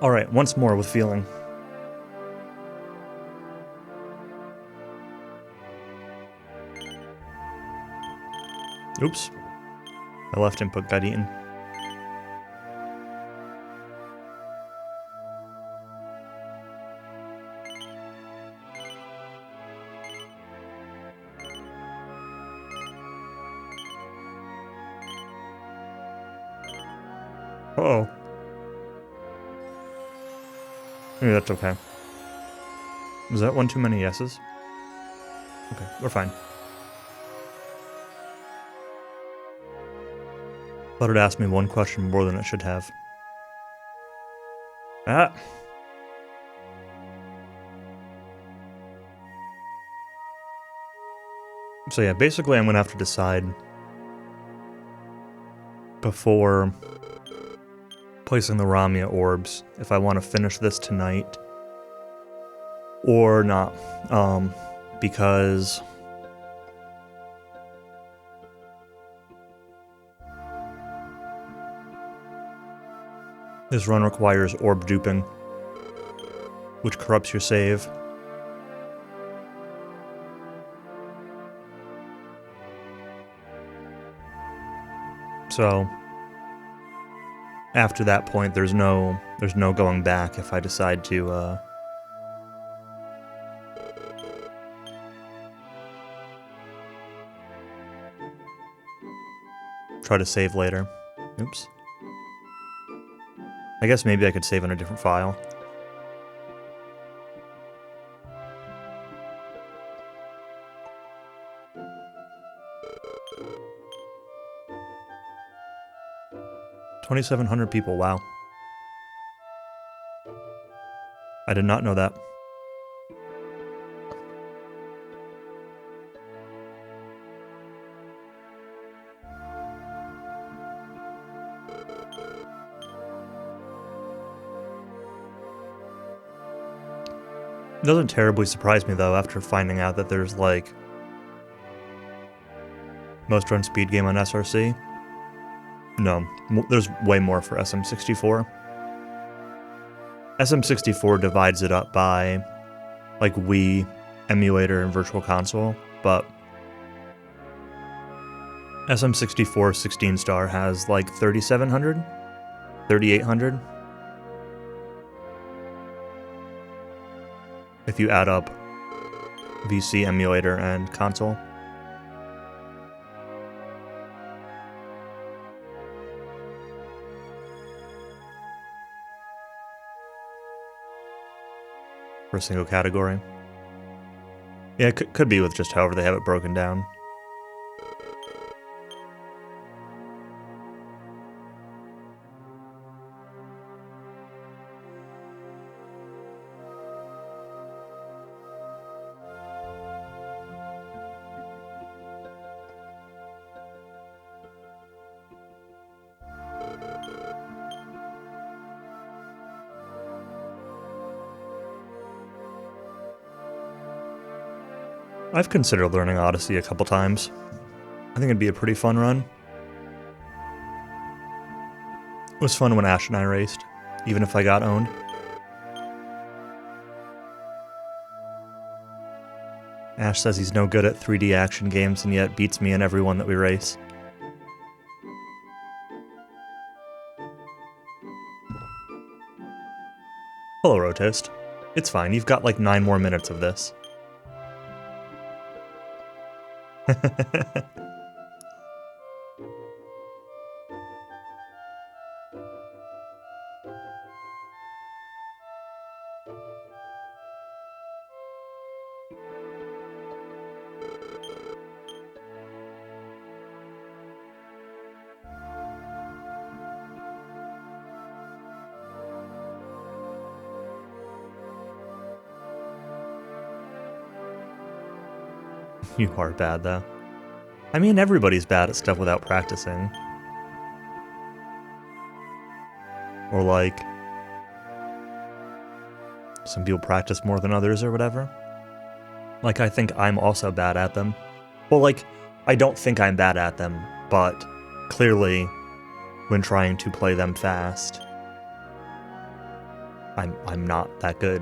Alright, once more with feeling. Oops. My left input got eaten. Uh-oh. Maybe that's okay. Was that one too many yeses? Okay, we're fine. Thought it asked me one question more than it should have. Ah! So yeah, basically I'm gonna have to decide before placing the Ramia orbs if I want to finish this tonight or not. Because this run requires orb duping, which corrupts your save. So after that point, there's no going back if I decide to try to save later. Oops. I guess maybe I could save on a different file. $2,700 people, wow. I did not know that. It doesn't terribly surprise me though after finding out that there's like most run speed game on SRC. No, there's way more for SM64. SM64 divides it up by like Wii, emulator, and Virtual Console, but SM64 16-star has like 3,700? 3,800? If you add up VC, emulator, and console. For a single category. Yeah, it could be with just however they have it broken down. I've considered learning Odyssey a couple times. I think it'd be a pretty fun run. It was fun when Ash and I raced, even if I got owned. Ash says he's no good at 3D action games and yet beats me in every one that we race. Hello, Rotoast. It's fine, you've got like 9 more minutes of this. You are bad, though. I mean, everybody's bad at stuff without practicing. Or like, some people practice more than others or whatever. Like, I think I'm also bad at them. Well, like, I don't think I'm bad at them, but clearly, when trying to play them fast, I'm not that good.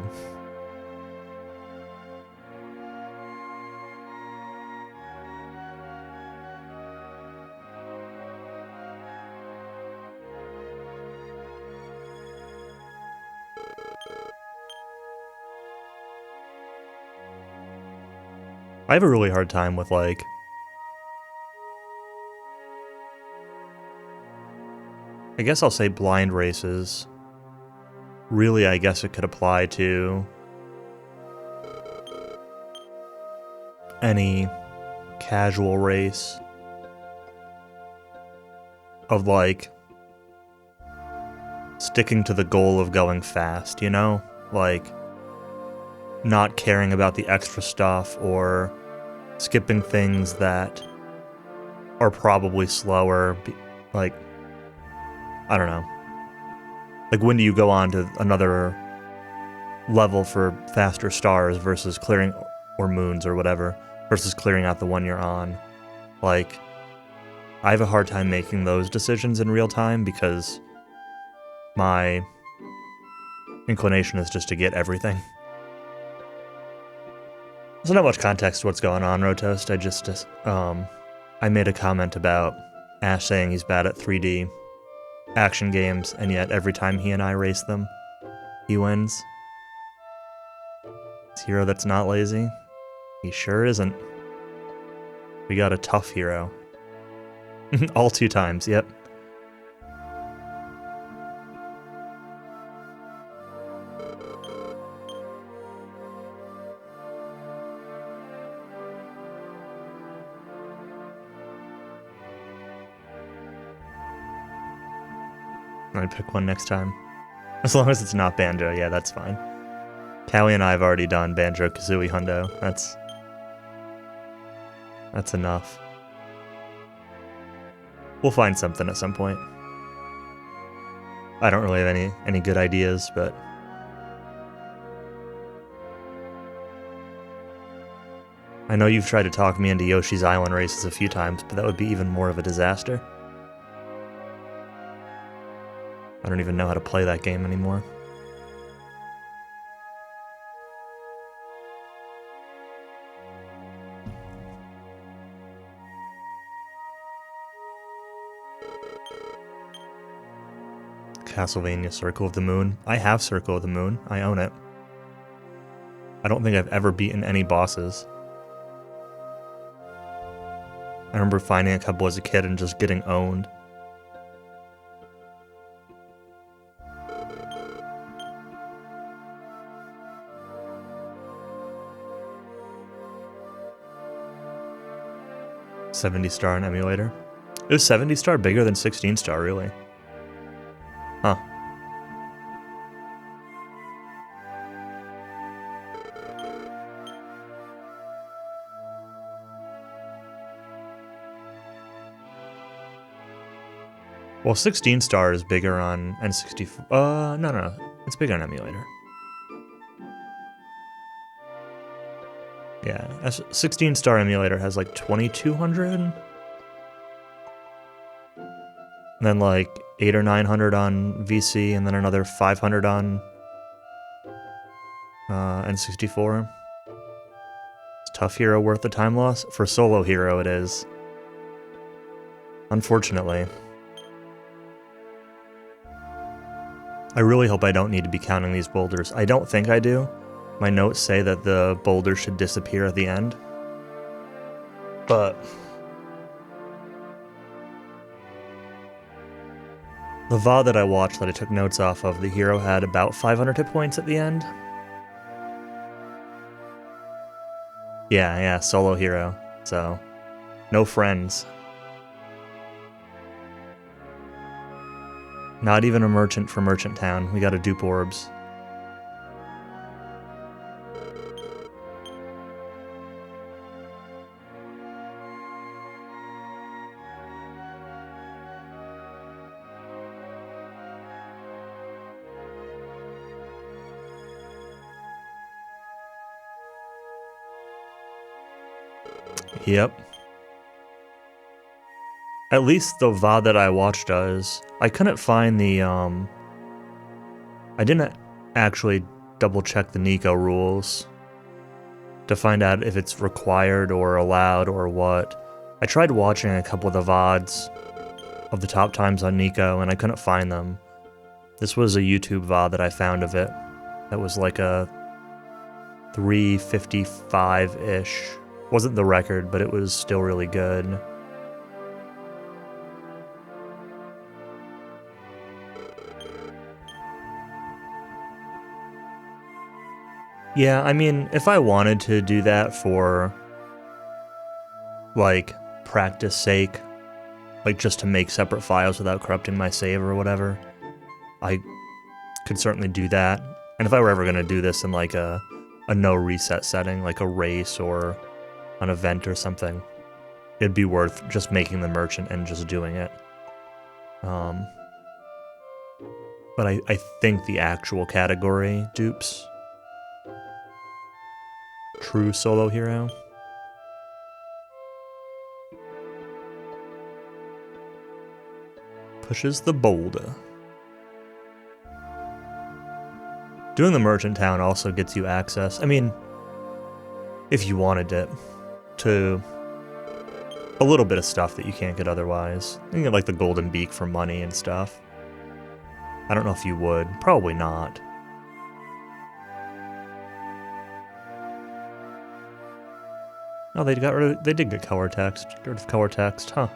I have a really hard time with, like, I guess I'll say blind races. Really, I guess it could apply to any casual race of, like, sticking to the goal of going fast, you know? Like, not caring about the extra stuff or skipping things that are probably slower. Like, I don't know. Like, when do you go on to another level for faster stars versus clearing, or moons or whatever, versus clearing out the one you're on? Like, I have a hard time making those decisions in real time because my inclination is just to get everything. There's not much context to what's going on, Rotoast. I made a comment about Ash saying he's bad at 3D action games, and yet every time he and I race them, he wins. This hero that's not lazy? He sure isn't. We got a tough hero. All 2 times, yep. I'd pick one next time. As long as it's not Banjo, yeah, that's fine. Callie and I have already done Banjo-Kazooie Hundo. That's enough. We'll find something at some point. I don't really have any good ideas, but I know you've tried to talk me into Yoshi's Island races a few times, but that would be even more of a disaster. I don't even know how to play that game anymore. Castlevania Circle of the Moon. I have Circle of the Moon. I own it. I don't think I've ever beaten any bosses. I remember finding a couple as a kid and just getting owned. $70 on emulator. Is $70 bigger than $16, really? Huh. Well, $16 is bigger on N64. No. It's bigger on emulator. Yeah, a $16 emulator has like 2200, and then like 800 or 900 on VC, and then another 500 on N64. Is Tough Hero worth the time loss? For Solo Hero, it is. Unfortunately. I really hope I don't need to be counting these boulders. I don't think I do. My notes say that the boulder should disappear at the end. But the VOD that I watched that I took notes off of, the hero had about 500 hit points at the end. Yeah, solo hero. So, no friends. Not even a merchant for Merchant Town. We gotta dupe orbs. Yep. At least the VOD that I watched does. I couldn't find the, I didn't actually double check the Nico rules to find out if it's required or allowed or what. I tried watching a couple of the VODs of the top times on Nico and I couldn't find them. This was a YouTube VOD that I found of it. That was like a 3:55-ish. Wasn't the record, but it was still really good. Yeah, I mean, if I wanted to do that for, like, practice sake, like just to make separate files without corrupting my save or whatever, I could certainly do that. And if I were ever going to do this in, like, a no reset setting, like a race or an event or something, it'd be worth just making the merchant and just doing it. But I think the actual category dupes true solo hero. Pushes the boulder. Doing the merchant town also gets you access. I mean, if you wanted it, to a little bit of stuff that you can't get otherwise. You can get like the golden beak for money and stuff. I don't know if you would. Probably not. Oh, they did get color text. Get rid of color text, huh?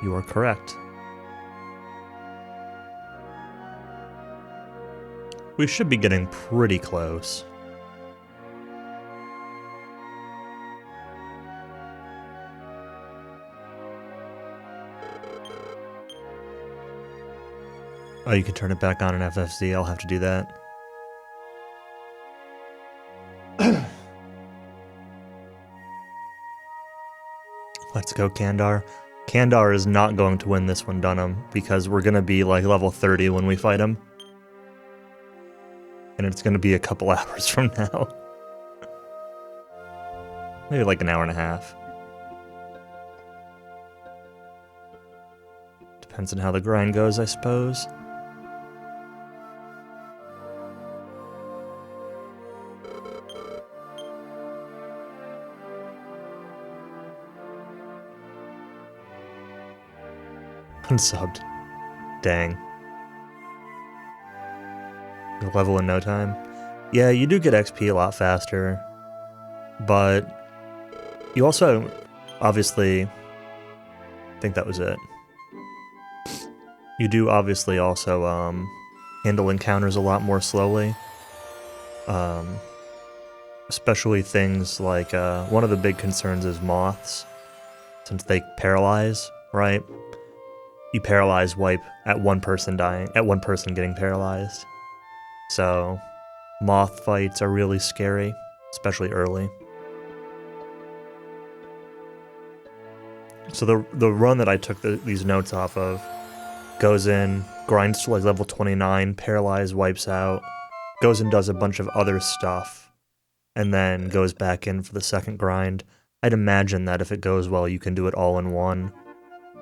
You are correct. We should be getting pretty close. Oh, you can turn it back on in FFC. I'll have to do that. Let's go, Kandar. Kandar is not going to win this one, Dunham, because we're going to be like level 30 when we fight him. And it's going to be a couple hours from now. Maybe like an hour and a half. Depends on how the grind goes, I suppose. Unsubbed. Dang. The level in no time. Yeah, you do get XP a lot faster, but you also, obviously, I think that was it. You do obviously also handle encounters a lot more slowly. Especially things like, one of the big concerns is moths, since they paralyze, right? You paralyze wipe at one person dying, at one person getting paralyzed. So, moth fights are really scary, especially early. So the run that I took these notes off of goes in, grinds to like level 29, paralyze, wipes out, goes and does a bunch of other stuff, and then goes back in for the second grind. I'd imagine that if it goes well, you can do it all in one.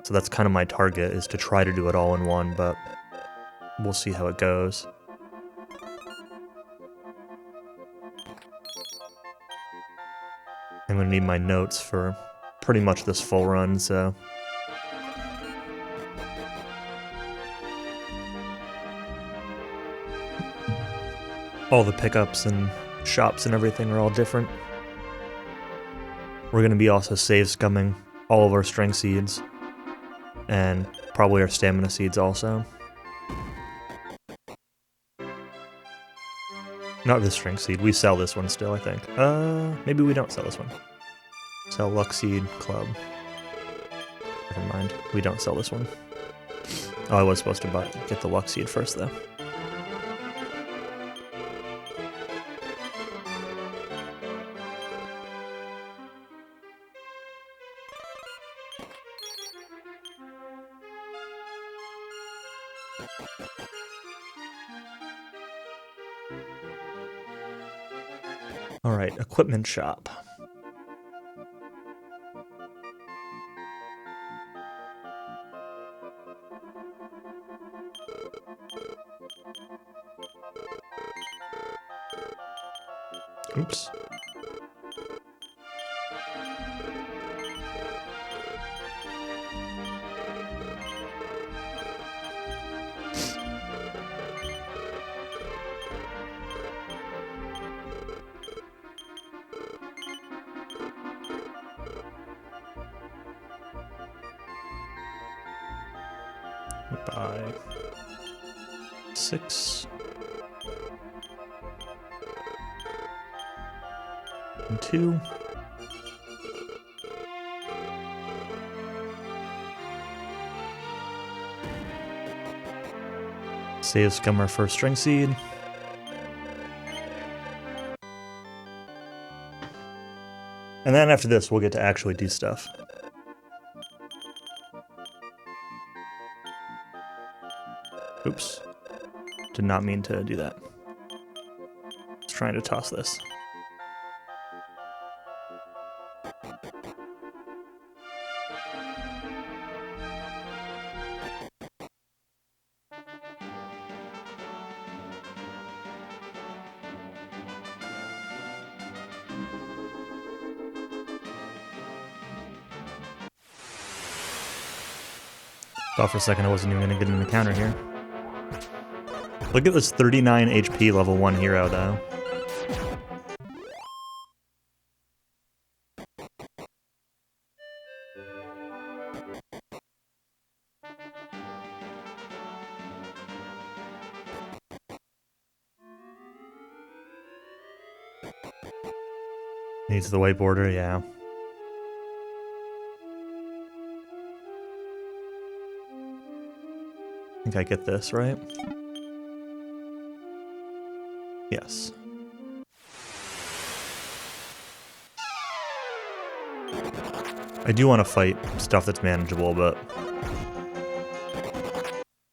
So that's kind of my target, is to try to do it all in one, but we'll see how it goes. I'm gonna need my notes for pretty much this full run, so... all the pickups and shops and everything are all different. We're gonna be also save scumming all of our strength seeds. And probably our stamina seeds also. Not this strength seed. We sell this one still, I think. Maybe we don't sell this one. Sell luck seed club. Never mind. We don't sell this one. Oh, I was supposed to get the luck seed first, though. Alright, equipment shop. Oops. By 6 and 2. Save scum our first string seed. And then after this, we'll get to actually do stuff. Oops. Did not mean to do that. Just trying to toss this. Thought for a second I wasn't even going to get an encounter here. Look at this 39 HP level 1 hero, though. Needs the white border, yeah. I think I get this, right? Yes. I do want to fight stuff that's manageable, but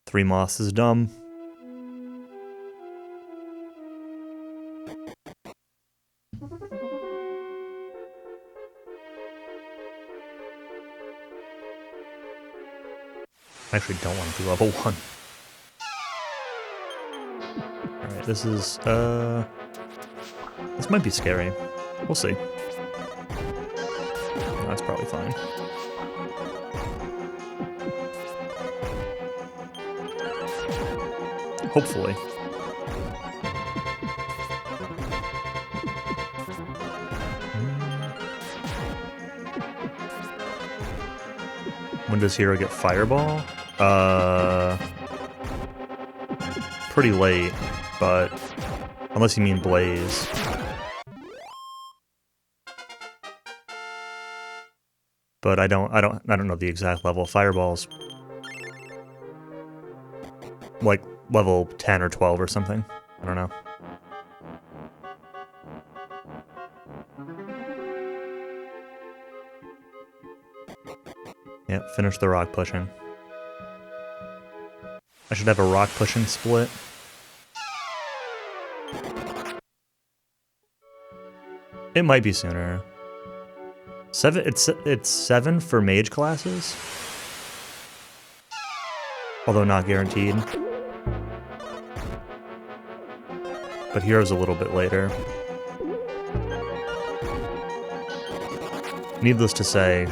3 moss is dumb. I actually don't want to do level 1. Alright, this is, this might be scary. We'll see. That's probably fine. Hopefully. When does hero get fireball? Pretty late, but unless you mean blaze. But I don't know the exact level. Fireball's like level 10 or 12 or something. I don't know. Yep, finish the rock pushing. I should have a rock pushing split. It might be sooner. 7. It's 7 for mage classes, although not guaranteed. But hero's a little bit later. Needless to say,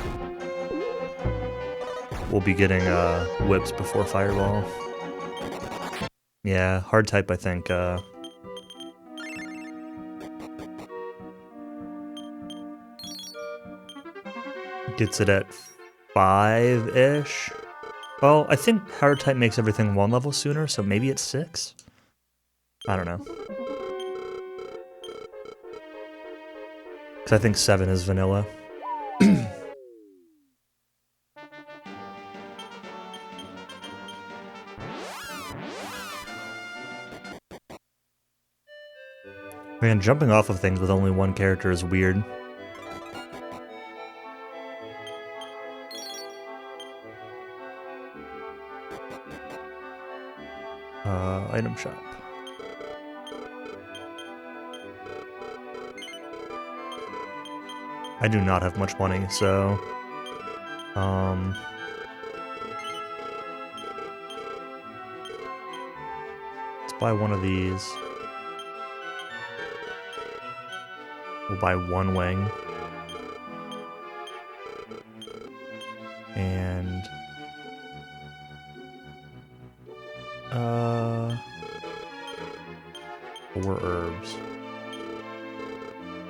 we'll be getting whips before fireball. Yeah, hard type, I think. Gets it at 5-ish. Well, I think hard type makes everything 1 level sooner, so maybe it's 6? I don't know. Because I think 7 is vanilla. Man, jumping off of things with only 1 character is weird. Item shop. I do not have much money, so... let's buy one of these. We'll buy 1 wing. And... 4 herbs.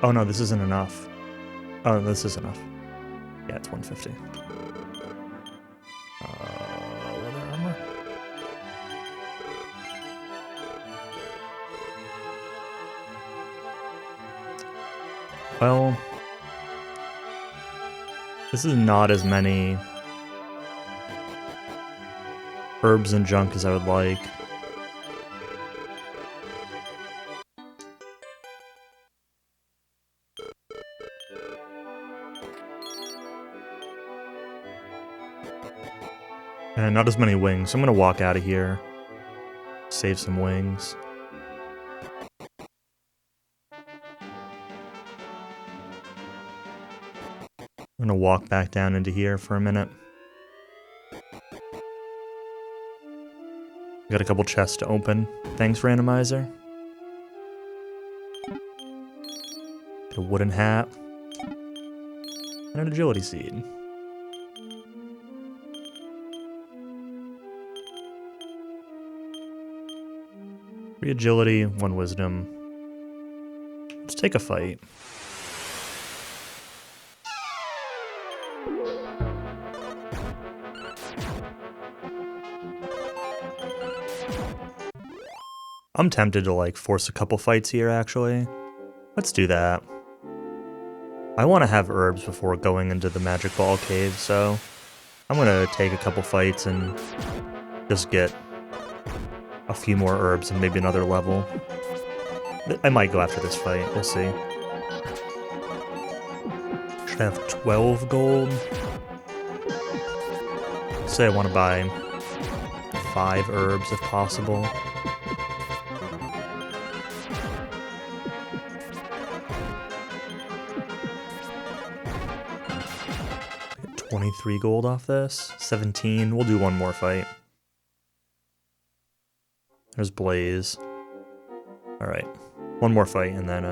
Oh no, this isn't enough. Oh, this is enough. Yeah, it's 150. Leather armor. Well, this is not as many herbs and junk as I would like. And not as many wings. So I'm gonna walk out of here. Save some wings. I'm gonna walk back down into here for a minute. Got a couple chests to open. Thanks, randomizer. Get a wooden hat. And an agility seed. 3 agility, 1 wisdom. Let's take a fight. I'm tempted to like force a couple fights here actually. Let's do that. I want to have herbs before going into the magic ball cave, so I'm gonna take a couple fights and just get a few more herbs and maybe another level. I might go after this fight, we'll see. Should have 12 gold. Say I want to buy 5 herbs if possible. Get 23 gold off this. 17. We'll do one more fight. There's Blaze. Alright. One more fight and then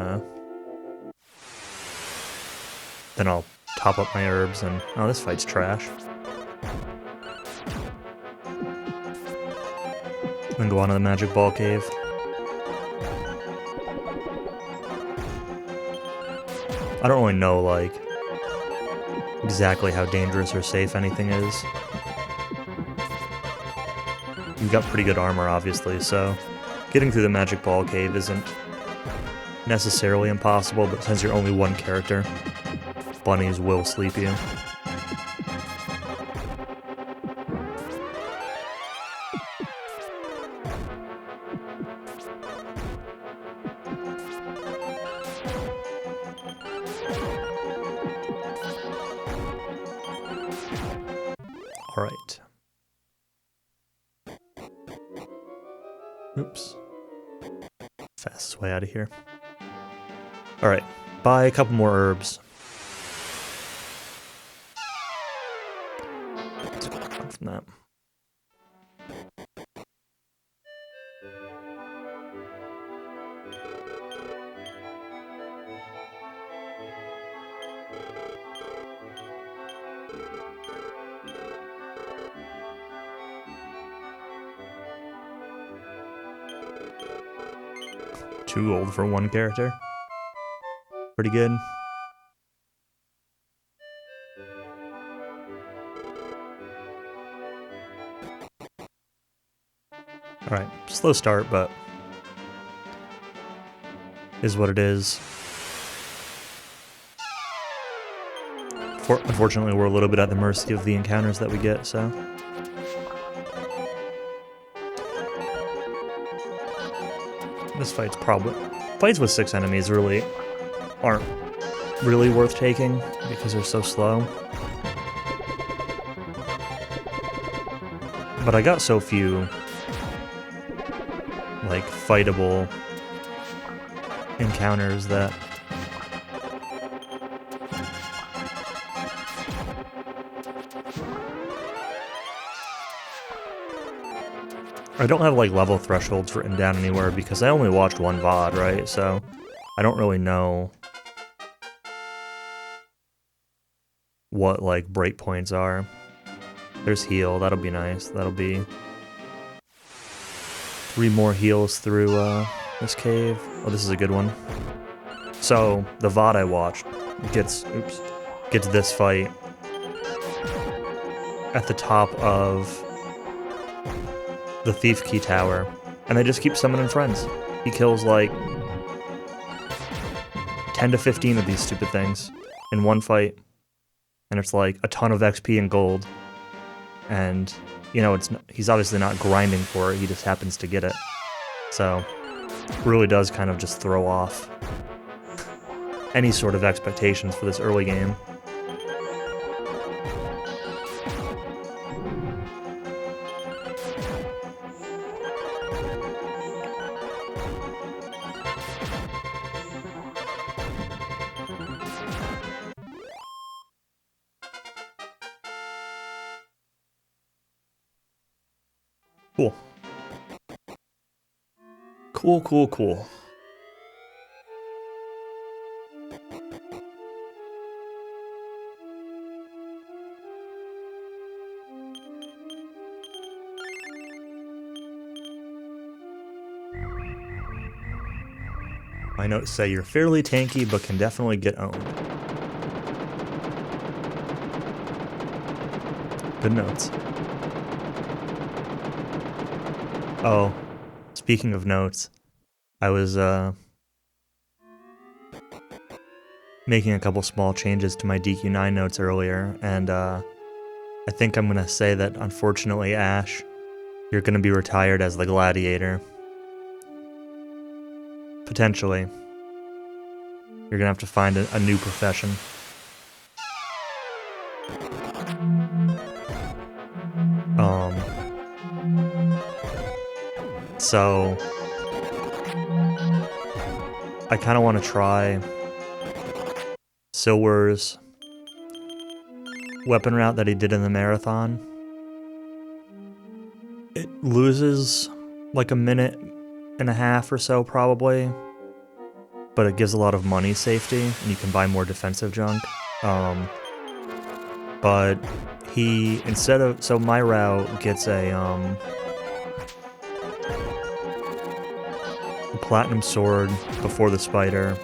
I'll top up my herbs and... Oh, this fight's trash. Then go on to the magic ball cave. I don't really know, like, exactly how dangerous or safe anything is. You've got pretty good armor, obviously, so getting through the magic ball cave isn't necessarily impossible, but since you're only one character, bunnies will sleep you. Alright. Oops. Fastest way out of here. Alright, buy a couple more herbs. Let's go on from that. Too old for one character. Pretty good. Alright, slow start, but is what it is. Unfortunately, we're a little bit at the mercy of the encounters that we get, so... This fight's probably... Fights with 6 enemies really aren't really worth taking because they're so slow. But I got so few, like, fightable encounters that... I don't have, like, level thresholds written down anywhere because I only watched one VOD, right? So I don't really know what like breakpoints are. There's heal, that'll be nice. That'll be 3 more heals through this cave. Oh, this is a good one. So the VOD I watched gets this fight at the top of the Thief Key Tower, and they just keep summoning friends. He kills like 10 to 15 of these stupid things in one fight, and it's like a ton of XP and gold. And you know, he's obviously not grinding for it, he just happens to get it. So, really does kind of just throw off any sort of expectations for this early game. Cool. Cool, cool, cool. My notes say you're fairly tanky, but can definitely get owned. Good notes. Oh, speaking of notes, I was making a couple small changes to my DQ9 notes earlier, and I think I'm gonna say that unfortunately, Ash, you're gonna be retired as the gladiator. Potentially. You're gonna have to find a new profession. So I kind of want to try Silwer's weapon route that he did in the marathon. It loses like a minute and a half or so probably, but it gives a lot of money safety and you can buy more defensive junk. But he, so my route gets a platinum sword before the spider,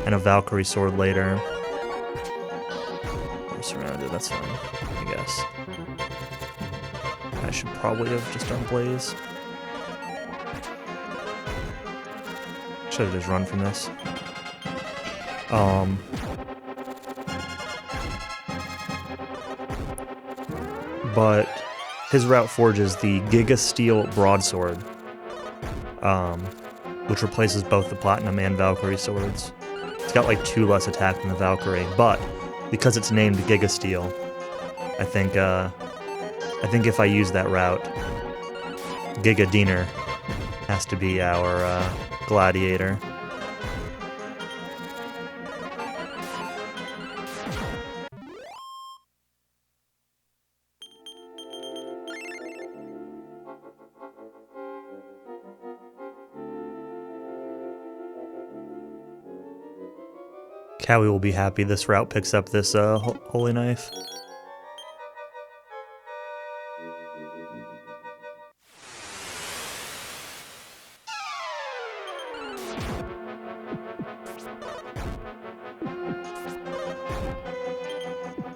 and a Valkyrie sword later. I'm surrounded, that's fine, I guess. I should probably have just done Blaze. Should have just run from this. But his route forges the Giga Steel Broadsword, which replaces both the Platinum and Valkyrie swords. It's got like 2 less attack than the Valkyrie, but because it's named Giga Steel, I think if I use that route, Giga Diener has to be our gladiator. Cowie will be happy this route picks up this holy knife.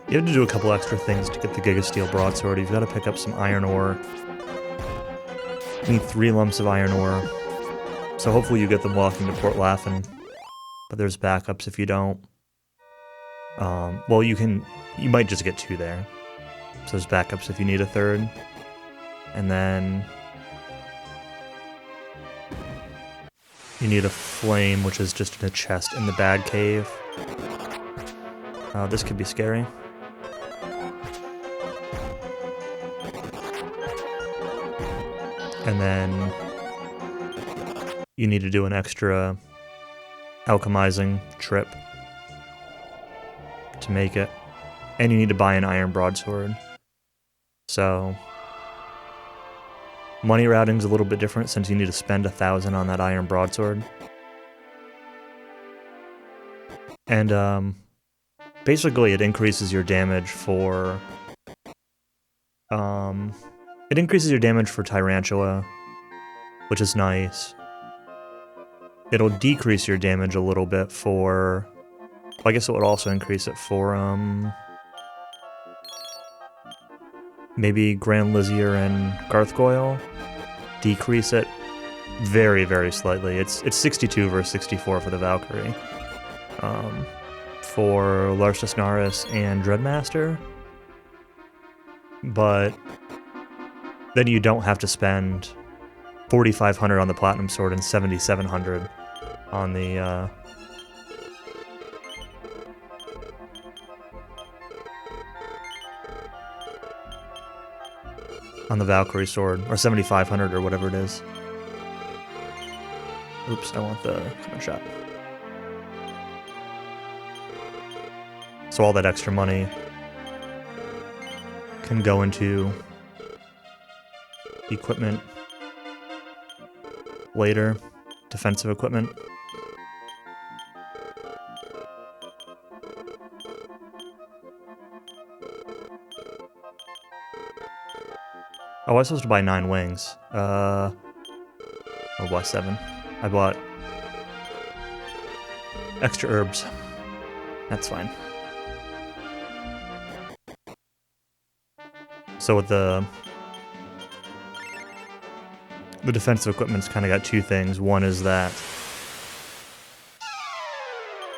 You have to do a couple extra things to get the Giga Steel Broadsword. You've got to pick up some iron ore. You need 3 lumps of iron ore. So hopefully you get them walking to Port Laffin. But there's backups if you don't. Well, you might just get 2 there. So there's backups if you need a 3rd. And then you need a flame, which is just in a chest in the bad cave. This could be scary. And then you need to do an extra alchemizing trip to make it. And you need to buy an iron broadsword. So money routing's a little bit different since you need to spend 1,000 on that iron broadsword. And Basically, it increases your damage for... it increases your damage for Tarantula, which is nice. It'll decrease your damage a little bit for... Well, I guess it would also increase it for, maybe Grand Lizier and Garthgoyle. Decrease it very, very slightly. It's 62 versus 64 for the Valkyrie. For Larsa Snaris and Dreadmaster. But then you don't have to spend 4,500 on the Platinum Sword and 7,700 on the, on the Valkyrie Sword, or 7,500 or whatever it is. Oops, I want the common shot. So all that extra money can go into equipment later, defensive equipment. Oh, I was supposed to buy 9 wings. Or what, 7? I bought extra herbs. That's fine. So with the defensive equipment's kind of got 2 things. One is that...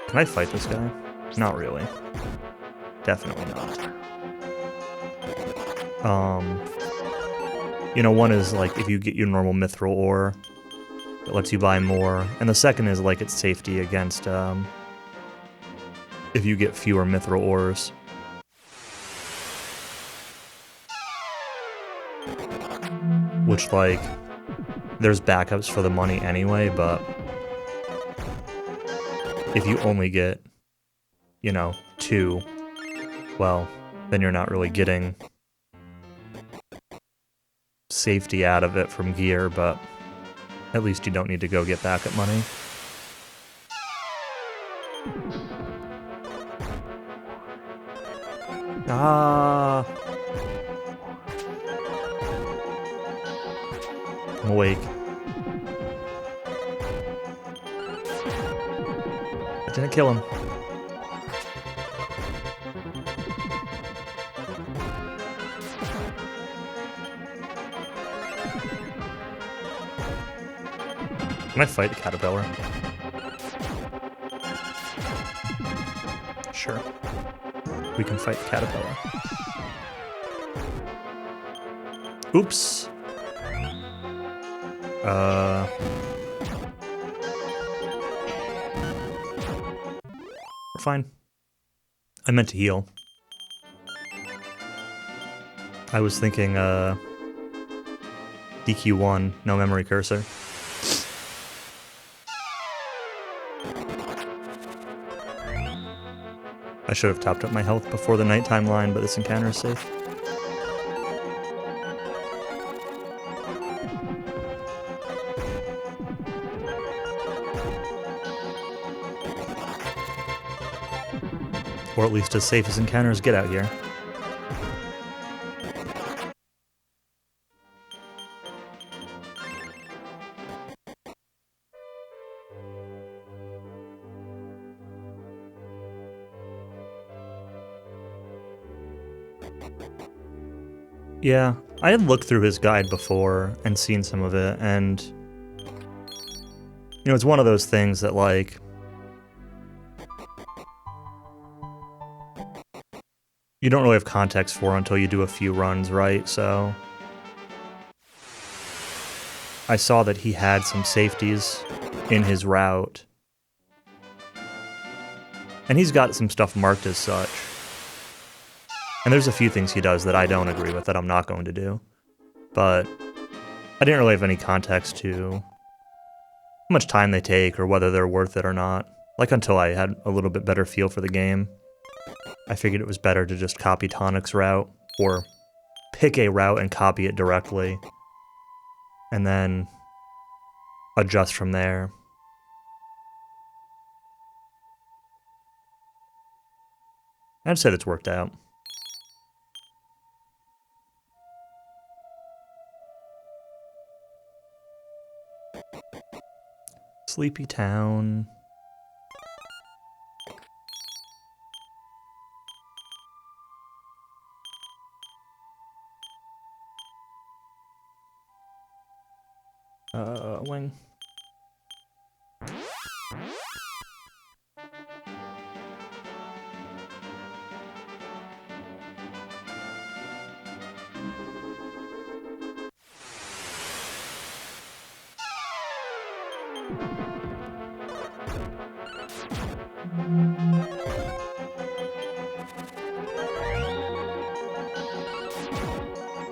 Can I fight this guy? Not really. Definitely not. You know, one is like if you get your normal mithril ore, it lets you buy more. And the second is like its safety against if you get fewer mithril ores. Which, like, there's backups for the money anyway, but if you only get, you know, 2, well, then you're not really getting safety out of it from gear, but at least you don't need to go get backup money. Ah! I'm awake. I didn't kill him. Can I fight the caterpillar? Sure. We can fight the caterpillar. Oops. We're fine. I meant to heal. I was thinking, DQ1, no memory cursor. I should have topped up my health before the nighttime line, but this encounter is safe. Or at least as safe as encounters get out here. Yeah, I had looked through his guide before and seen some of it, and you know, it's one of those things that, like, you don't really have context for until you do a few runs, right? So I saw that he had some safeties in his route, and he's got some stuff marked as such. And there's a few things he does that I don't agree with that I'm not going to do. But I didn't really have any context to how much time they take or whether they're worth it or not. Like, until I had a little bit better feel for the game, I figured it was better to just copy Tonic's route, or pick a route and copy it directly, and then adjust from there. I'd say that's worked out. Sleepy Town. Wing.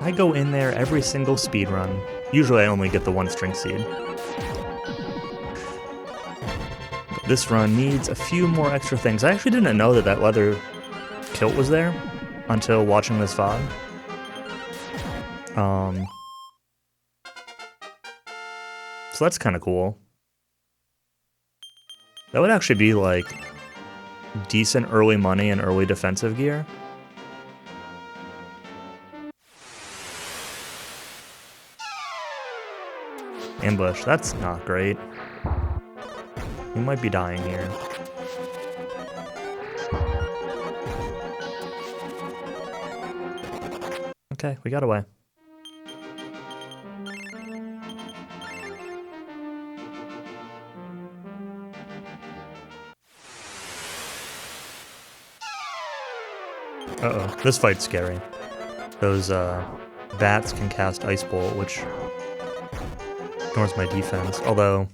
I go in there every single speed run. Usually I only get the one string seed. But this run needs a few more extra things. I actually didn't know that that leather kilt was there until watching this VOD. So that's kind of cool. That would actually be like decent early money and early defensive gear. Ambush, that's not great. You might be dying here. Okay, we got away. Uh-oh, this fight's scary. Those bats can cast Ice Bolt, which ignores my defense, although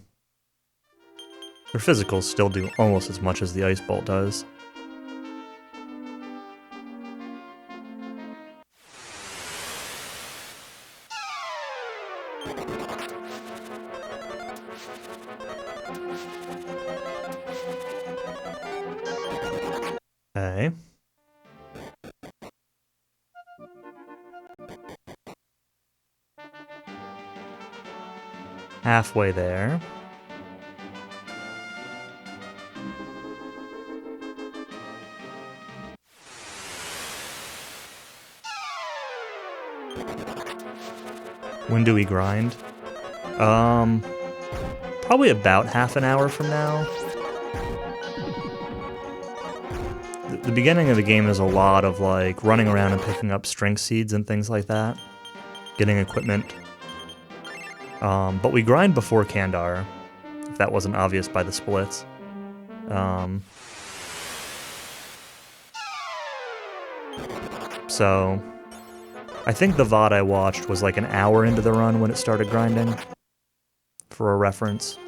their physicals still do almost as much as the Ice Bolt does. Okay. Halfway there. When do we grind? Probably about half an hour from now. The beginning of the game is a lot of like running around and picking up string seeds and things like that. Getting equipment. But we grind before Kandar, if that wasn't obvious by the splits. So, I think the VOD I watched was like an hour into the run when it started grinding, for a reference.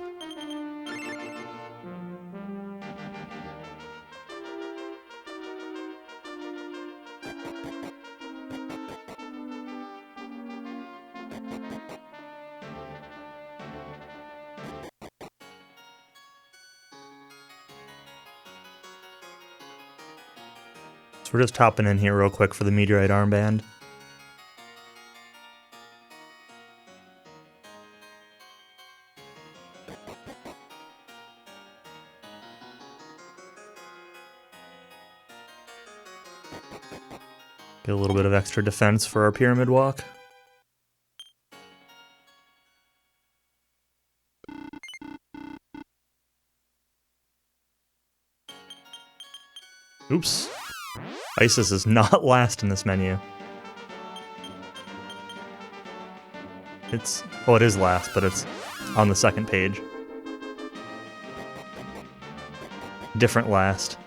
So we're just hopping in here real quick for the meteorite armband. Get a little bit of extra defense for our pyramid walk. Oops. Isis is not last in this menu. Well, it is last, but it's on the second page. Different last.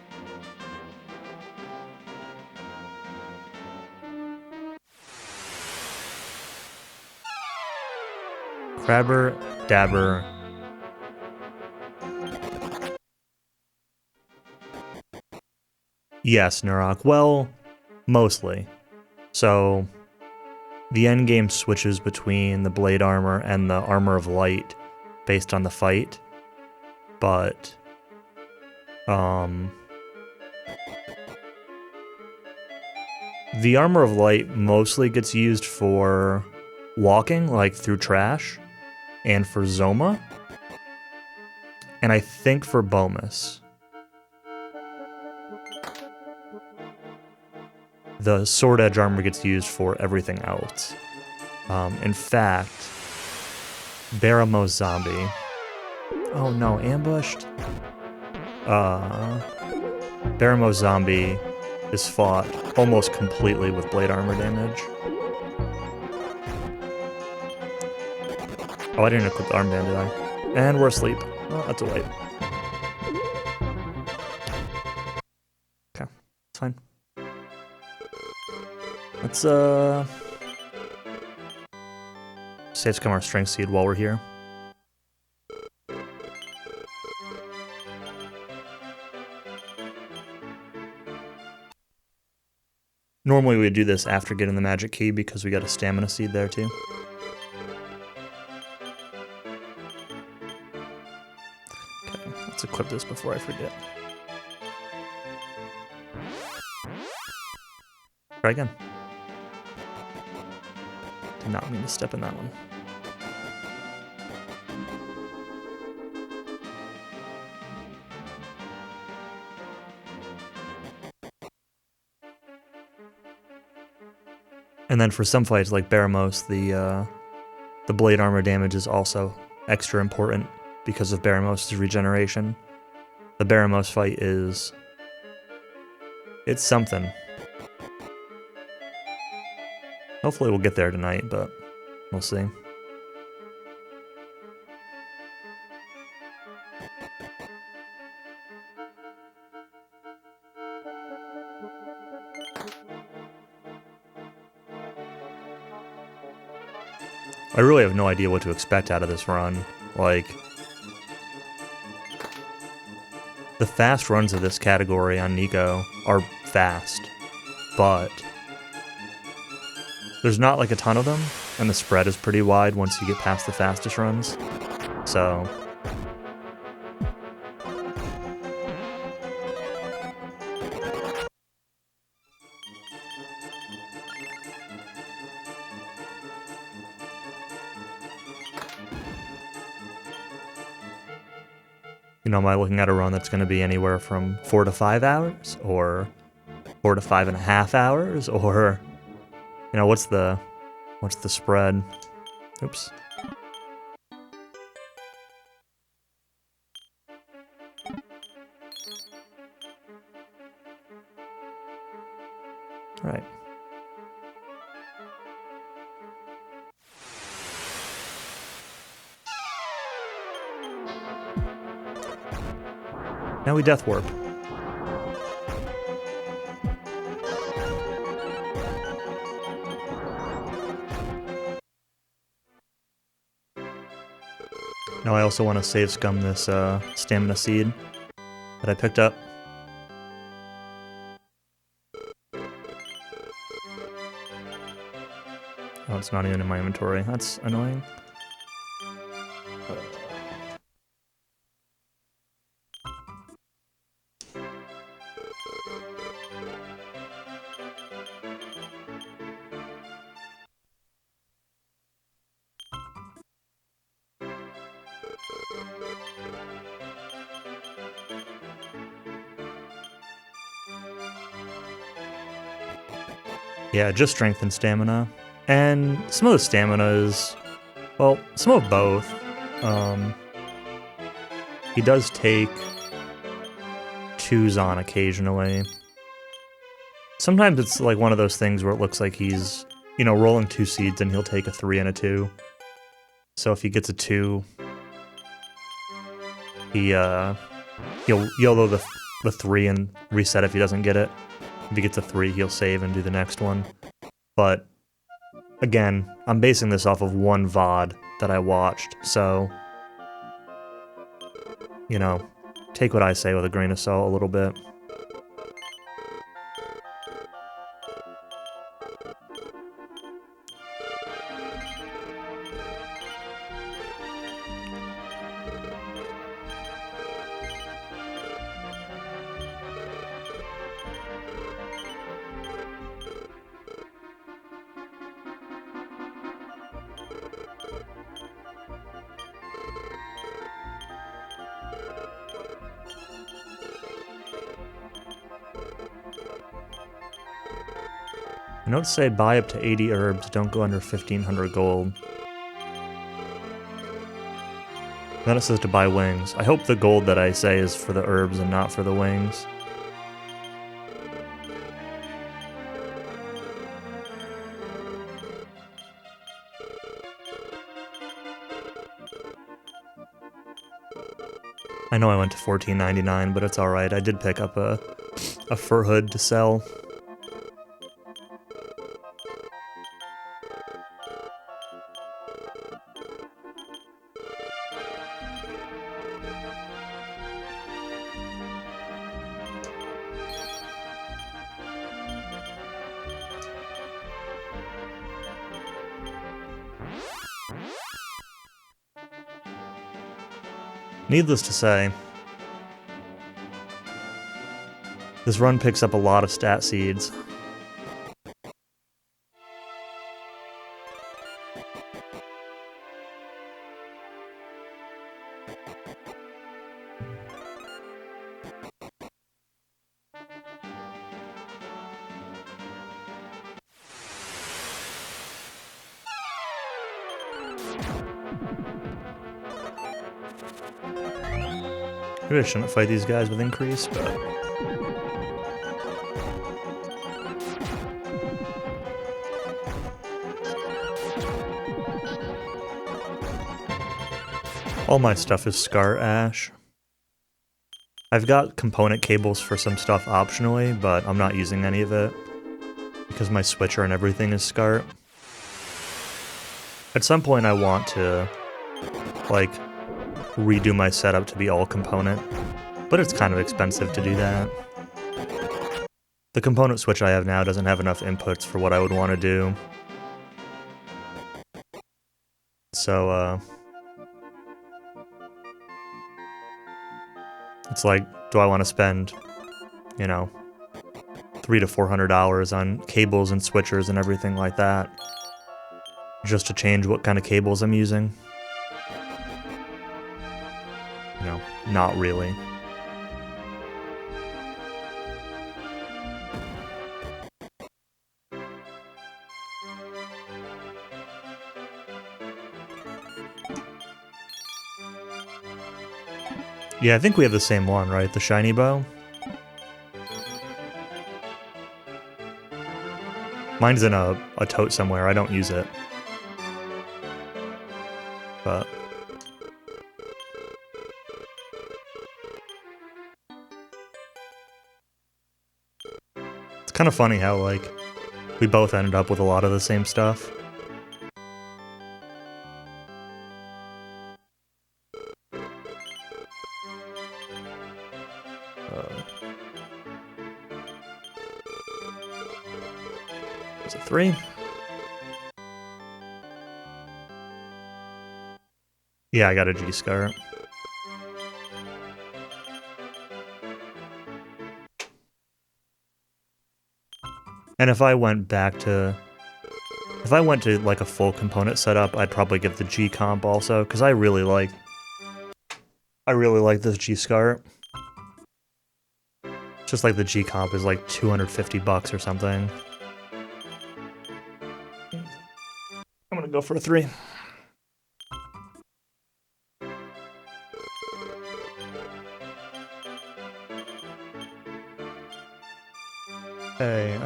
Crabber, Dabber. Yes, Nurok. Well, mostly. So, the endgame switches between the blade armor and the armor of light based on the fight, but the armor of light mostly gets used for walking, like through trash, and for Zoma, and I think for Bomus. the sword edge armor gets used for everything else. In fact, Baramo Zombie. Oh no, ambushed? Baramo Zombie is fought almost completely with blade armor damage. Oh, I didn't equip the armband, did I? And we're asleep. Oh, that's a wipe. Okay, it's fine. Let's, save scum our strength seed while we're here. Normally we'd do this after getting the magic key because we got a stamina seed there too. Okay, let's equip this before I forget. Try again. Did not mean to step in that one. And then for some fights like Baramos, the blade armor damage is also extra important because of Baramos' regeneration. The Baramos fight is... it's something. Hopefully we'll get there tonight, but we'll see. I really have no idea what to expect out of this run. Like, the fast runs of this category on Nico are fast, but there's not like a ton of them, and the spread is pretty wide once you get past the fastest runs. So, you know, am I looking at a run that's going to be anywhere from 4 to 5 hours, or 4 to 5.5 hours, or, you know, what's the spread? Oops. All right. Now we death warp. Now I also want to save scum this stamina seed that I picked up. Oh, it's not even in my inventory. That's annoying. Yeah, just strength and stamina. And some of the stamina is, well, some of both. He does take 2s on occasionally. Sometimes it's like one of those things where it looks like he's, you know, rolling 2 seeds and he'll take a 3 and a 2. So if he gets a 2, he'll YOLO the 3 and reset if he doesn't get it. If he gets a 3, he'll save and do the next one. But, again, I'm basing this off of one VOD that I watched, so, you know, take what I say with a grain of salt a little bit. Notes say buy up to 80 herbs, don't go under 1500 gold. Then it says to buy wings. I hope the gold that I say is for the herbs and not for the wings. I know I went to $14.99, but it's alright. I did pick up a fur hood to sell. Needless to say, this run picks up a lot of stat seeds. Maybe I shouldn't fight these guys with increase, but... all my stuff is Scar Ash. I've got component cables for some stuff optionally, but I'm not using any of it, because my switcher and everything is Scar. At some point I want to, like, redo my setup to be all component, but it's kind of expensive to do that. The component switch I have now doesn't have enough inputs for what I would want to do. So, it's like, do I want to spend, you know, $300 to $400 on cables and switchers and everything like that, just to change what kind of cables I'm using? You know, not really. Yeah, I think we have the same one, right? The shiny bow? Mine's in a tote somewhere. I don't use it. But... it's kind of funny how, like, we both ended up with a lot of the same stuff. Is it 3? Yeah, I got a G-Scar. And if I went back to... if I went to, like, a full component setup, I'd probably get the G-Comp also, because I really like this G-Scar. Just like the G-Comp is like $250 or something. I'm gonna go for a 3. Okay,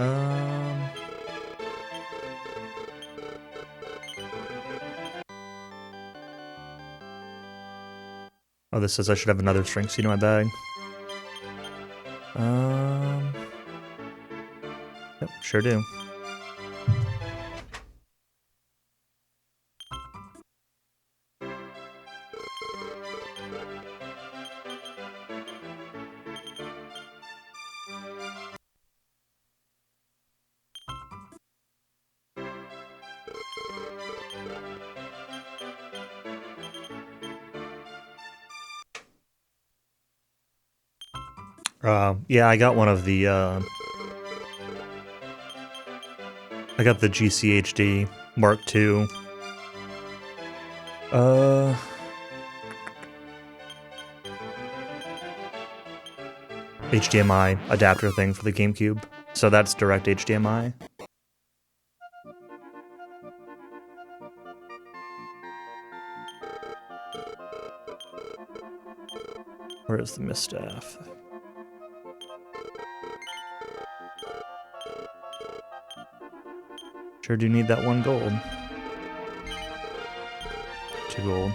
oh, this says I should have another string seed in my bag. Yep, sure do. Yeah, I got one of the, I got the GCHD Mark II. HDMI adapter thing for the GameCube. So that's direct HDMI. Where is the Mistaff? Sure do need that 1 gold. 2 gold.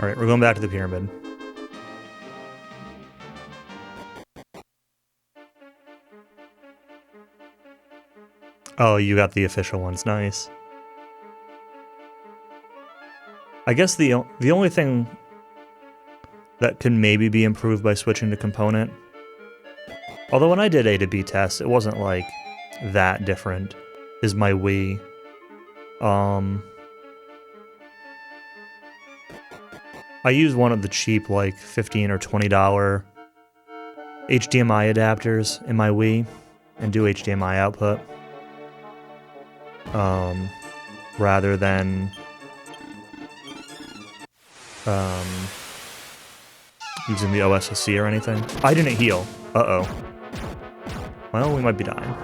Alright, we're going back to the pyramid. Oh, you got the official ones. Nice. I guess the only thing that could maybe be improved by switching to component, although when I did A to B tests, it wasn't like that different, is my Wii. I use one of the cheap, like $15 or $20 HDMI adapters in my Wii and do HDMI output. Rather than using the OSSC or anything. I didn't heal. Uh-oh. Well, we might be dying.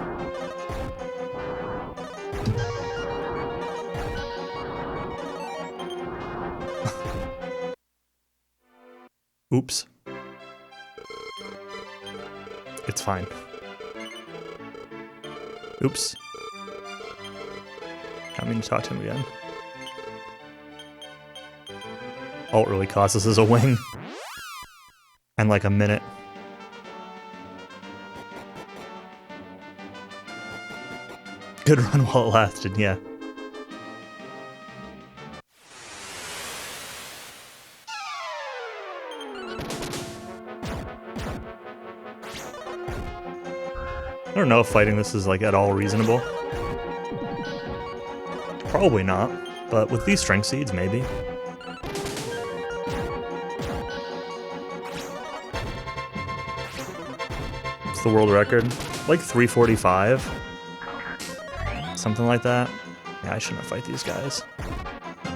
Oops. It's fine. Oops. I mean to talk to him again. All it really costs us is a wing. And like a minute. Good run while it lasted, yeah. I don't know if fighting this is like at all reasonable. Probably not, but with these strength seeds, maybe. It's the world record. Like 345. Something like that. Yeah, I shouldn't fight these guys.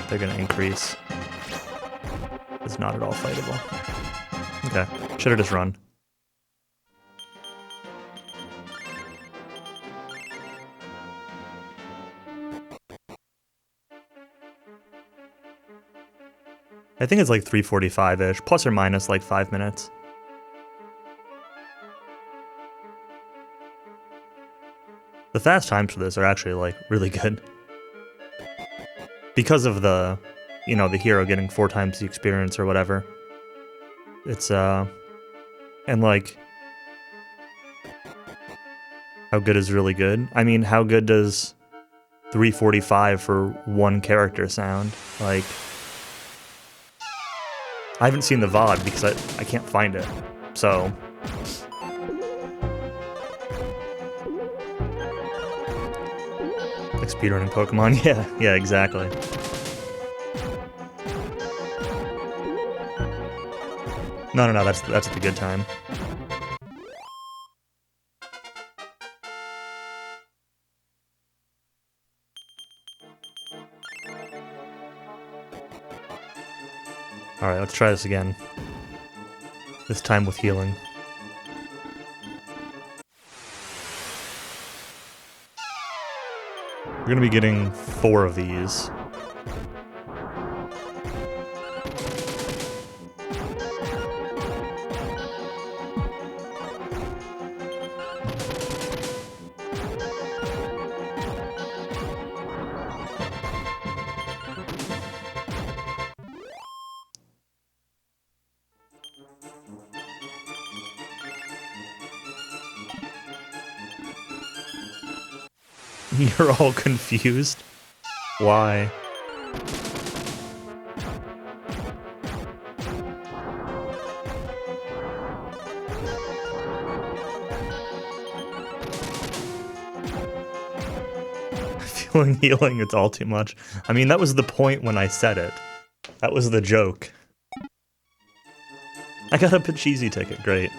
They're gonna increase. It's not at all fightable. Okay, should have just run. I think it's like 345-ish, plus or minus like 5 minutes. The fast times for this are actually like really good. Because of the, you know, the hero getting 4 times the experience or whatever. It's, and like, how good is really good? I mean, how good does 345 for one character sound? Like, I haven't seen the VOD because I can't find it, so. Like speedrunning Pokemon? Yeah, exactly. No, that's the good time. Alright, let's try this again. This time with healing. We're gonna be getting 4 of these. You're all confused? Why? Feeling healing, it's all too much. I mean, that was the point when I said it. That was the joke. I got a Pachisi ticket, great.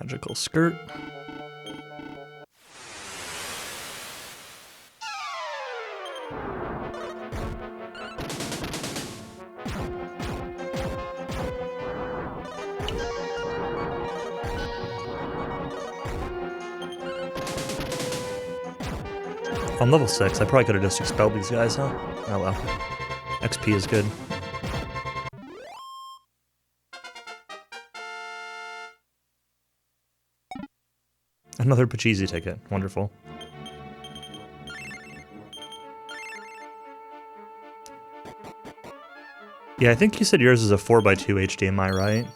Magical skirt. I'm level 6. I probably could have just expelled these guys, huh? Oh well. XP is good. Another Pachisi ticket. Wonderful. Yeah, I think you said yours is a 4x2 HDMI, right?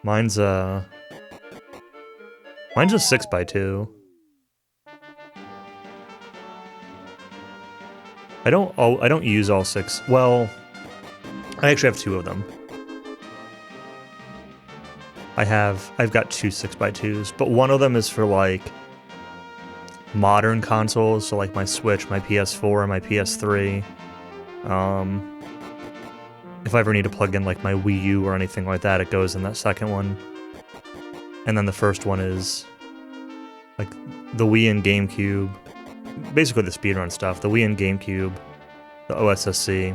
Mine's a 6x2. I don't use all 6. Well, I actually have 2 of them. I've got 2 6x2s, but one of them is for like modern consoles, so like my Switch, my PS4, and my PS3. If I ever need to plug in like my Wii U or anything like that, it goes in that second one. And then the first one is like the Wii and GameCube, basically the speedrun stuff, the Wii and GameCube, the OSSC,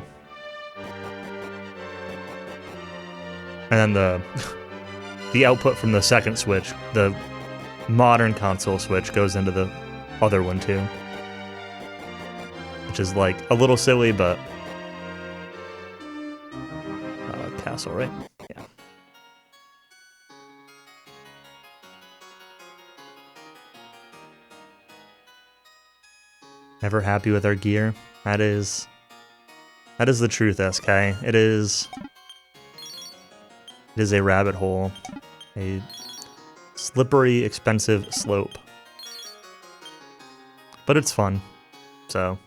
and then the output from the second Switch, the modern console Switch, goes into the other one too, which is like a little silly, but castle, right? Yeah. Never happy with our gear. That is the truth, SK. It is a rabbit hole. A slippery, expensive slope. But it's fun. So,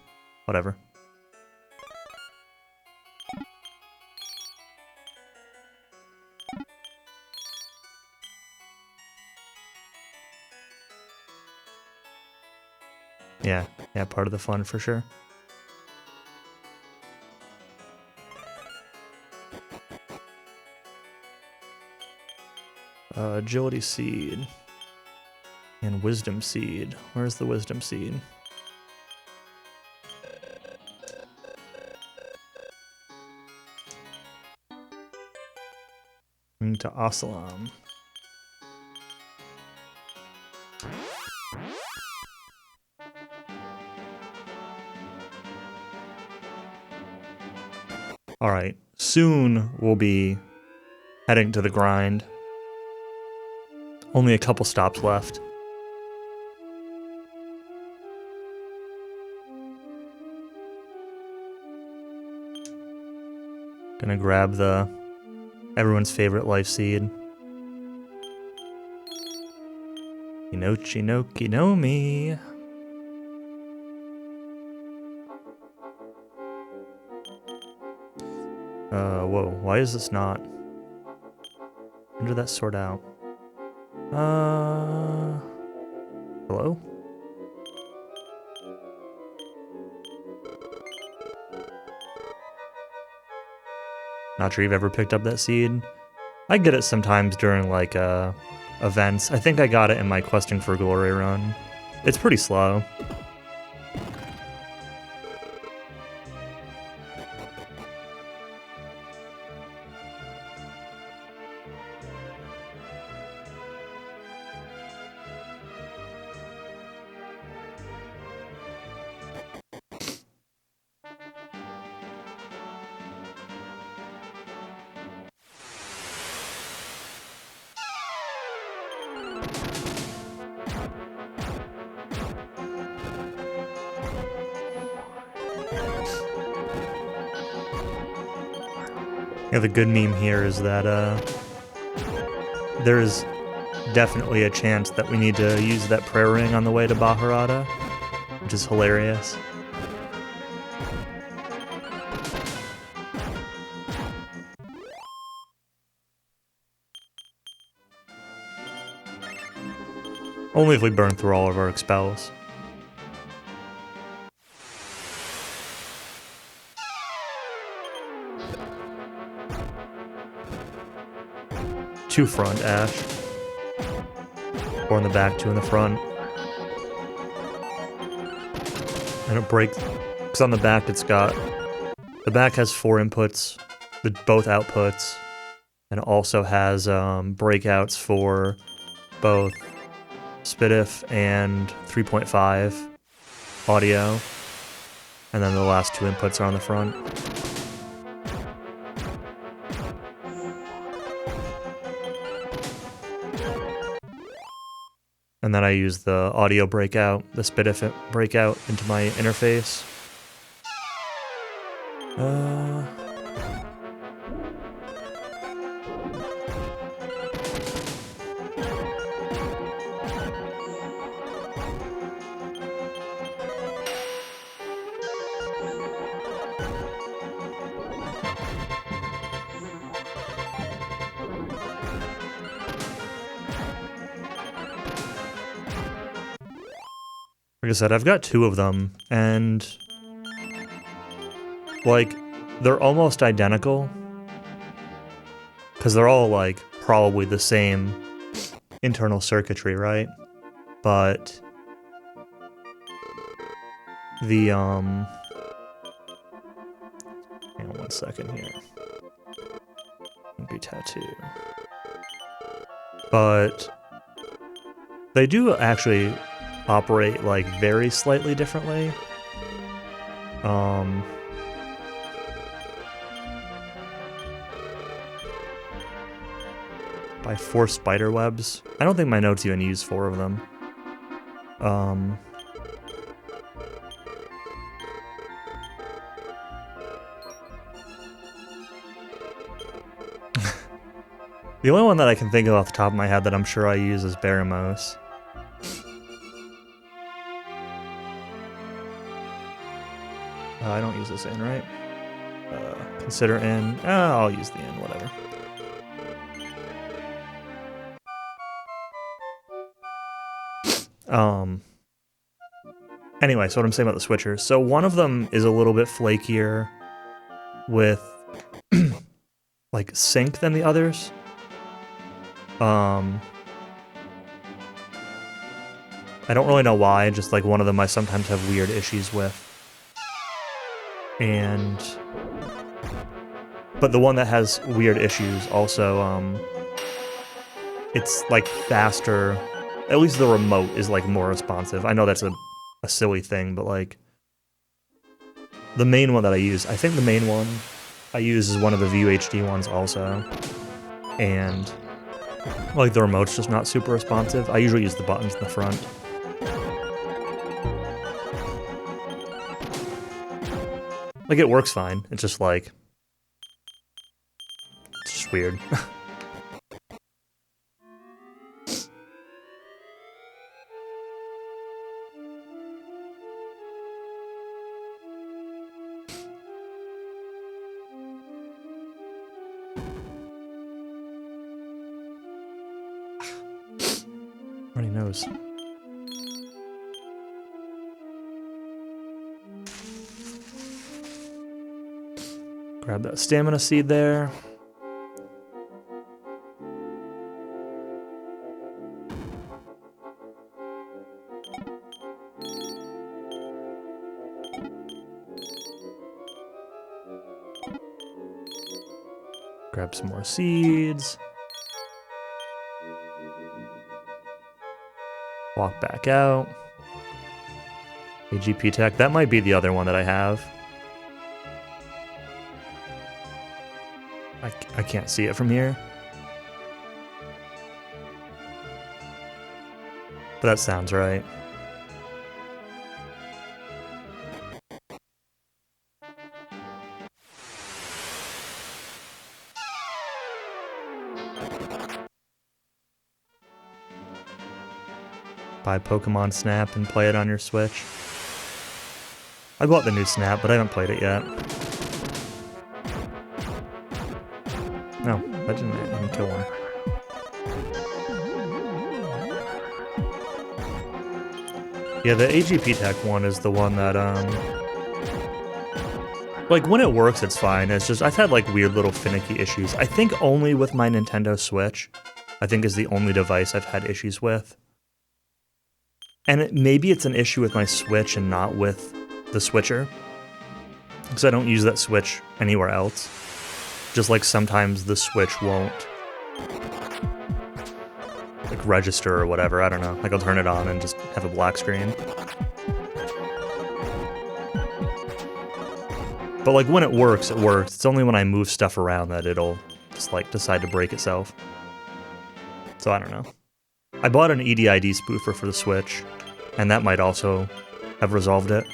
whatever. Yeah, part of the fun for sure. Agility seed and wisdom seed. Where's the wisdom seed? Into Assalam. Alright, soon we'll be heading to the grind. Only a couple stops left. Gonna grab everyone's favorite life seed. Inochi no Kinomi. Whoa, why is this not? When did that sort out? Hello? Not sure you've ever picked up that seed. I get it sometimes during, like, events. I think I got it in my Questing for Glory run. It's pretty slow. Yeah, the good meme here is that there is definitely a chance that we need to use that prayer ring on the way to Baharata, which is hilarious. Only if we burn through all of our expels. To front, Ash. 4 in the back, 2 in the front. And it breaks, because on the back it's got, the back has 4 inputs, both outputs, and it also has breakouts for both SPDIF and 3.5 audio, and then the last 2 inputs are on the front. And then I use the audio breakout, the SPDIF breakout into my interface. Like I said, I've got 2 of them, and like, they're almost identical, because they're all like probably the same internal circuitry, right? But the hang on 1 second here. Be tattoo. But they do actually operate like very slightly differently. By 4 spider webs. I don't think my notes even use 4 of them. The only one that I can think of off the top of my head that I'm sure I use is Baramos. I don't use this in, right? Consider in. I'll use the in, whatever. Anyway, so what I'm saying about the switchers. So one of them is a little bit flakier with like sync than the others. I don't really know why, just like one of them I sometimes have weird issues with. But the one that has weird issues also, it's like faster. At least the remote is like more responsive. I know that's a silly thing, but like the main one that I use, I think the main one I use is one of the VUHD ones also. And like the remote's just not super responsive. I usually use the buttons in the front. Like it works fine. It's just like, it's just weird. Runny nose. Grab that stamina seed there. Grab some more seeds. Walk back out. AGP Tech. That might be the other one that I have. I can't see it from here. But that sounds right. Buy Pokemon Snap and play it on your Switch. I bought the new Snap, but I haven't played it yet. No, that didn't even kill one. Yeah, the AGP Tech one is the one that, like, when it works, it's fine. It's just, I've had, like, weird little finicky issues. I think only with my Nintendo Switch. I think is the only device I've had issues with. And maybe it's an issue with my Switch and not with the switcher, because I don't use that switch anywhere else. Just like sometimes the Switch won't like register or whatever, I don't know. Like I'll turn it on and just have a black screen. But like when it works, it works. It's only when I move stuff around that it'll just like decide to break itself. So I don't know. I bought an EDID spoofer for the Switch, and that might also have resolved it.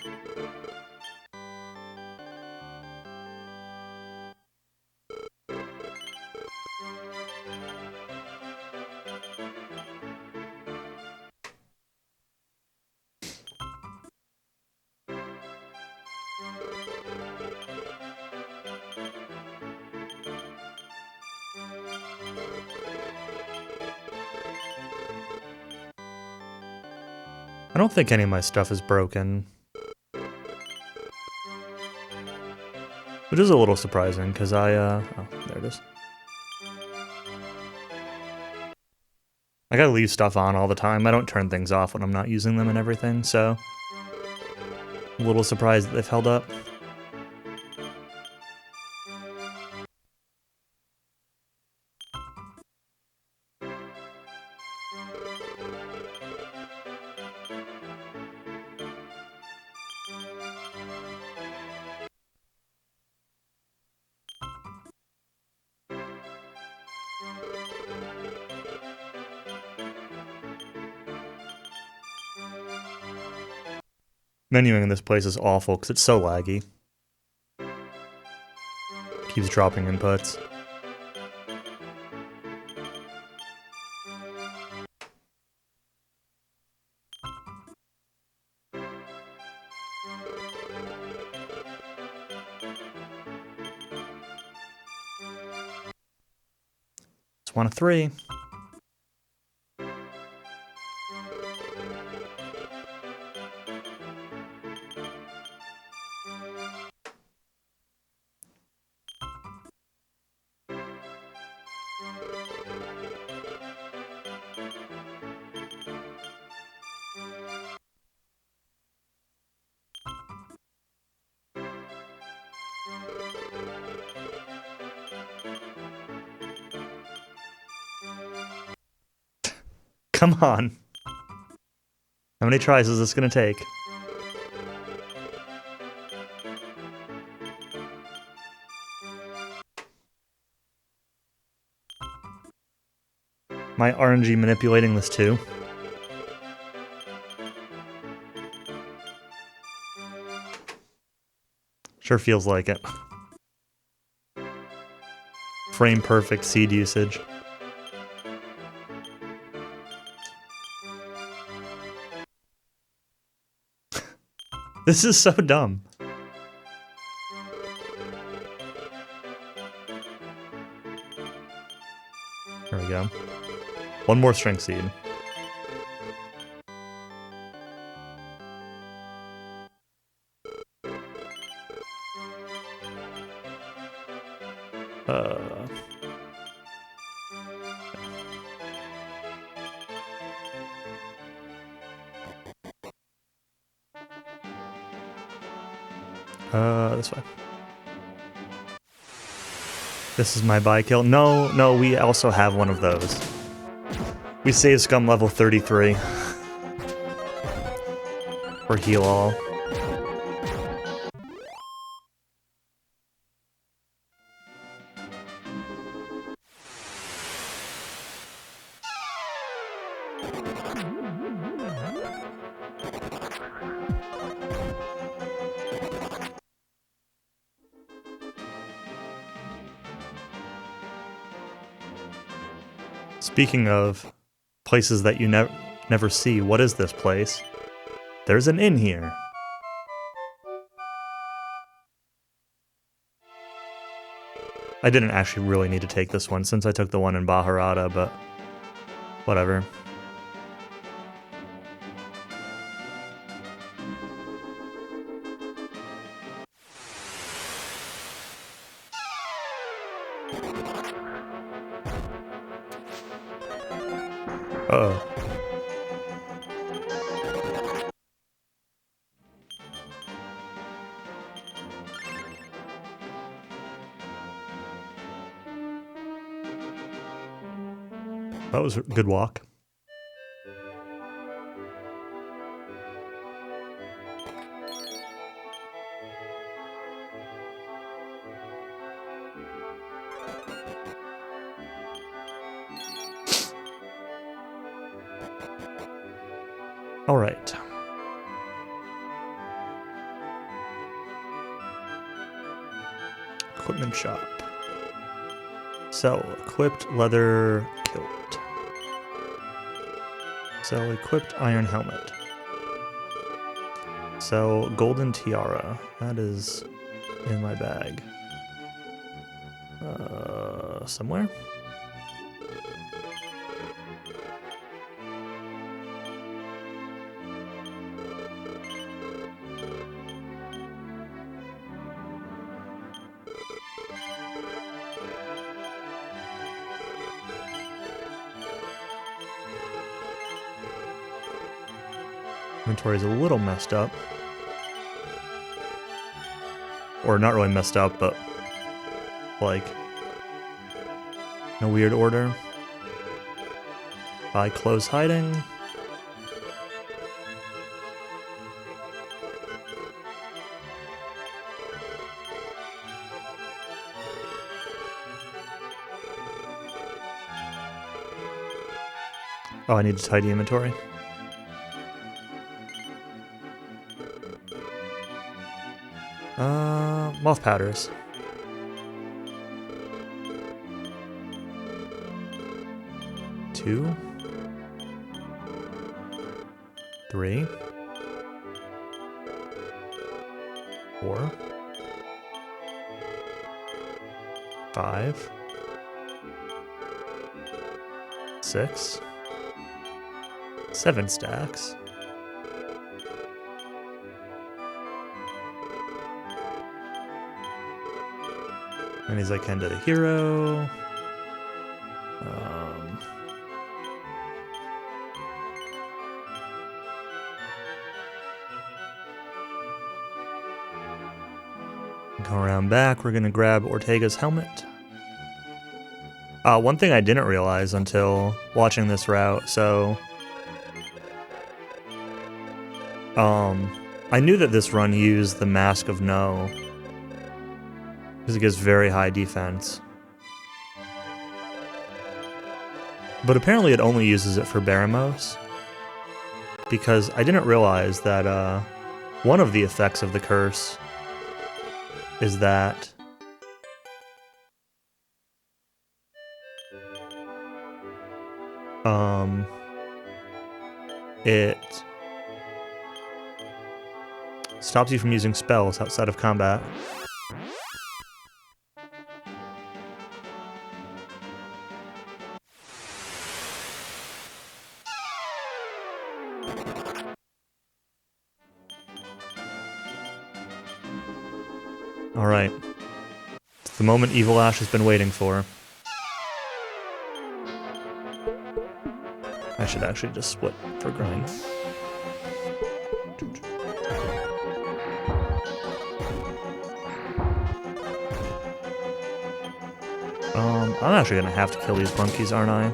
I don't think any of my stuff is broken. Which is a little surprising, because oh, there it is. I gotta leave stuff on all the time. I don't turn things off when I'm not using them and everything, so... I'm a little surprised that they've held up. Menuing in this place is awful because it's so laggy. Keeps dropping inputs. It's 1 of 3. Come on. How many tries is this gonna take? My RNG manipulating this too? Sure feels like it. Frame perfect seed usage. This is so dumb. There we go. One more string seed. This way. This is my buy kill. No, we also have one of those. We save scum level 33. For heal all. Speaking of places that you never see, what is this place? There's an inn here. I didn't actually really need to take this one since I took the one in Baharata, but whatever. Uh-oh. That was a good walk. All right. Equipment shop. Sell equipped leather kilt. Sell equipped iron helmet. Sell golden tiara. That is in my bag. Somewhere? Inventory is a little messed up. Or not really messed up, but like in a weird order. Buy clothes hiding. Oh, I need to tidy inventory. Moth powders. Two. 3. 4. 5. 6. 7 stacks. And he's like kind of the hero. Go around back. We're gonna grab Ortega's helmet. One thing I didn't realize until watching this route, so I knew that this run used the Mask of No, because it gives very high defense. But apparently it only uses it for Baramos, because I didn't realize that one of the effects of the curse is that it stops you from using spells outside of combat. Alright. It's the moment Evil Ash has been waiting for. I should actually just split for grind. I'm actually gonna have to kill these monkeys, aren't I?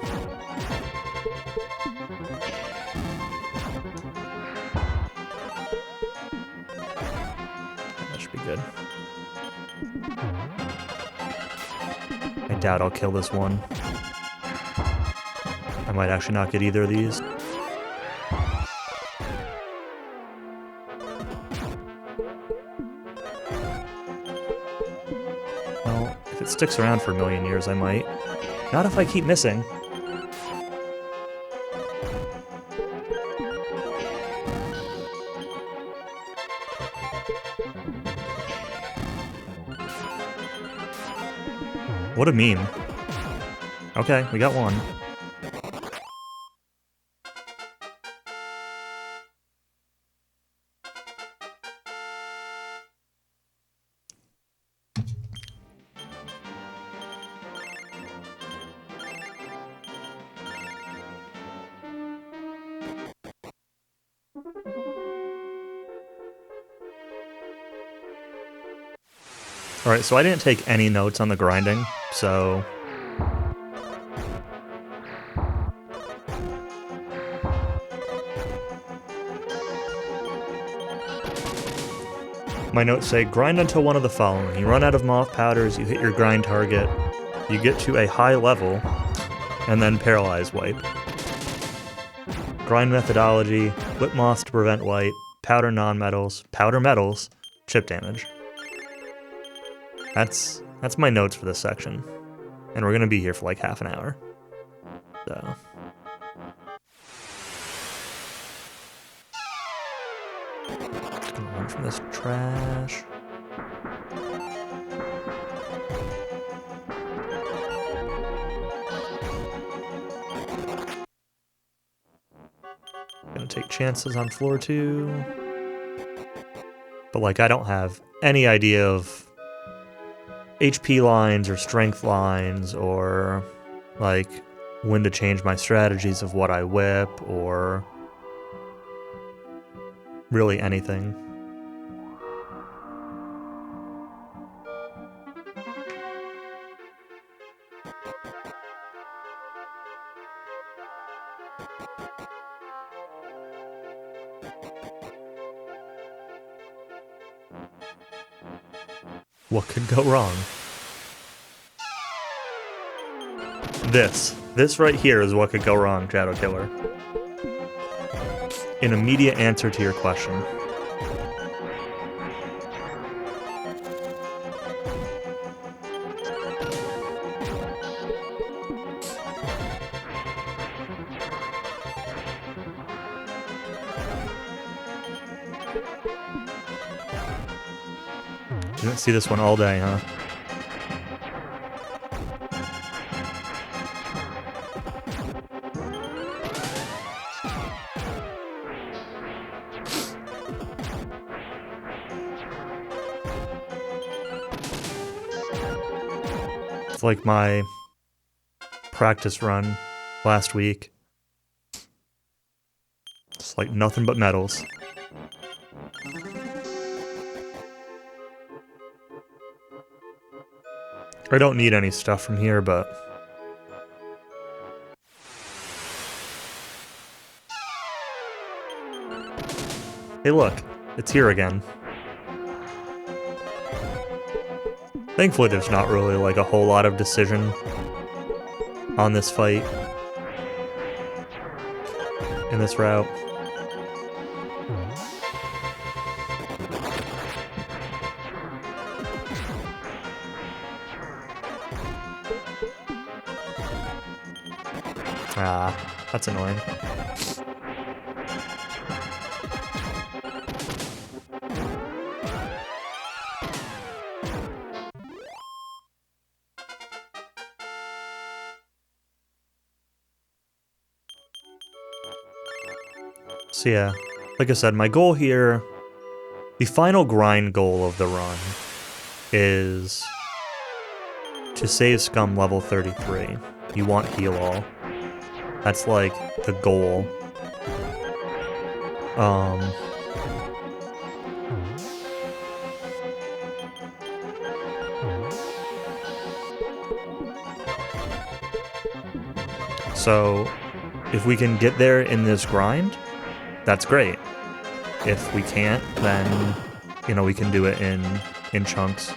That should be good. I doubt I'll kill this one. I might actually not get either of these. Well, if it sticks around for a million years, I might. Not if I keep missing. What a meme. Okay, we got one. Alright, so I didn't take any notes on the grinding, so My notes say, grind until one of the following. You run out of moth powders, you hit your grind target, you get to a high level, and then paralyze wipe. Grind methodology, whip moths to prevent wipe, powder non-metals, powder metals, chip damage. That's my notes for this section. And we're gonna be here for like half an hour. So. Gonna run from this trash. Gonna take chances on floor 2. But like, I don't have any idea of HP lines or strength lines or like when to change my strategies of what I whip or really anything. What could go wrong? This right here is what could go wrong, Shadow Killer. An immediate answer to your question. You didn't see this one all day, huh? It's like my practice run last week. It's like nothing but metals. I don't need any stuff from here, but... Hey look, it's here again. Thankfully there's not really like a whole lot of decision on this fight in this route. Ah, that's annoying. So yeah, like I said, my goal here, the final grind goal of the run is to save Scum level 33. You want heal all. That's like the goal. So if we can get there in this grind, that's great. If we can't, then, you know, we can do it in chunks.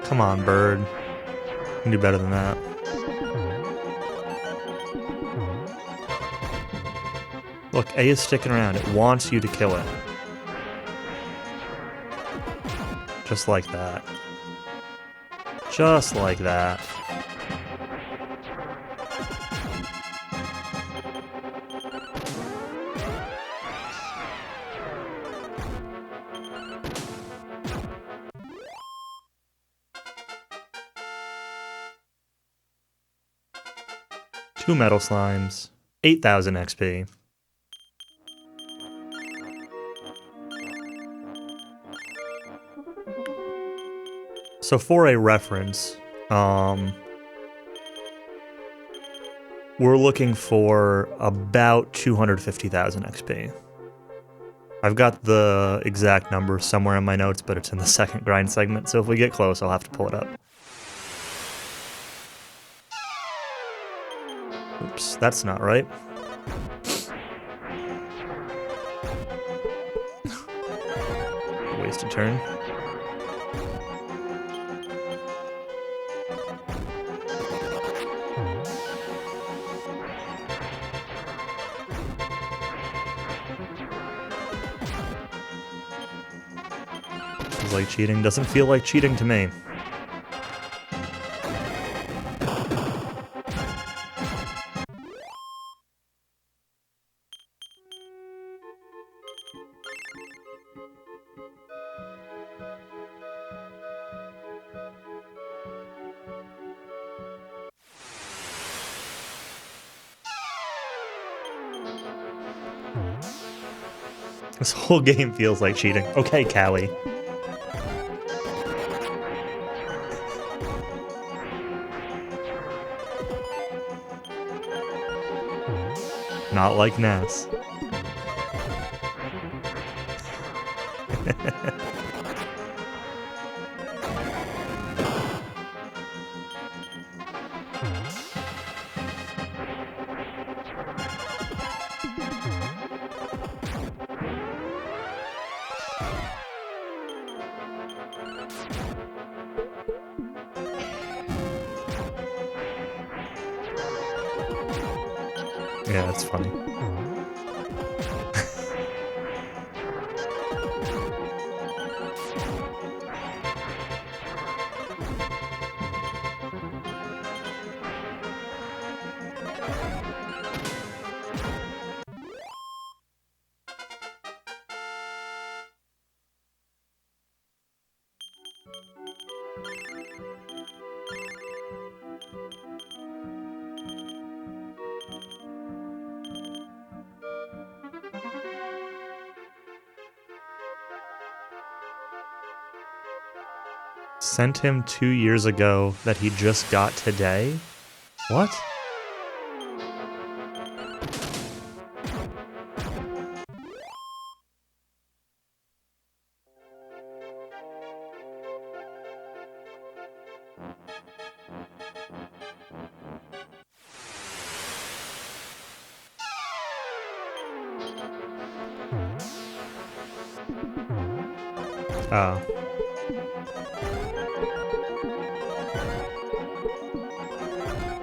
Come on, bird. You can do better than that. Look, A is sticking around. It wants you to kill it. Just like that. Just like that. Two metal slimes, 8,000 XP. So for a reference, we're looking for about 250,000 XP. I've got the exact number somewhere in my notes, but it's in the second grind segment, so if we get close, I'll have to pull it up. Oops, that's not right. Wasted turn. Feels like cheating. Doesn't feel like cheating to me. This whole game feels like cheating. Okay, Callie. Not like Nass. Yeah, that's funny. Sent him 2 years ago that he just got today? What? Oh.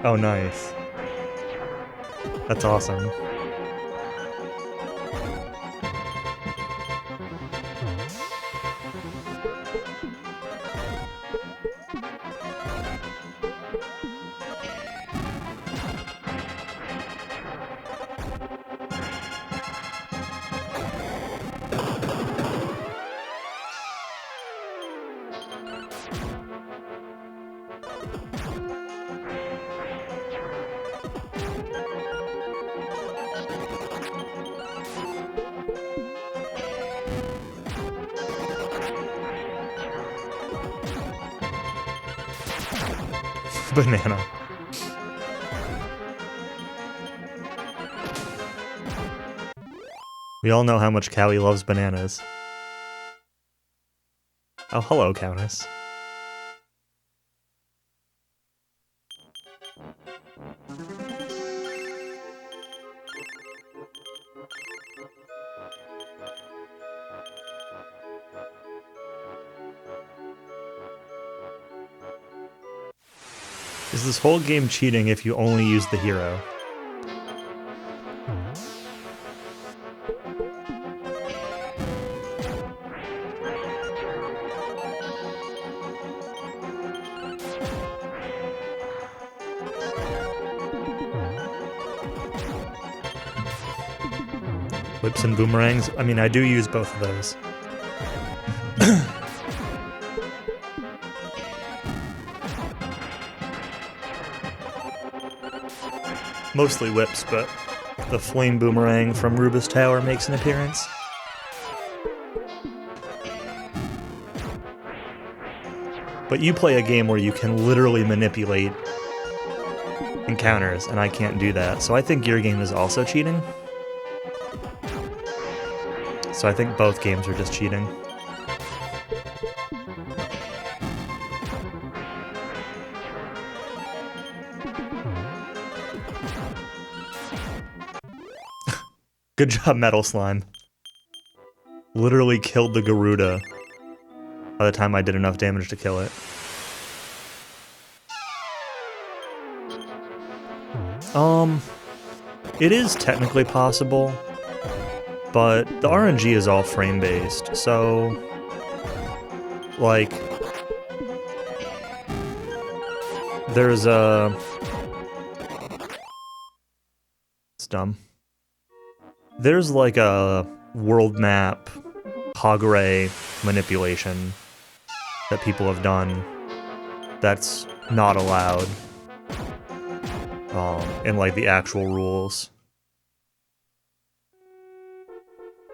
Oh, nice. That's awesome. Banana. We all know how much Callie loves bananas. Oh, hello, Countess. Is this whole game cheating if you only use the hero? Whips and boomerangs? I mean, I do use both of those. Mostly whips, but the flame boomerang from Rubus Tower makes an appearance. But you play a game where you can literally manipulate encounters, and I can't do that, so I think your game is also cheating. So I think both games are just cheating. Good job, Metal Slime. Literally killed the Garuda by the time I did enough damage to kill it. It is technically possible, but the RNG is all frame-based, so... like... there's a... it's dumb. There's like a world map Hagure manipulation that people have done that's not allowed in like the actual rules.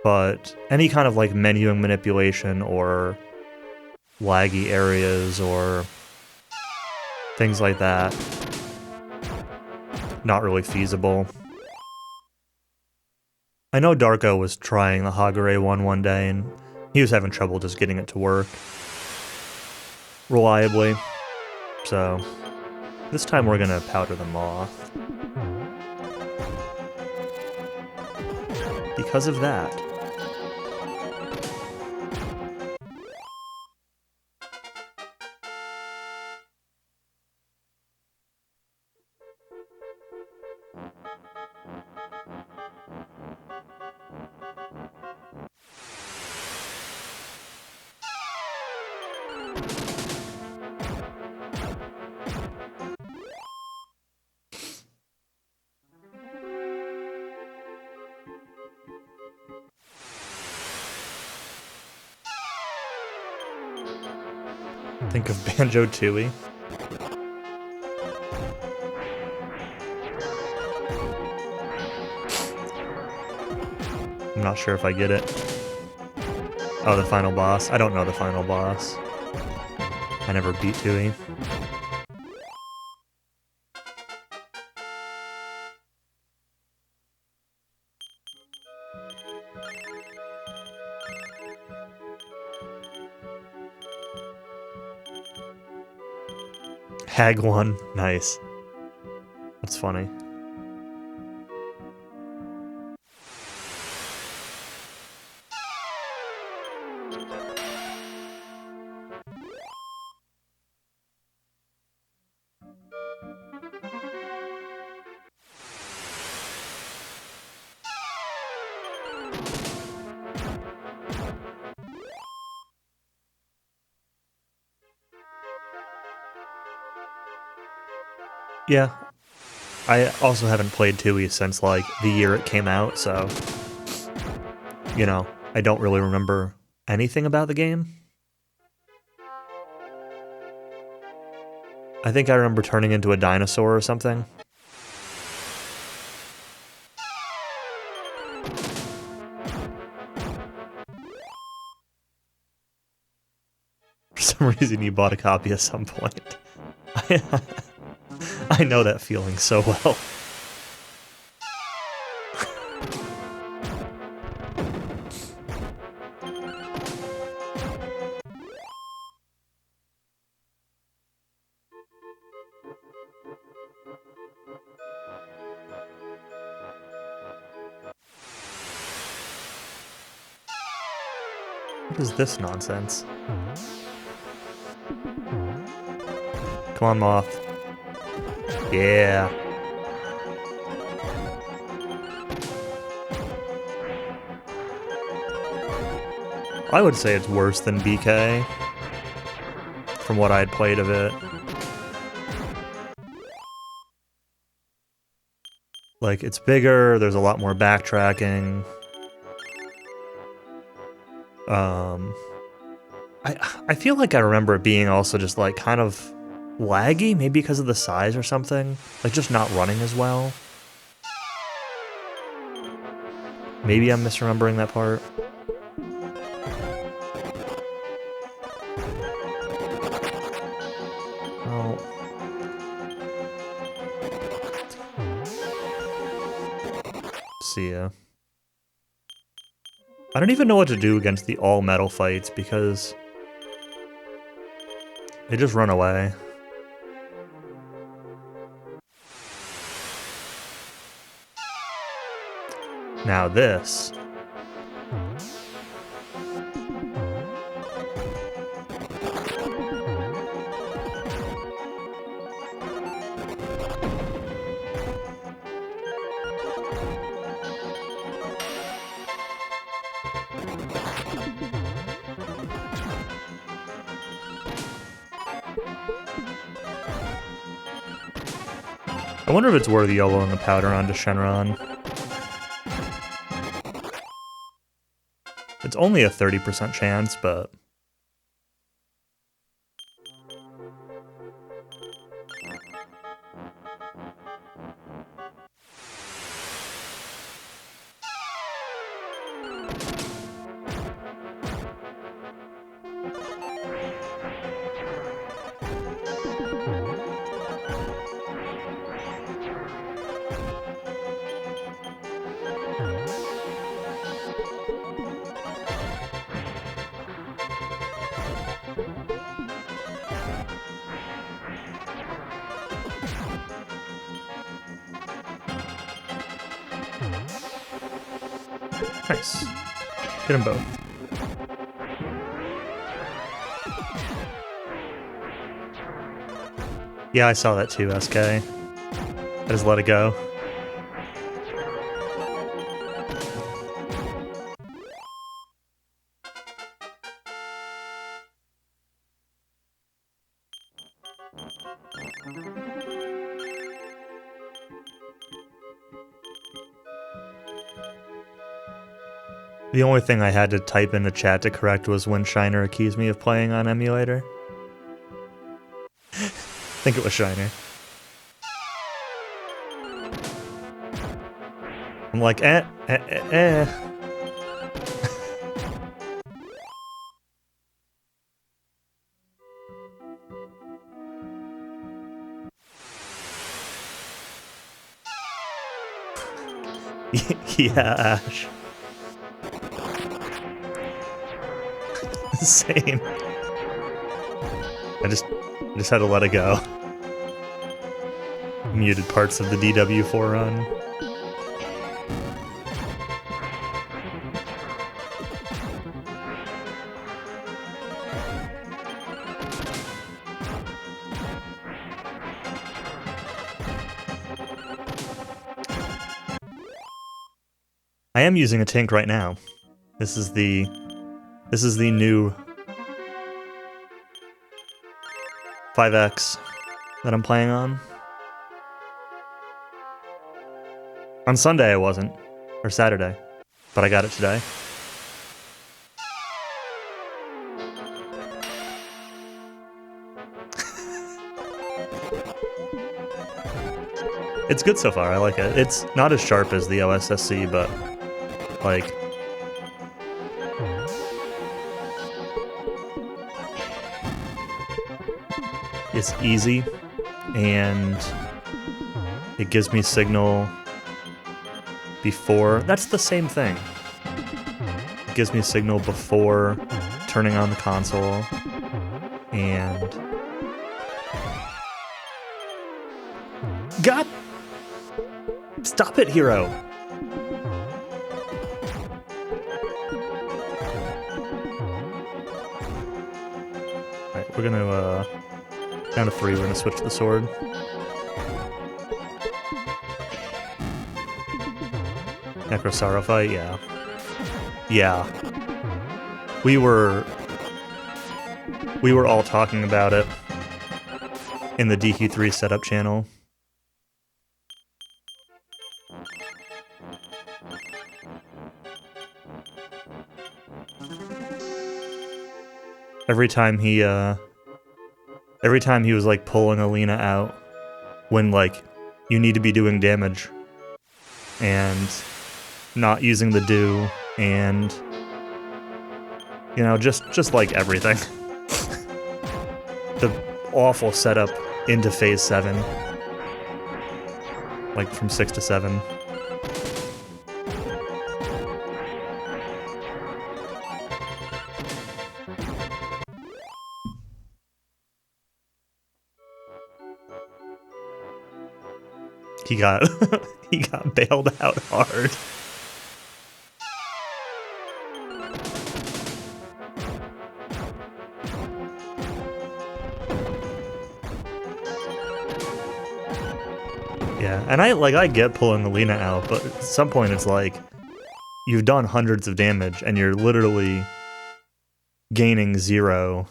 But any kind of like menuing manipulation or laggy areas or things like that, not really feasible. I know Darko was trying the Hagure one day, and he was having trouble just getting it to work reliably. So, this time we're gonna powder them off. Because of that. Think of Banjo-Tooie. I'm not sure if I get it. Oh, the final boss. I don't know the final boss. I never beat Tooie. Hag 1. Nice. That's funny. Yeah. I also haven't played Tooie since, like, the year it came out, so... you know, I don't really remember anything about the game. I think I remember turning into a dinosaur or something. For some reason you bought a copy at some point. I know that feeling so well. What is this nonsense? Come on, Moth. Yeah. I would say it's worse than BK, from what I had played of it. Like, it's bigger, there's a lot more backtracking. I feel like I remember it being also just, like, kind of laggy, maybe because of the size or something. Like, just not running as well. Maybe I'm misremembering that part. Oh. See ya. I don't even know what to do against the all-metal fights because they just run away. Now this. I wonder if it's worth YOLOing the powder onto Shenron. It's only a 30% chance, but... Nice. Get them both. Yeah, I saw that too, SK. I just let it go. The only thing I had to type in the chat to correct was when Shiner accused me of playing on emulator. I think it was Shiner. I'm like, eh. Yeah, Ash. Same. I just had to let it go. Muted parts of the DW4 run. I am using a Tink right now. This is the new 5X that I'm playing on. On Sunday I wasn't, or Saturday, but I got it today. It's good so far, I like it. It's not as sharp as the OSSC, but like... it's easy, and it gives me signal before... That's the same thing. It gives me signal before turning on the console, and... God! Stop it, hero! Alright, we're gonna, down to 3, we're gonna switch the sword. Necrosaro fight, yeah. Yeah. We were all talking about it in the DQ3 setup channel. Every time he was like pulling Alina out when like you need to be doing damage and not using the do, and you know, just like everything. The awful setup into phase 7, like from 6 to 7. He got he got bailed out hard. Yeah, and I get pulling Alina out, but at some point it's like you've done hundreds of damage and you're literally gaining 0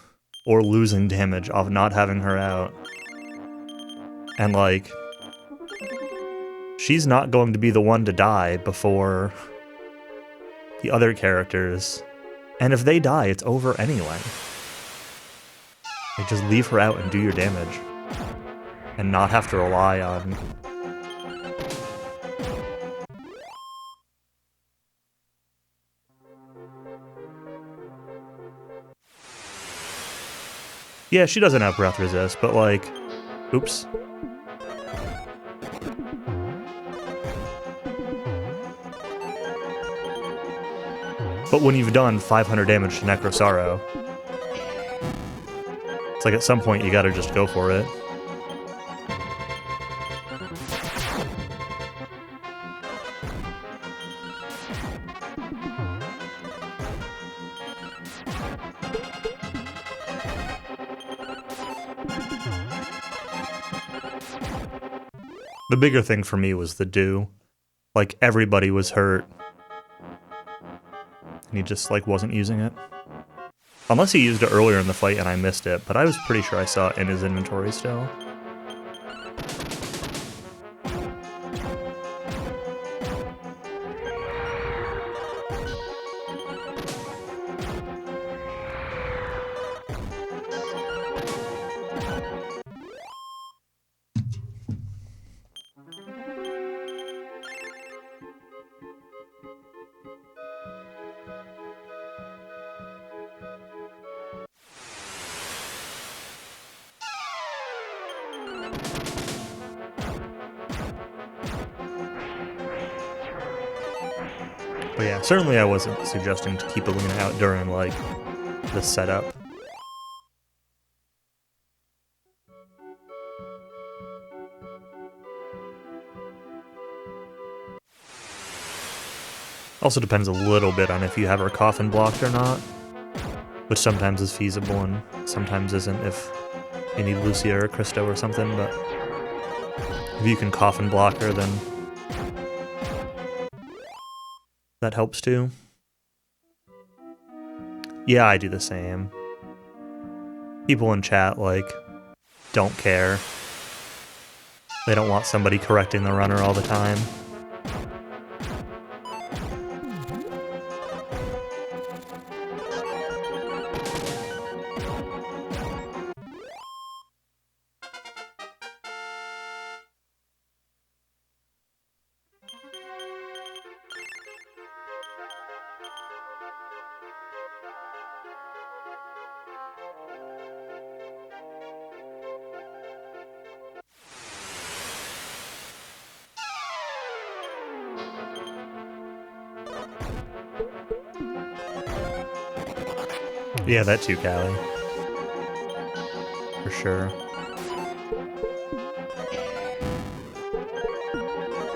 or losing damage off not having her out. And like, she's not going to be the one to die before the other characters. And if they die, it's over anyway. Like, just leave her out and do your damage. And not have to rely on... Yeah, she doesn't have breath resist, but like... Oops. But when you've done 500 damage to Necrosaro, it's like at some point you gotta just go for it. The bigger thing for me was the do. Like, everybody was hurt. And he just, like, wasn't using it. Unless he used it earlier in the fight and I missed it, but I was pretty sure I saw it in his inventory still. But yeah, certainly I wasn't suggesting to keep Alina out during, like, the setup. Also depends a little bit on if you have her coffin blocked or not, which sometimes is feasible and sometimes isn't if you need Lucia or Christo or something, but if you can coffin block her, then that helps too. Yeah, I do the same. People in chat, like, don't care. They don't want somebody correcting the runner all the time. Yeah, that too, Callie. For sure.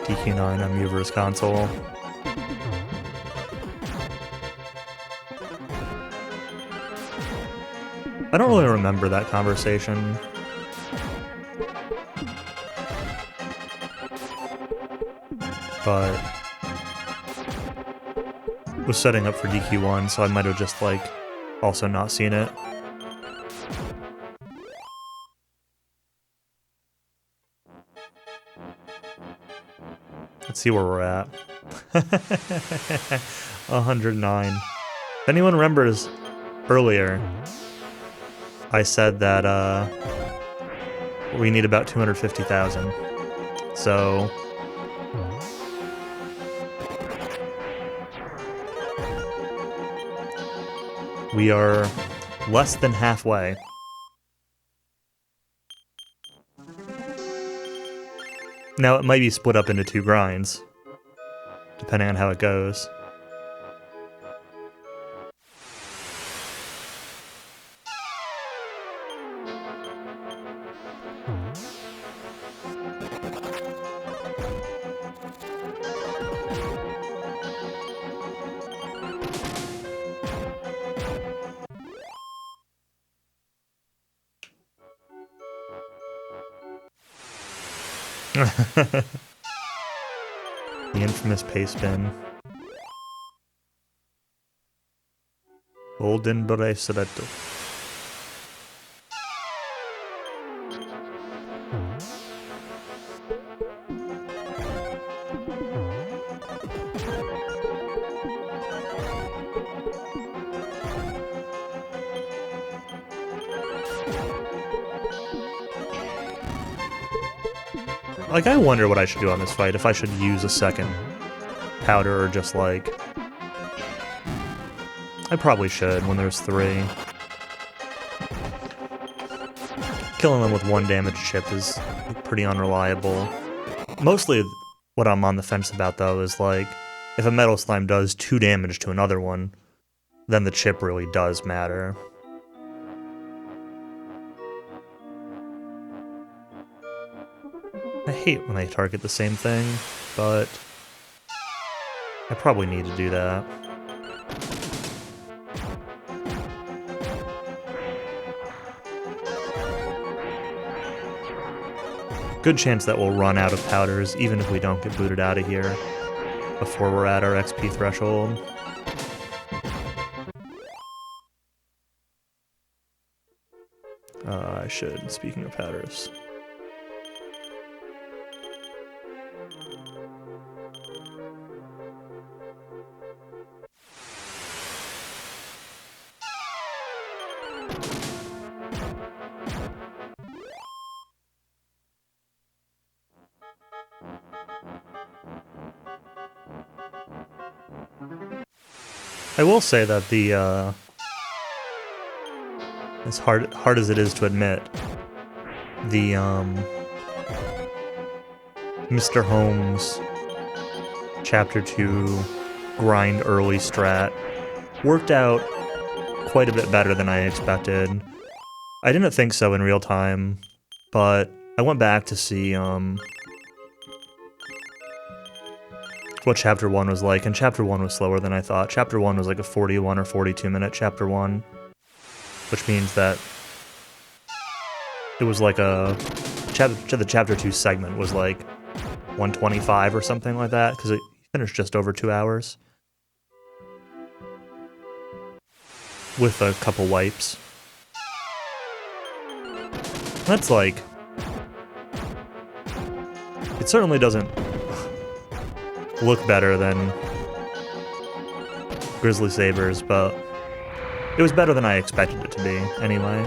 DQ9 on Muver's console. I don't really remember that conversation. But was setting up for DQ1, so I might have just, like, also not seen it. Let's see where we're at. 109. If anyone remembers earlier, I said that we need about 250,000. So we are less than halfway. Now, it might be split up into 2 grinds, depending on how it goes. The infamous paste bin. Golden braceletto. Like, I wonder what I should do on this fight, if I should use a second powder or just, like... I probably should when there's 3. Killing them with 1 damage chip is pretty unreliable. Mostly what I'm on the fence about, though, is, like, if a metal slime does 2 damage to another one, then the chip really does matter. I hate when they target the same thing, but I probably need to do that. Good chance that we'll run out of powders, even if we don't get booted out of here before we're at our XP threshold. I should, speaking of powders. I will say that the, as hard as it is to admit, the, Mr. Holmes Chapter 2 grind early strat worked out quite a bit better than I expected. I didn't think so in real time, but I went back to see, what Chapter 1 was like, and Chapter 1 was slower than I thought. Chapter 1 was like a 41 or 42 minute Chapter 1, which means that it was like a... the Chapter 2 segment was like 125 or something like that, because it finished just over 2 hours. With a couple wipes. That's like... It certainly doesn't look better than Grizzly Sabers, but it was better than I expected it to be, anyway.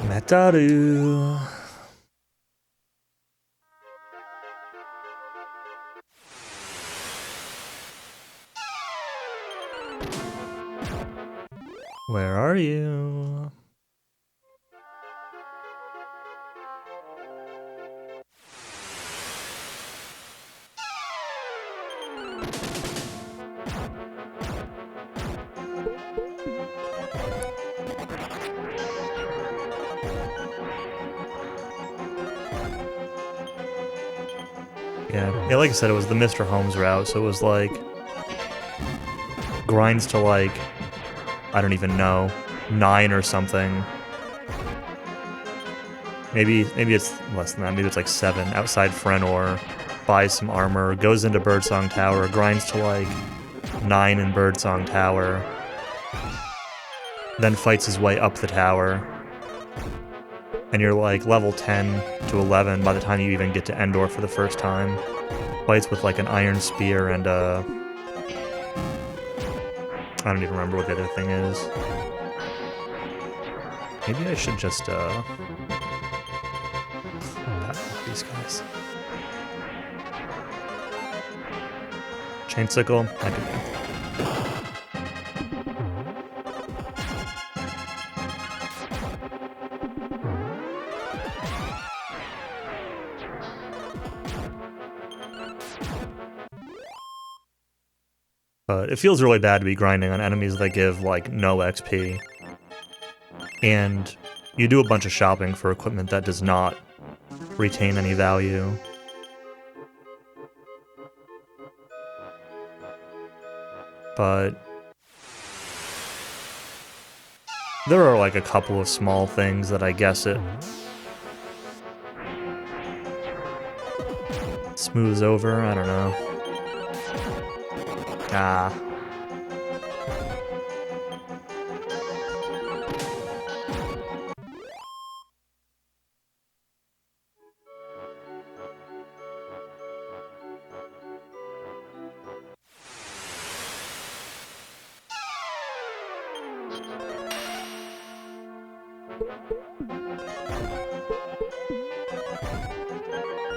Metaru. Where are you? Yeah, like I said, it was the Mr. Holmes route, so it was like grinds to like, I don't even know, 9 or something. Maybe it's less than that, maybe it's like 7, outside Frenor, buys some armor, goes into Birdsong Tower, grinds to like 9 in Birdsong Tower, then fights his way up the tower, and you're like level 10 to 11 by the time you even get to Endor for the first time. Fights with like an iron spear and I don't even remember what the other thing is. Maybe I should just battle these guys. Chain sickle, I can do. But it feels really bad to be grinding on enemies that give, like, no XP. And you do a bunch of shopping for equipment that does not retain any value. But there are, like, a couple of small things that I guess it smooths over. I don't know. Ah.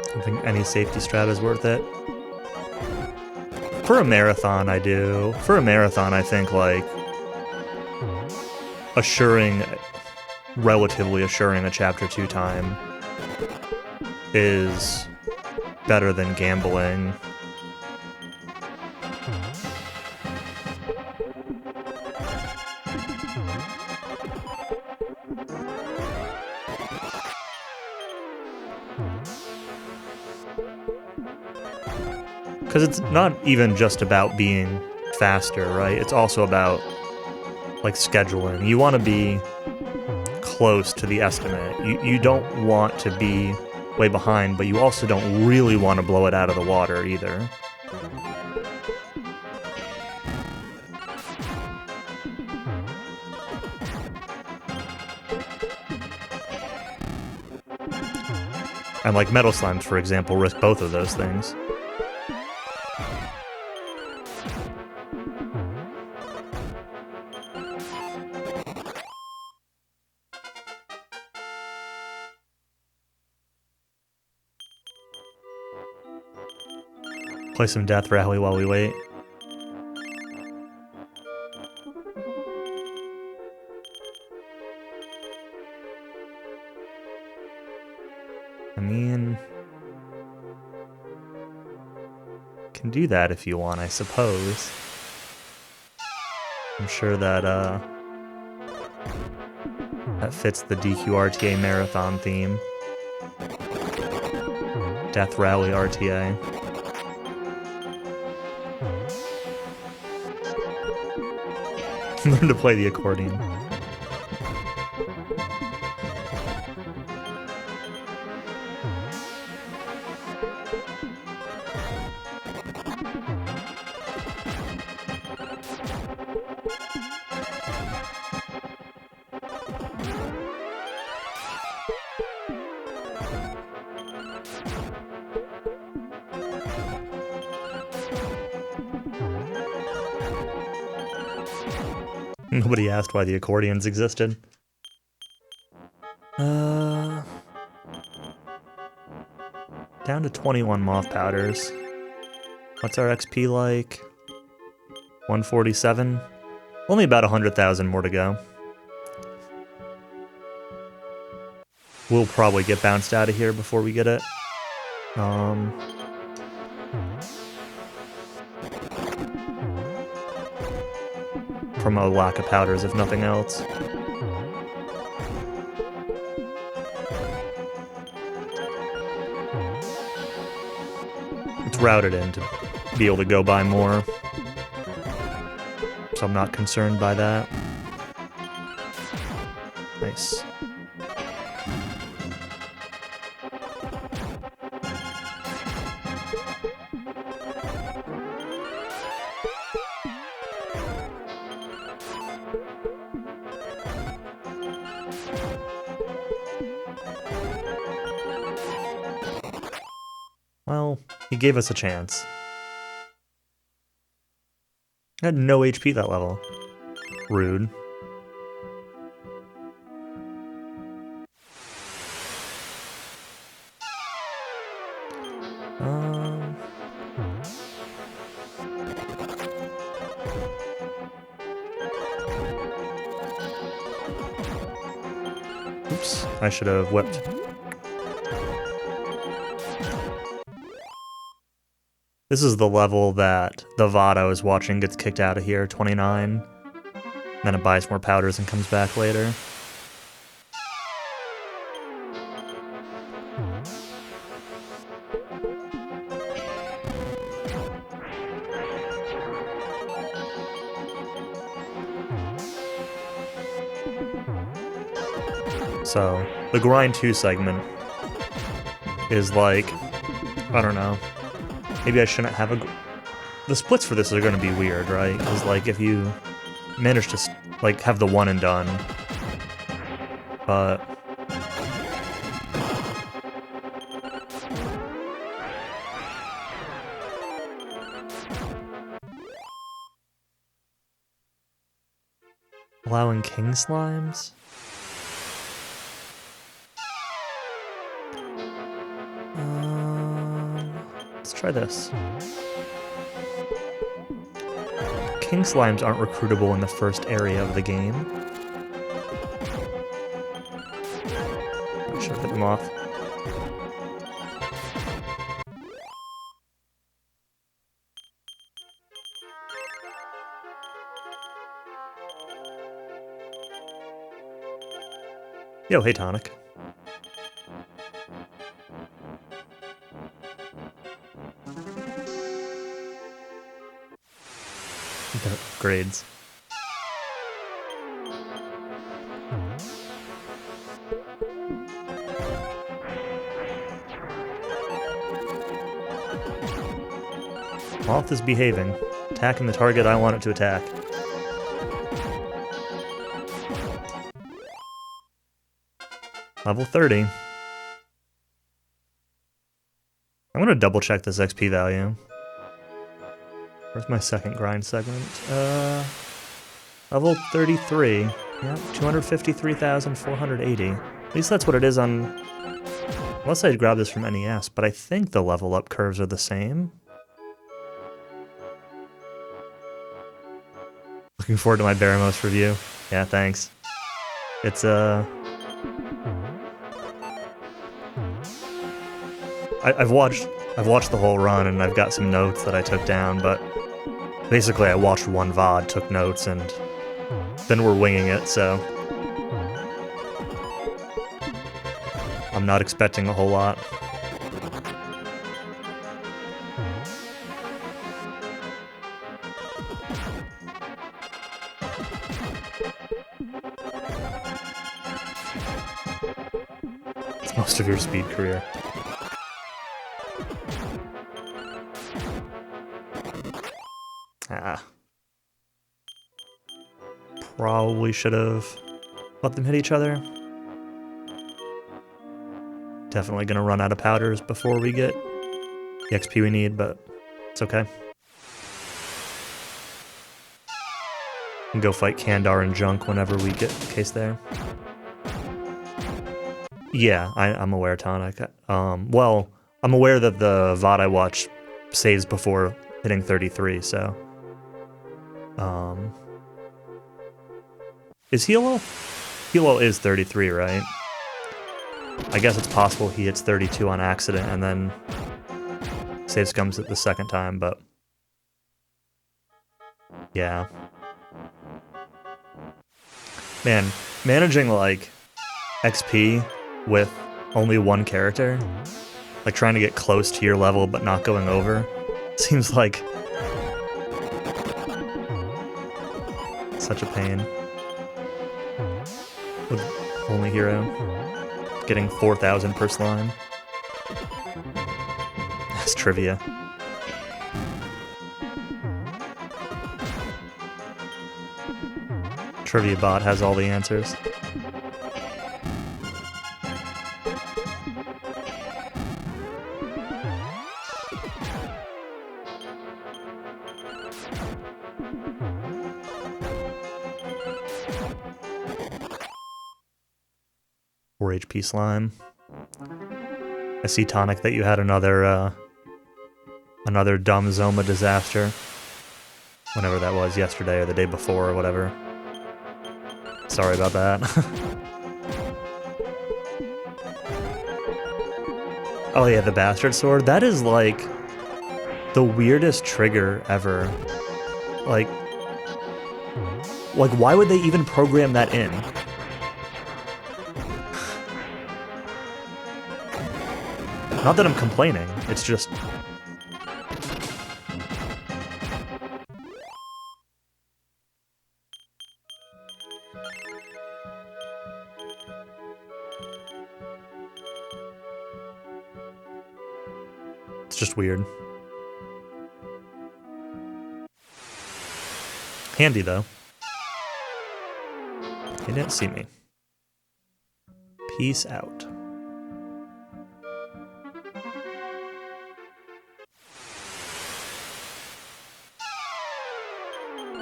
I don't think any safety strat is worth it. For a marathon, I do. For a marathon, I think, like, relatively assuring a Chapter 2 time is better than gambling. Because it's not even just about being faster, right? It's also about, like, scheduling. You want to be close to the estimate. You don't want to be way behind, but you also don't really want to blow it out of the water either. And, like, Metal Slimes, for example, risk both of those things. Play some Death Rally while we wait. I mean, can do that if you want, I suppose. I'm sure that that fits the DQ marathon theme. Death Rally RTA. Learn to play the accordion. Nobody asked why the accordions existed. Down to 21 moth powders. What's our XP like? 147? Only about 100,000 more to go. We'll probably get bounced out of here before we get it. From a lack of powders, if nothing else. It's routed in to be able to go by more, so I'm not concerned by that. Nice. Well, he gave us a chance. I had no HP that level. Rude. Oops, I should have whipped. This is the level that the VOD I was watching gets kicked out of here, 29. Then it buys more powders and comes back later. So, the Grind 2 segment is like, I don't know, maybe I shouldn't have a... The splits for this are going to be weird, right? Because, like, if you manage to, like, have the one and done, but... Allowing king slimes? Let's try this. King slimes aren't recruitable in the first area of the game. I should have hit them off. Yo, hey Tonic. Grades. Moth is behaving, attacking the target I want it to attack. Level 30. I'm gonna double check this XP value. Where's my second grind segment? Level 33. Yep, 253,480. At least that's what it is on... Unless I grab this from NES, but I think the level up curves are the same. Looking forward to my Baramos review. Yeah, thanks. It's, I've watched the whole run and I've got some notes that I took down, but basically I watched one VOD, took notes, and then we're winging it, so I'm not expecting a whole lot. It's most of your speed career. Probably should have let them hit each other. Definitely gonna run out of powders before we get the XP we need, but it's okay. We can go fight Kandar and Junk whenever we get the case there. Yeah, I'm aware, Tonic. Well, I'm aware that the VOD I watch saves before hitting 33, so... Is Hilo? Hilo is 33, right? I guess it's possible he hits 32 on accident and then saves comes at the second time, but... Yeah. Man, managing, like, XP with only one character, like trying to get close to your level but not going over, seems like such a pain. With only hero getting 4,000 per slime. That's trivia. Trivia bot has all the answers. HP slime. I see, Tonic, that you had another dumb Zoma disaster. Whenever that was, yesterday or the day before or whatever. Sorry about that. Oh yeah, the Bastard Sword. That is like... The weirdest trigger ever. Like, why would they even program that in? Not that I'm complaining, it's just... It's just weird. Handy, though. He didn't see me. Peace out.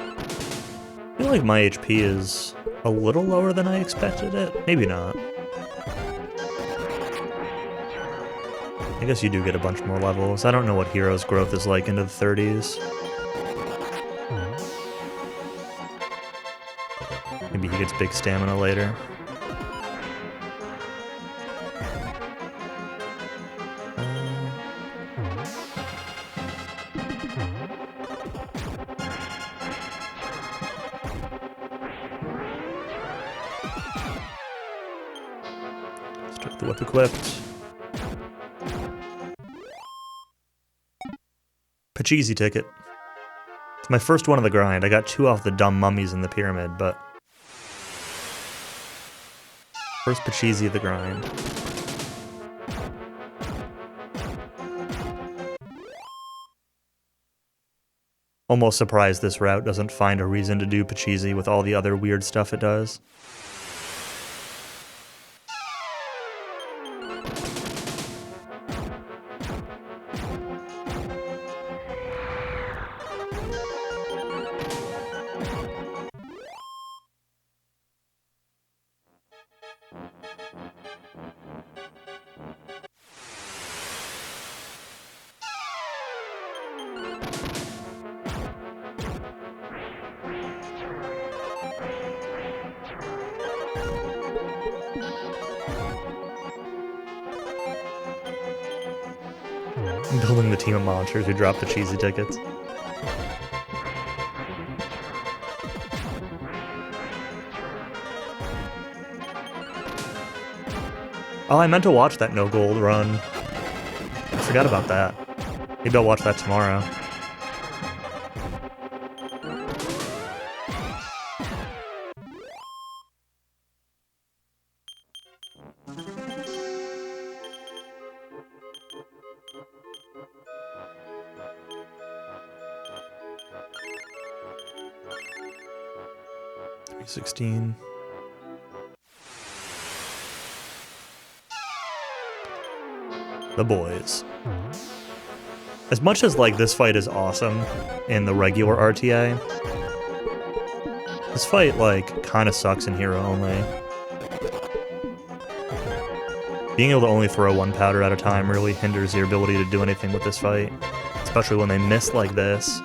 I feel like my HP is a little lower than I expected it. Maybe not. I guess you do get a bunch more levels. I don't know what hero's growth is like into the 30s. Maybe he gets big stamina later. Start the whip equipped. Pachisi ticket. It's my first one of the grind. I got 2 off the dumb mummies in the pyramid, but... First Pachisi of the grind. Almost surprised this route doesn't find a reason to do Pachisi with all the other weird stuff it does. Building the team of monsters who drop the cheesy tickets. Oh, I meant to watch that no gold run. I forgot about that. Maybe I'll watch that tomorrow. $316. The boys. As much as, like, this fight is awesome in the regular RTA, this fight, like, kind of sucks in Hero only. Being able to only throw 1 powder at a time really hinders your ability to do anything with this fight, especially when they miss like this.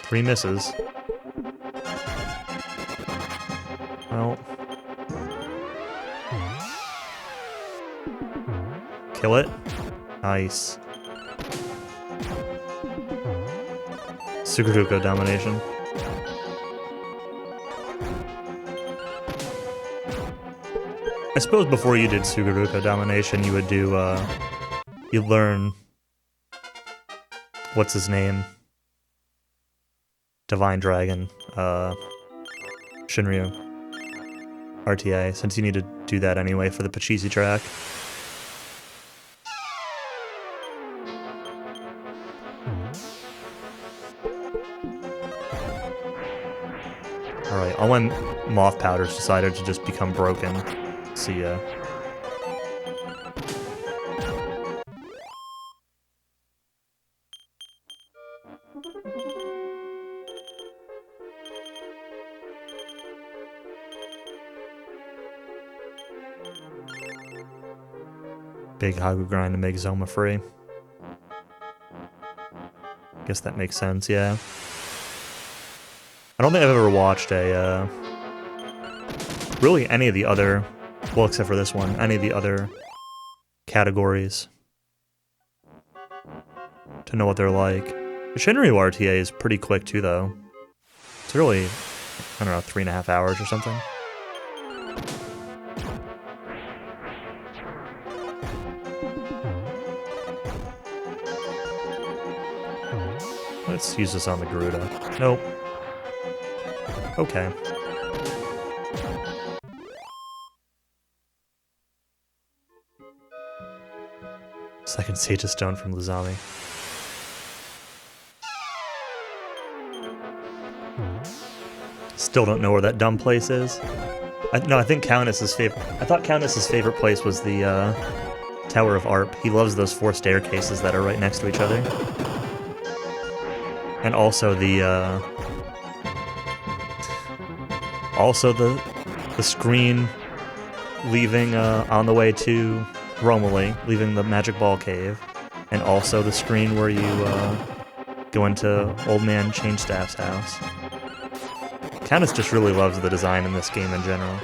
Three misses. Well. Kill it. Nice. Sugaruko domination. I suppose before you did Sugaruko domination, you would do, you'd learn... What's his name? Divine Dragon, Shinryu. RTA, since you need to do that anyway for the Pachisi track. Alright, all my moth powders decided to just become broken. See ya. Big Hagu grind to make Zoma free. Guess that makes sense, yeah. I don't think I've ever watched a, really any of the other Well, except for this one. Any of the other categories. To know what they're like. The Shinryu RTA is pretty quick too, though. It's really, I don't know, 3.5 hours or something. Let's use this on the Garuda. Nope. Okay. Second Sage Stone from Luzami. Still don't know where that dumb place is. No, I think Countess's favorite. I thought Countess's favorite place was the Tower of Arp. He loves those 4 staircases that are right next to each other, and also the screen leaving on the way to Romilly, leaving the Magic Ball Cave, and also the screen where you go into Old Man Changestaff's house. Countess just really loves the design in this game in general.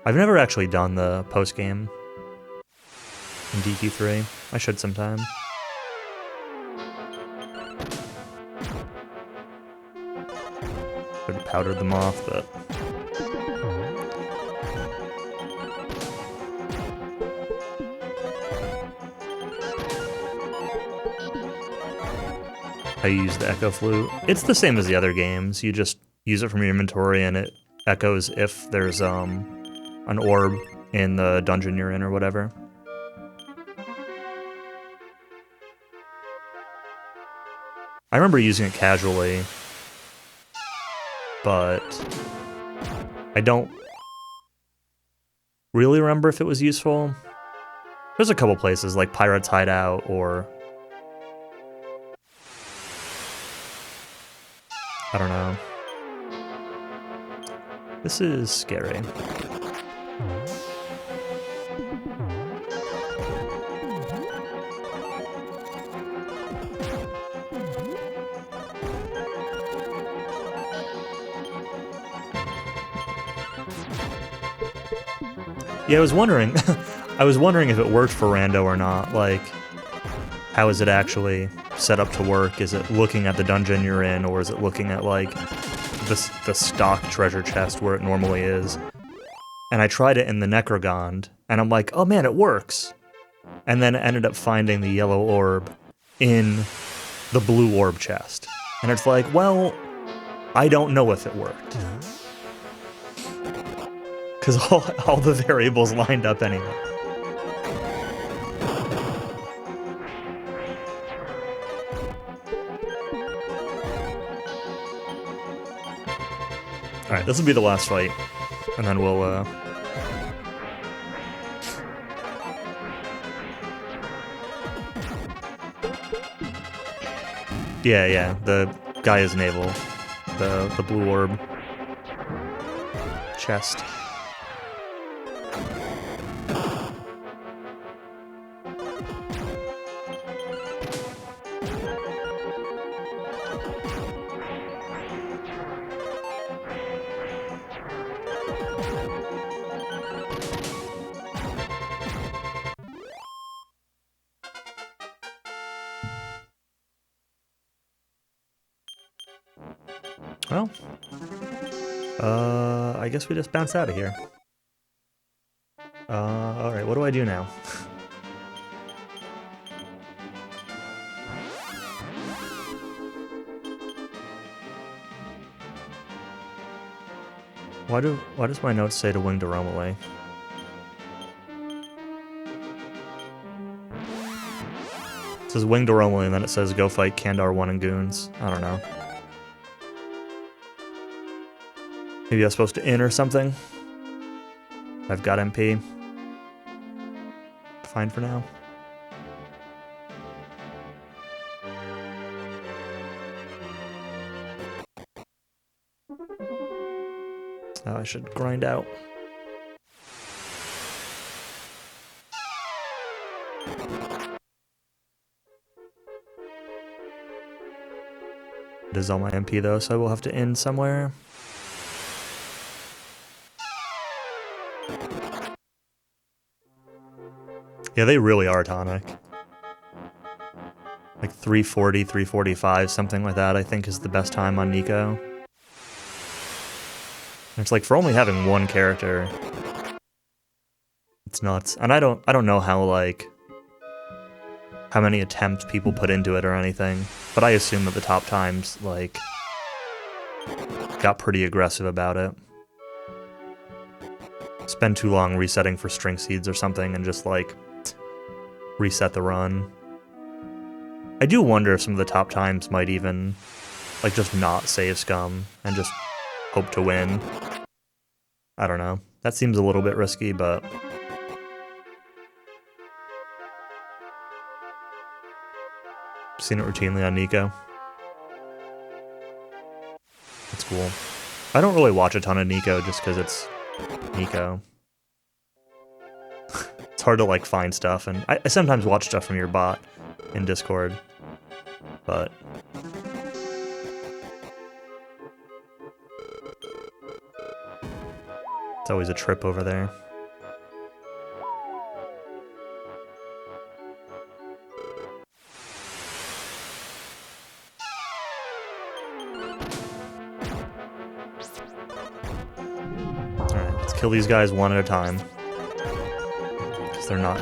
I've never actually done the post-game in DQ3. I should sometime. Could have powdered them off, but... I use the Echo Flute. It's the same as the other games. You just use it from your inventory and it echoes if there's an orb in the dungeon you're in or whatever. I remember using it casually, but I don't really remember if it was useful. There's a couple places like Pirate's Hideout or... I don't know. This is scary. Yeah, I was wondering if it worked for Rando or not. Like, how is it actually set up to work? Is it looking at the dungeon you're in, or is it looking at, like, the stock treasure chest where it normally is? And I tried it in the Necrogond, and I'm like, oh man, it works! And then ended up finding the yellow orb in the blue orb chest. And it's like, well, I don't know if it worked. Because all the variables lined up anyway. Alright, this will be the last fight. And then we'll, Yeah, the Gaia's Navel. The blue orb. Chest. Well, I guess we just bounce out of here. Alright, what do I do now? Why does my notes say to wing to roam away? It says wing to roam away, and then it says go fight Kandar 1 and Goons. I don't know. Maybe I was supposed to in or something? I've got MP. Fine for now. Oh, I should grind out. It is on my MP though, so I will have to end somewhere. Yeah, they really are tonic. Like 340, 345, something like that, I think is the best time on Nico. And it's like for only having one character, it's nuts. And I don't know how like how many attempts people put into it or anything, but I assume that the top times like got pretty aggressive about it. Spend too long resetting for string seeds or something and just like reset the run. I do wonder if some of the top times might even like just not save scum and just hope to win. I don't know. That seems a little bit risky, but I've seen it routinely on Nico. It's cool. I don't really watch a ton of Nico just because it's Nico. It's hard to like find stuff, and I sometimes watch stuff from your bot in Discord, but it's always a trip over there. Alright, let's kill these guys one at a time. Because they're not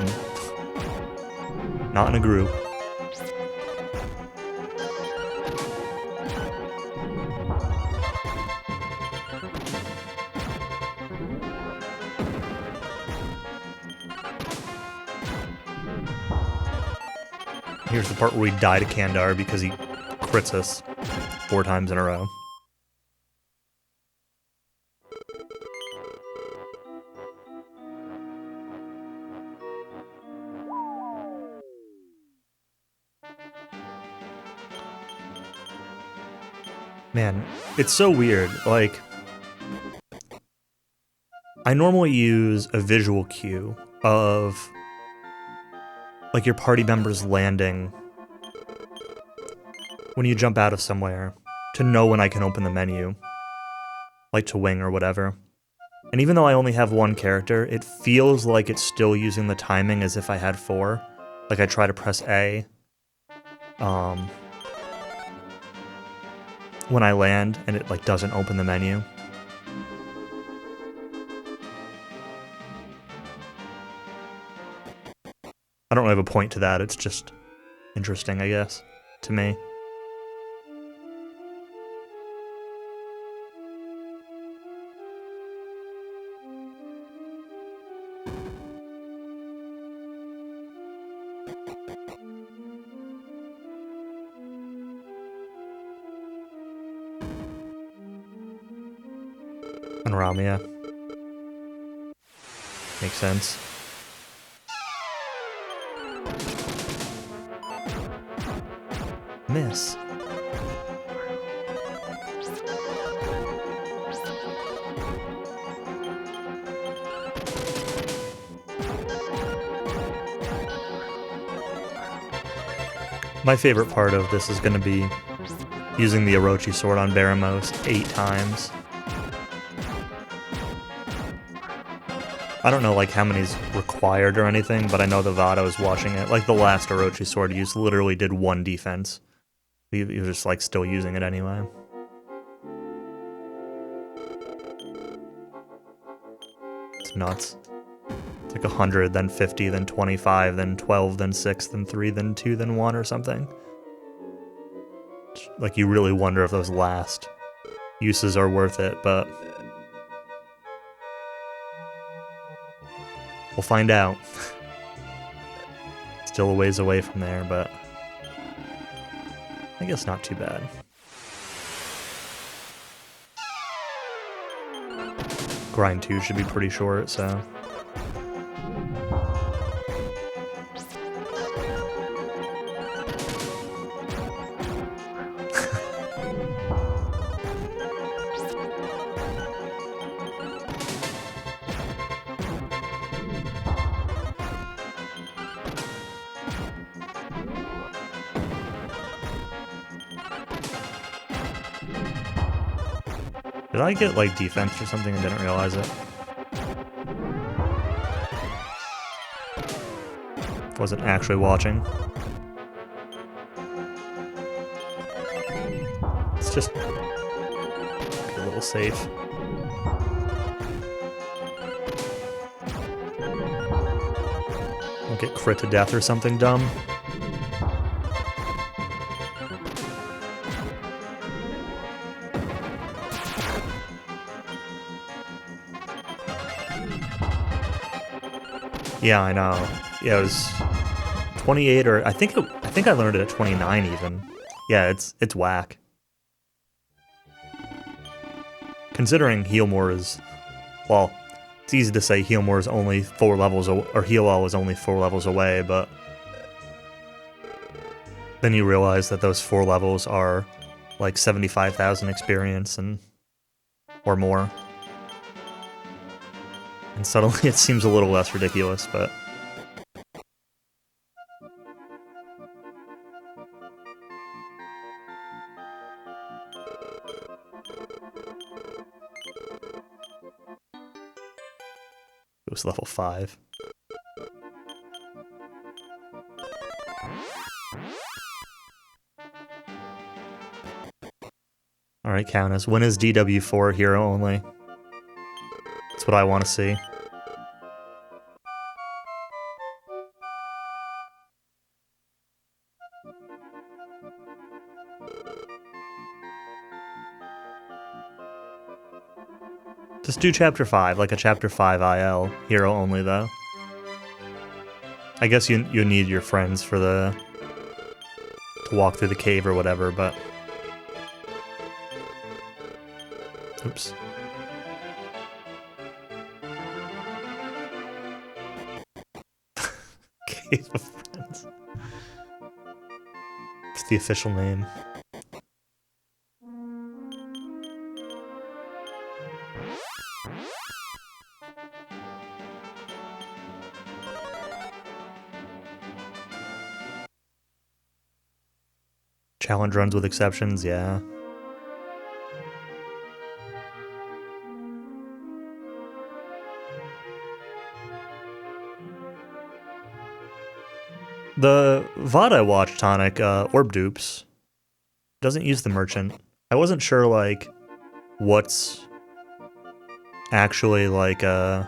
in a group. Here's the part where we die to Kandar because he crits us 4 times in a row. Man, it's so weird. Like, I normally use a visual cue of like your party members landing when you jump out of somewhere to know when I can open the menu, like to wing or whatever. And even though I only have one character, it feels like it's still using the timing as if I had 4. Like I try to press A when I land and it like doesn't open the menu. I don't have a point to that, it's just interesting, I guess, to me. And Ramia. Makes sense. Miss. My favorite part of this is going to be using the Orochi sword on Baramos 8 times. I don't know like how many's required or anything, but I know the VOD I was watching it. Like the last Orochi sword used literally did 1 defense. He was just like still using it anyway. It's nuts. It's like 100, then 50, then 25, then 12, then 6, then 3, then 2, then 1 or something. Like you really wonder if those last uses are worth it, but we'll find out. Still a ways away from there, but I guess not too bad. Grind 2 should be pretty short, so... Did I get, like, defense or something and didn't realize it? Wasn't actually watching. It's just a little safe. Don't get crit to death or something dumb. Yeah, I know. Yeah, it was 28 or I think I learned it at 29 even. Yeah, it's whack. Considering Healmore is, well, it's easy to say Healmore is only 4 levels or Heal-All is only 4 levels away, but then you realize that those 4 levels are like 75,000 experience and or more. And suddenly it seems a little less ridiculous, but it was level 5. Alright, Countess. When is DW4 hero only? That's what I want to see. Just do Chapter 5, like a Chapter 5 IL. Hero only, though. I guess you need your friends for the... to walk through the cave or whatever, but... Oops. Cave of Friends. It's the official name. Challenge runs with exceptions, yeah. The VOD I watched, Tonic, Orb Dupes, doesn't use the merchant. I wasn't sure, like, what's actually, like, the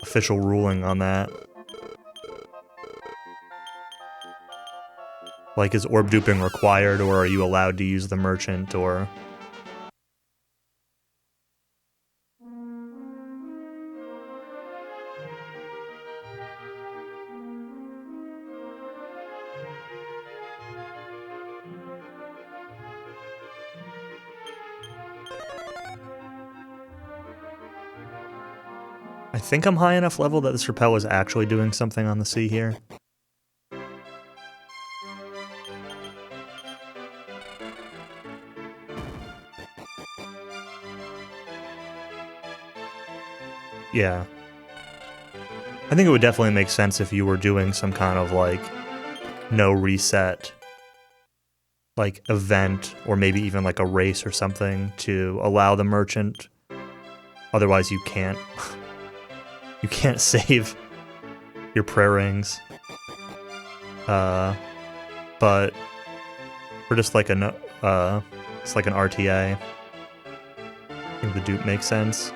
official ruling on that. Like, is orb duping required, or are you allowed to use the merchant, or... I think I'm high enough level that this repel is actually doing something on the sea here. Yeah. I think it would definitely make sense if you were doing some kind of, like, no reset, like, event, or maybe even, like, a race or something to allow the merchant. Otherwise, you can't. You can't save your prayer rings. But for just, like, it's like an RTA. I think the dupe makes sense.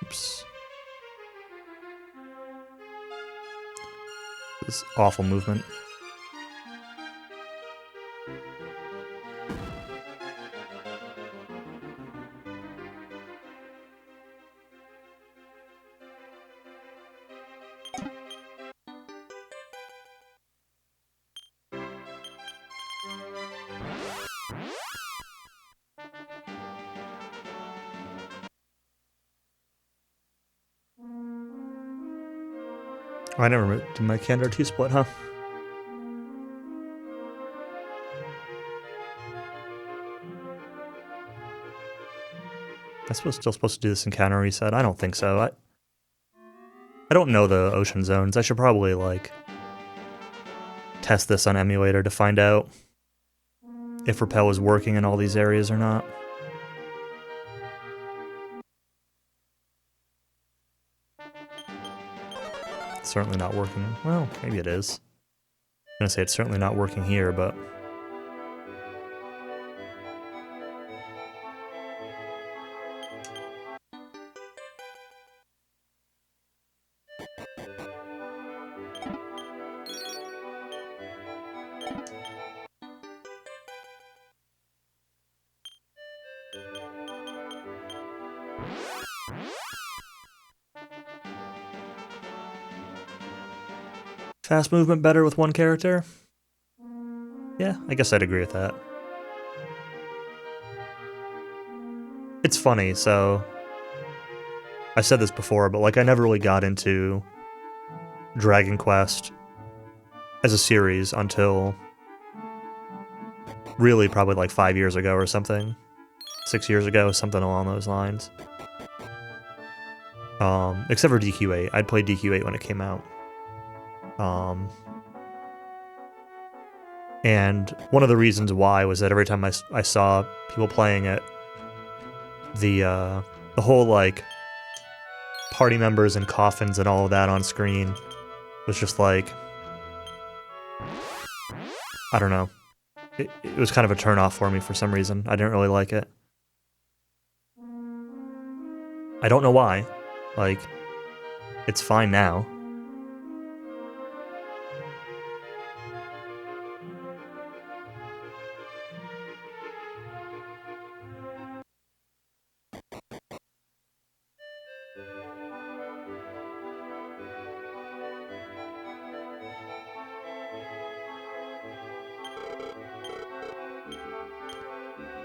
Oops. This awful movement. Oh, I never did my Candor 2 split, huh? I suppose still supposed to do this encounter reset? I don't think so. I don't know the ocean zones. I should probably, like, test this on emulator to find out if Repel is working in all these areas or not. It's certainly not working. Well, maybe it is. I'm gonna say it's certainly not working here, but... Fast movement better with one character? Yeah, I guess I'd agree with that. It's funny, so... I said this before, but like I never really got into Dragon Quest as a series until really probably like 5 years ago or something. 6 years ago, something along those lines. Except for DQ8. I'd played DQ8 when it came out. And one of the reasons why was that every time I saw people playing it, the whole, like, party members and coffins and all of that on screen was just like... I don't know. It was kind of a turn-off for me for some reason. I didn't really like it. I don't know why. Like, it's fine now.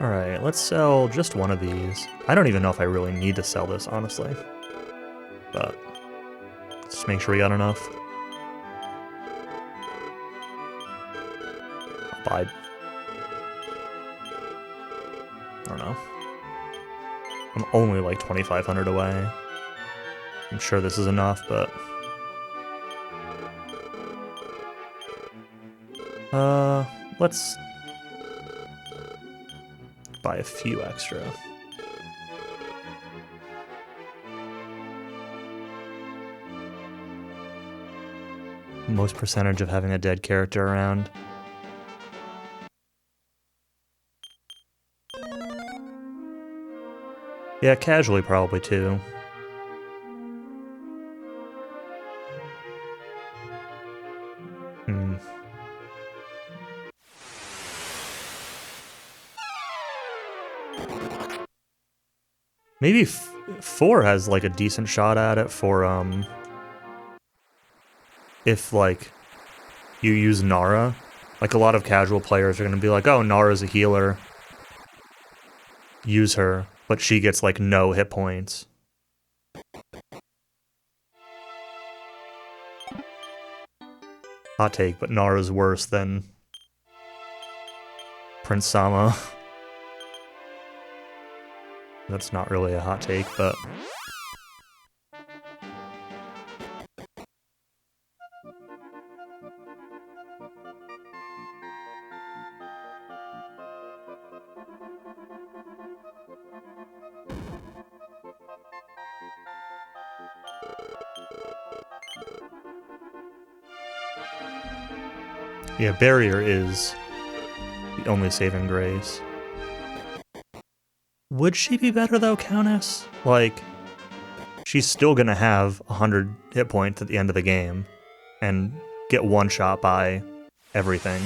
Alright, let's sell just one of these. I don't even know if I really need to sell this, honestly. But, just make sure we got enough. I'll buy... I don't know. I'm only like 2,500 away. I'm sure this is enough, but... let's... buy a few extra. Most percentage of having a dead character around. Yeah, casually probably too. Maybe 4 has, like, a decent shot at it for, if, like, you use Nara. Like, a lot of casual players are gonna be like, oh, Nara's a healer. Use her, but she gets, like, no hit points. Hot take, but Nara's worse than Prince Sama. That's not really a hot take, but... yeah, Barrier is the only saving grace. Would she be better though, Countess? Like, she's still gonna have 100 hit points at the end of the game and get one shot by everything.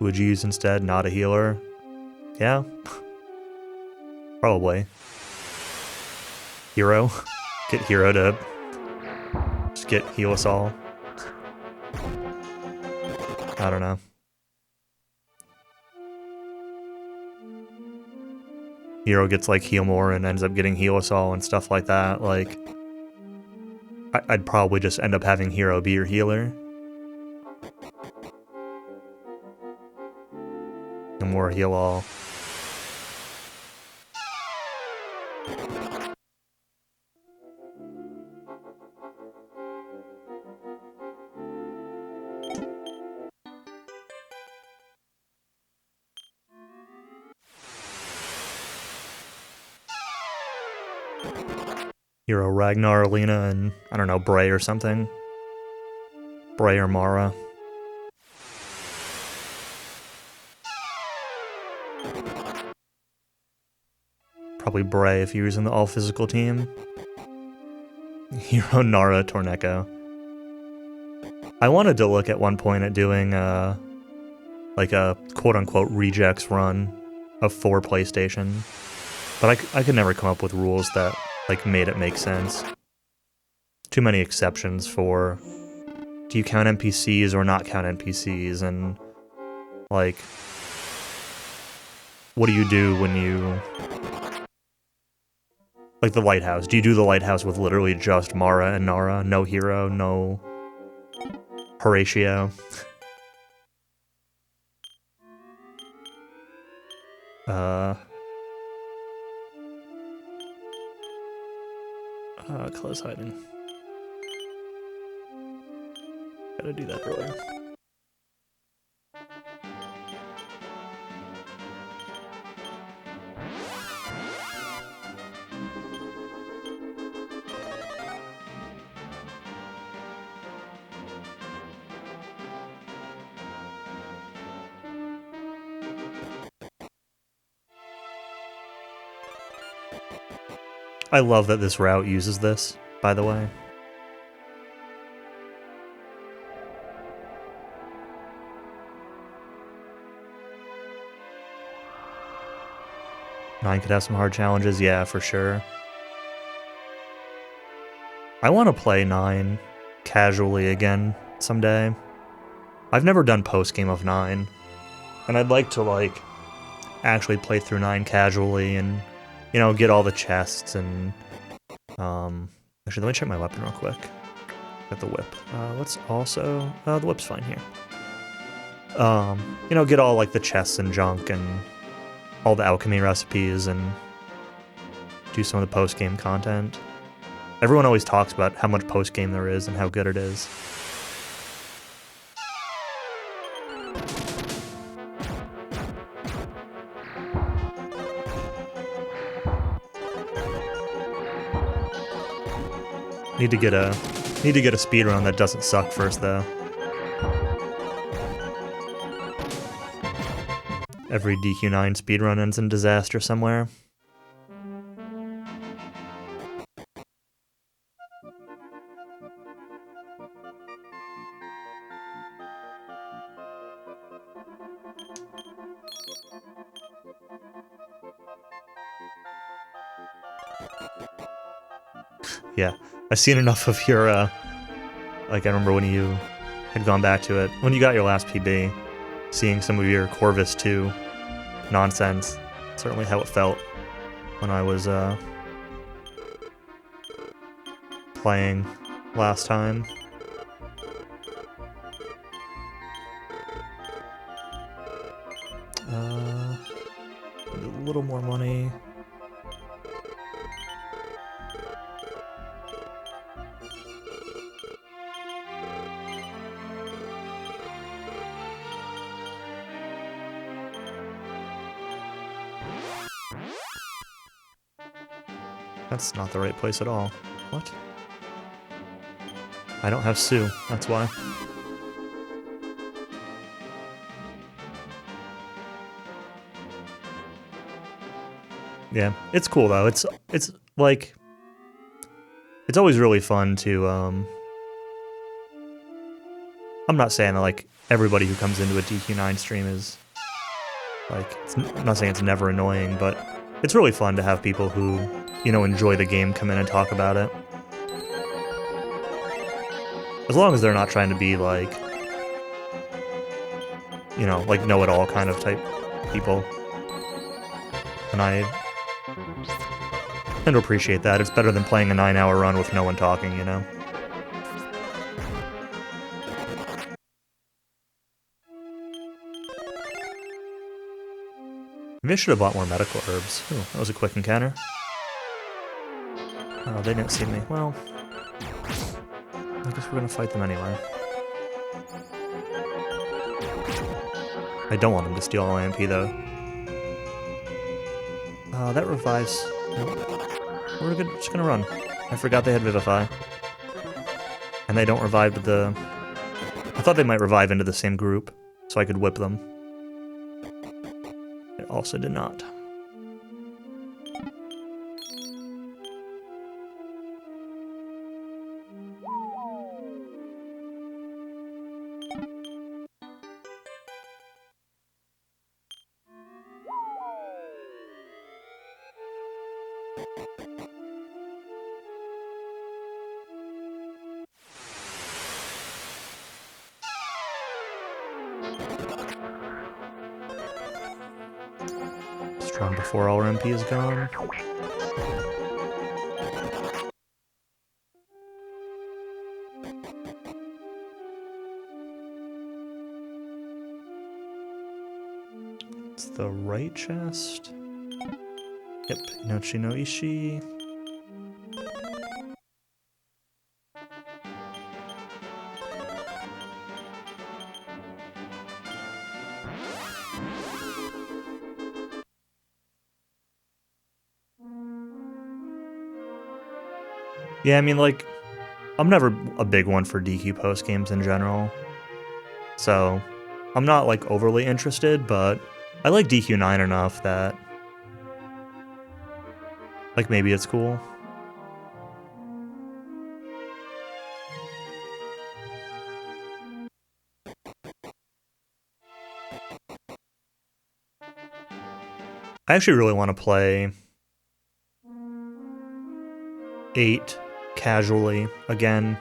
Would you use instead not a healer? Yeah? Probably. Hero? Get Hero to just heal us all. I don't know. Hero gets like heal more and ends up getting heal us all and stuff like that. Like, I'd probably just end up having Hero be your healer. And more heal all. Hero Ragnar, Lena, and I don't know, Bray or something. Bray or Mara. Probably Bray if you're using the all-physical team. Hero Nara Torneko. I wanted to look at one point at doing like a quote-unquote rejects run of 4 PlayStation, but I could never come up with rules that like made it make sense. Too many exceptions for do you count NPCs or not count NPCs, and like what do you do when you like the lighthouse? Do you do the lighthouse with literally just Mara and Nara? No hero, no Horatio? Close hiding. Gotta do that earlier. I love that this route uses this, by the way. Nine could have some hard challenges, yeah, for sure. I want to play 9 casually again someday. I've never done post-game of 9, and I'd like to, like, actually play through 9 casually and, you know, get all the chests and, actually, let me check my weapon real quick. Got the whip. Let's also, the whip's fine here. You know, get all, like, the chests and junk and all the alchemy recipes and do some of the post-game content. Everyone always talks about how much post-game there is and how good it is. Need to get a speedrun that doesn't suck first, though. Every DQ9 speedrun ends in disaster somewhere. Yeah, I've seen enough of your, like, I remember when you had gone back to it, when you got your last PB, seeing some of your Corvus 2 nonsense. Certainly how it felt when I was, playing last time. A little more money. That's not the right place at all. What? I don't have Sue, that's why. Yeah, it's cool though. It's like it's always really fun to I'm not saying that like everybody who comes into a DQ9 stream is like I'm not saying it's never annoying, but it's really fun to have people who, you know, enjoy the game come in and talk about it. As long as they're not trying to be like, you know, like know-it-all kind of type people. And I tend to appreciate that. It's better than playing a 9-hour run with no one talking, you know? Maybe I should have bought more medical herbs. Ooh, that was a quick encounter. Oh, they didn't see me. Well, I guess we're gonna fight them anyway. I don't want them to steal all AMP though. That revives. Nope. We're just gonna run. I forgot they had Vivify. And they don't revive the... I thought they might revive into the same group, so I could whip them. It also did not. Strong before all our MP is gone. It's the right chest. Yep, Inochi no Ishi. Yeah, I mean, like, I'm never a big one for DQ post games in general. So, I'm not, like, overly interested, but I like DQ9 enough that, like, maybe it's cool. I actually really want to play 8 casually again.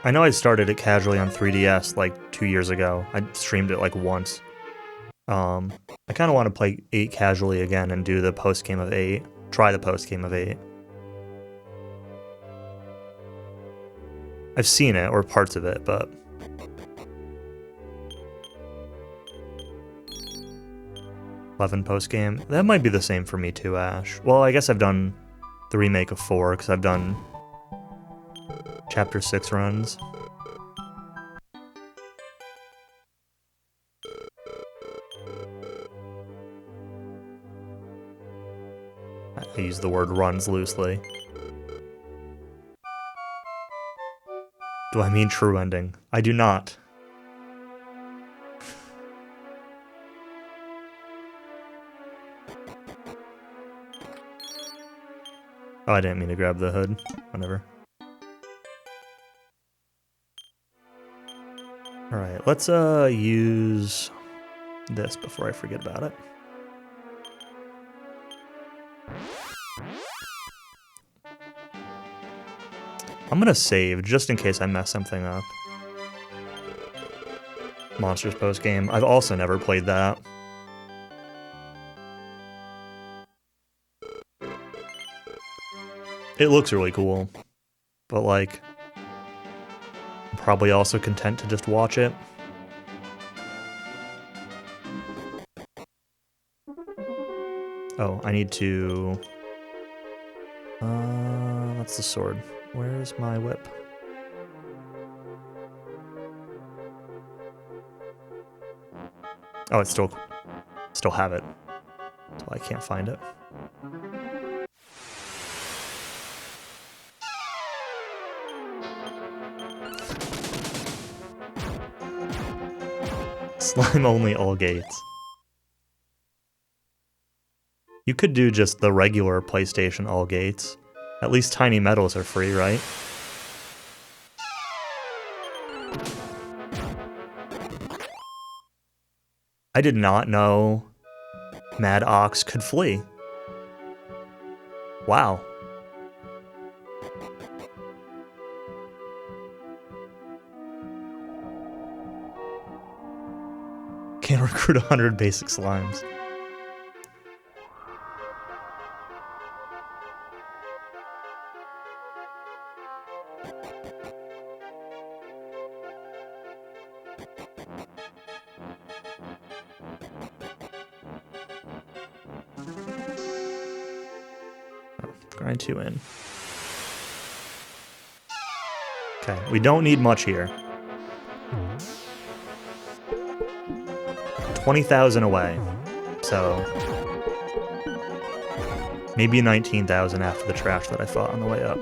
I know I started it casually on 3DS like 2 years ago. I streamed it like once. I kind of want to play 8 casually again and do the post game of 8. Try the post game of 8. I've seen it, or parts of it, but... 11 post game. That might be the same for me too, Ash. Well, I guess I've done the remake of 4, because I've done Chapter 6 runs. I use the word runs loosely. Do I mean true ending? I do not. Oh, I didn't mean to grab the hood. Whatever. Alright, let's use this before I forget about it. I'm gonna save, just in case I mess something up. Monsters post game. I've also never played that. It looks really cool, but like, I'm probably also content to just watch it. Oh, I need to... that's the sword. Where's my whip? Oh, it's still have it. So I can't find it. Slime only all gates. You could do just the regular PlayStation all gates. At least tiny metals are free, right? I did not know Mad Ox could flee. Wow. Can't recruit 100 basic slimes. Grind 2 in. Okay, we don't need much here. 20,000 away. So maybe 19,000 after the trash that I fought on the way up.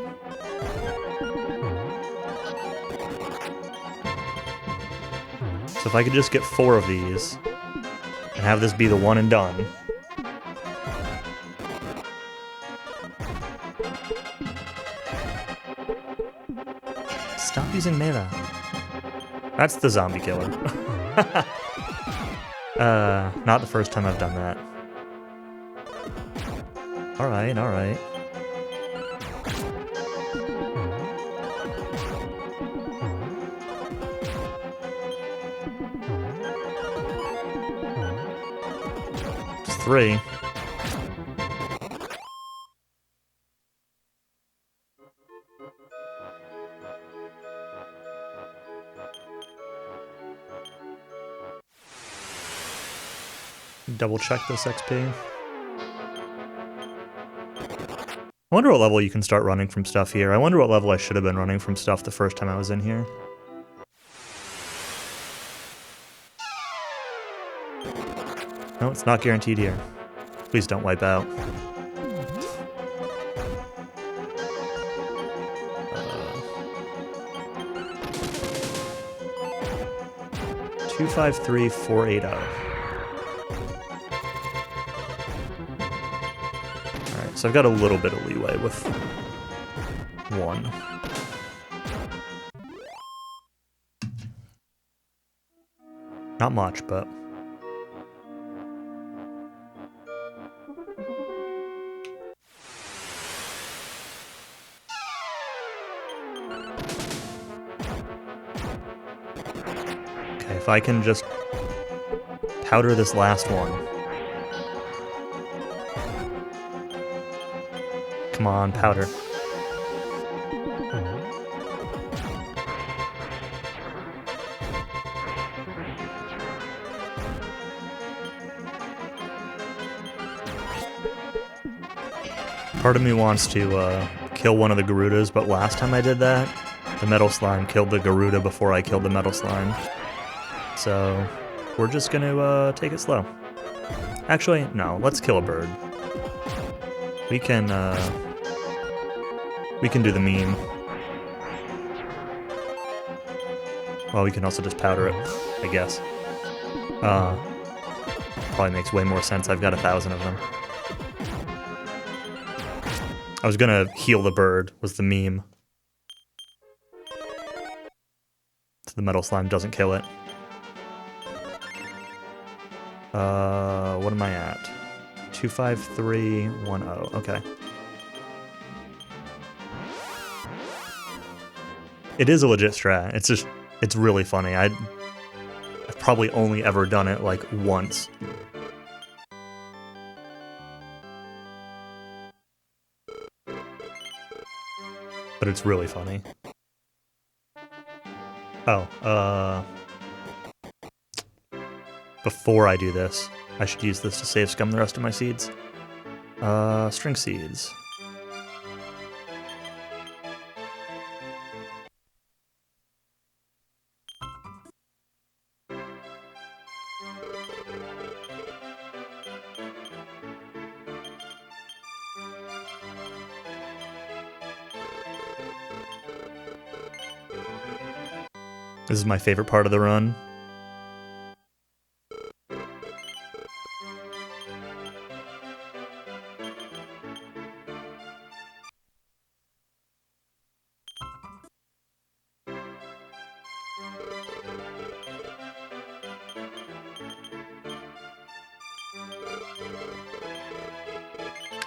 So if I could just get 4 of these and have this be the one and done. Stop using melee. That's the zombie killer. Not the first time I've done that. Alright, alright. Just 3. Double check this XP. I wonder what level you can start running from stuff here. I wonder what level I should have been running from stuff the first time I was in here. No, it's not guaranteed here. Please don't wipe out. 253480. Alright, so I've got a little bit of leeway with 1. Not much, but... Okay, if I can just powder this last one. Come on, powder. Part of me wants to kill one of the Garudas, but last time I did that, the metal slime killed the Garuda before I killed the metal slime. So we're just gonna take it slow. Actually, no, let's kill a bird. We can do the meme. Well, we can also just powder it, I guess. Probably makes way more sense. I've got 1,000 of them. I was gonna heal the bird, was the meme. So the metal slime doesn't kill it. What am I at? 25310. Okay. It is a legit strat. It's just, it's really funny. I've probably only ever done it like once. But it's really funny. Oh, before I do this, I should use this to save scum the rest of my seeds. String seeds. This is my favorite part of the run.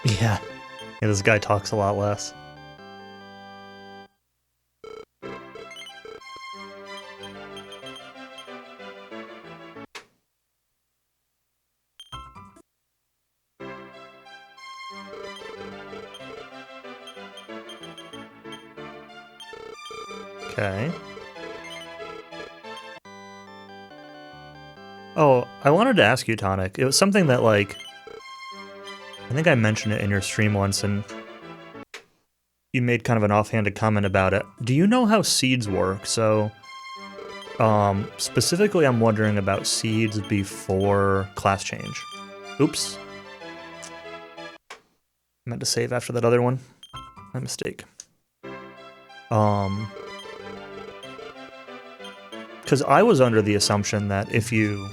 Yeah, this guy talks a lot less. Okay. Oh, I wanted to ask you, Tonic. It was something that, like, I think I mentioned it in your stream once, and you made kind of an offhanded comment about it. Do you know how seeds work? So, specifically, I'm wondering about seeds before class change. Oops. I meant to save after that other one. My mistake. Because I was under the assumption that if you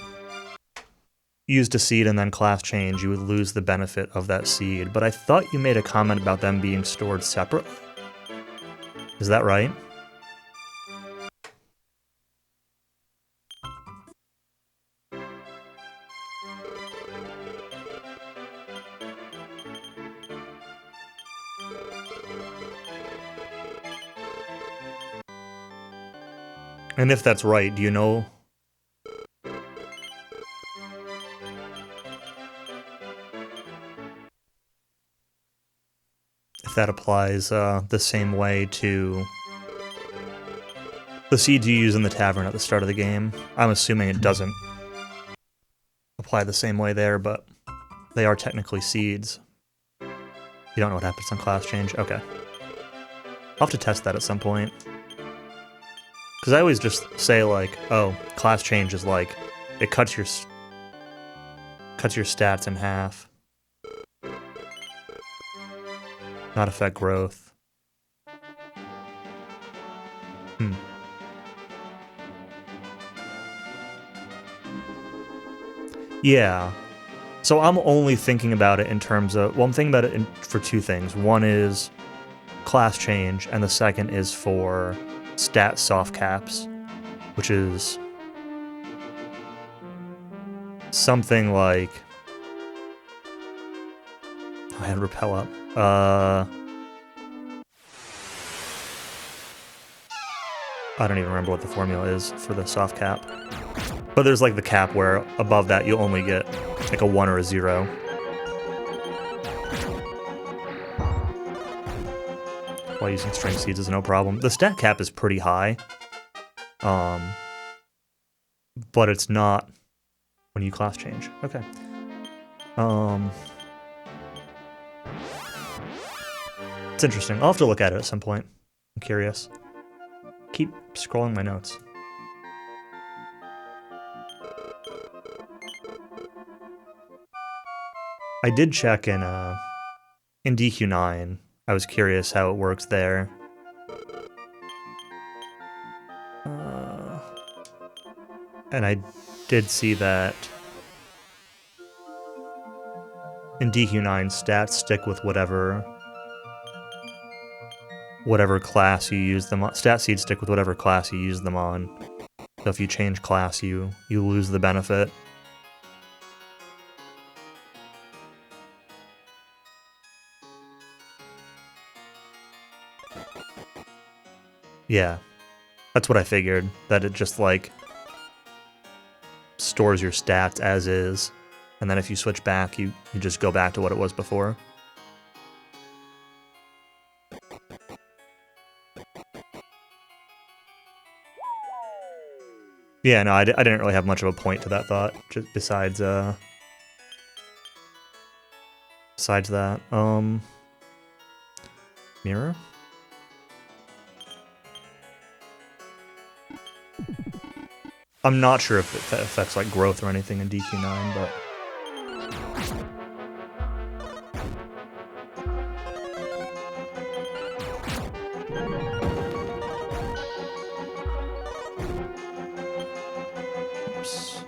used a seed and then class change, you would lose the benefit of that seed. But I thought you made a comment about them being stored separately. Is that right? And if that's right, do you know if that applies the same way to the seeds you use in the tavern at the start of the game? I'm assuming it doesn't apply the same way there, but they are technically seeds. You don't know what happens on class change? Okay. I'll have to test that at some point. Because I always just say, like, oh, class change is like, it cuts your stats in half. Not affect growth. Yeah. So I'm only thinking about it in terms of... Well, I'm thinking about it for two things. One is class change, and the second is for stat soft caps, which is something like... I had repel up. I don't even remember what the formula is for the soft cap. But there's like the cap where above that you only get like a 1 or a 0. While using string seeds is no problem. The stat cap is pretty high. But it's not when you class change. Okay. It's interesting. I'll have to look at it at some point. I'm curious. Keep scrolling my notes. I did check in DQ9. I was curious how it works there. And I did see that in DQ9, stats stick with whatever class you use them on. Stat seeds stick with whatever class you use them on. So if you change class, you lose the benefit. Yeah, that's what I figured, that it just, like, stores your stats as is, and then if you switch back, you just go back to what it was before. Yeah, no, I didn't really have much of a point to that thought, just besides that. Mirror? I'm not sure if it affects like growth or anything in DQ9, but... Oops.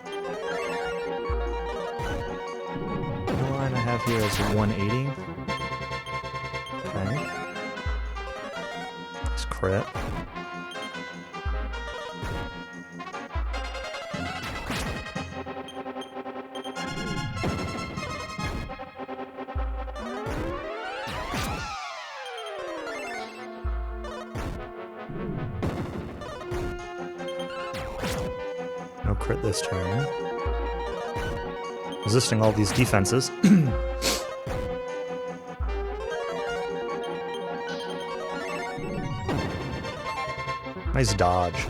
The line I have here is 180. Okay. It's crit. No crit this turn. Resisting all these defenses. Nice dodge.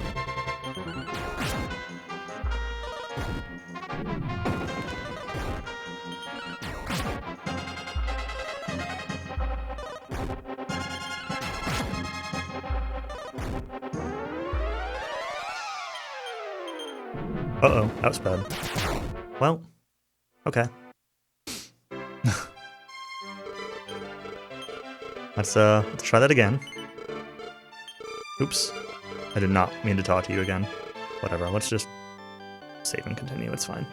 Uh-oh, outsped. Well, okay. Let's try that again. Oops. I did not mean to talk to you again. Whatever, let's just save and continue, it's fine.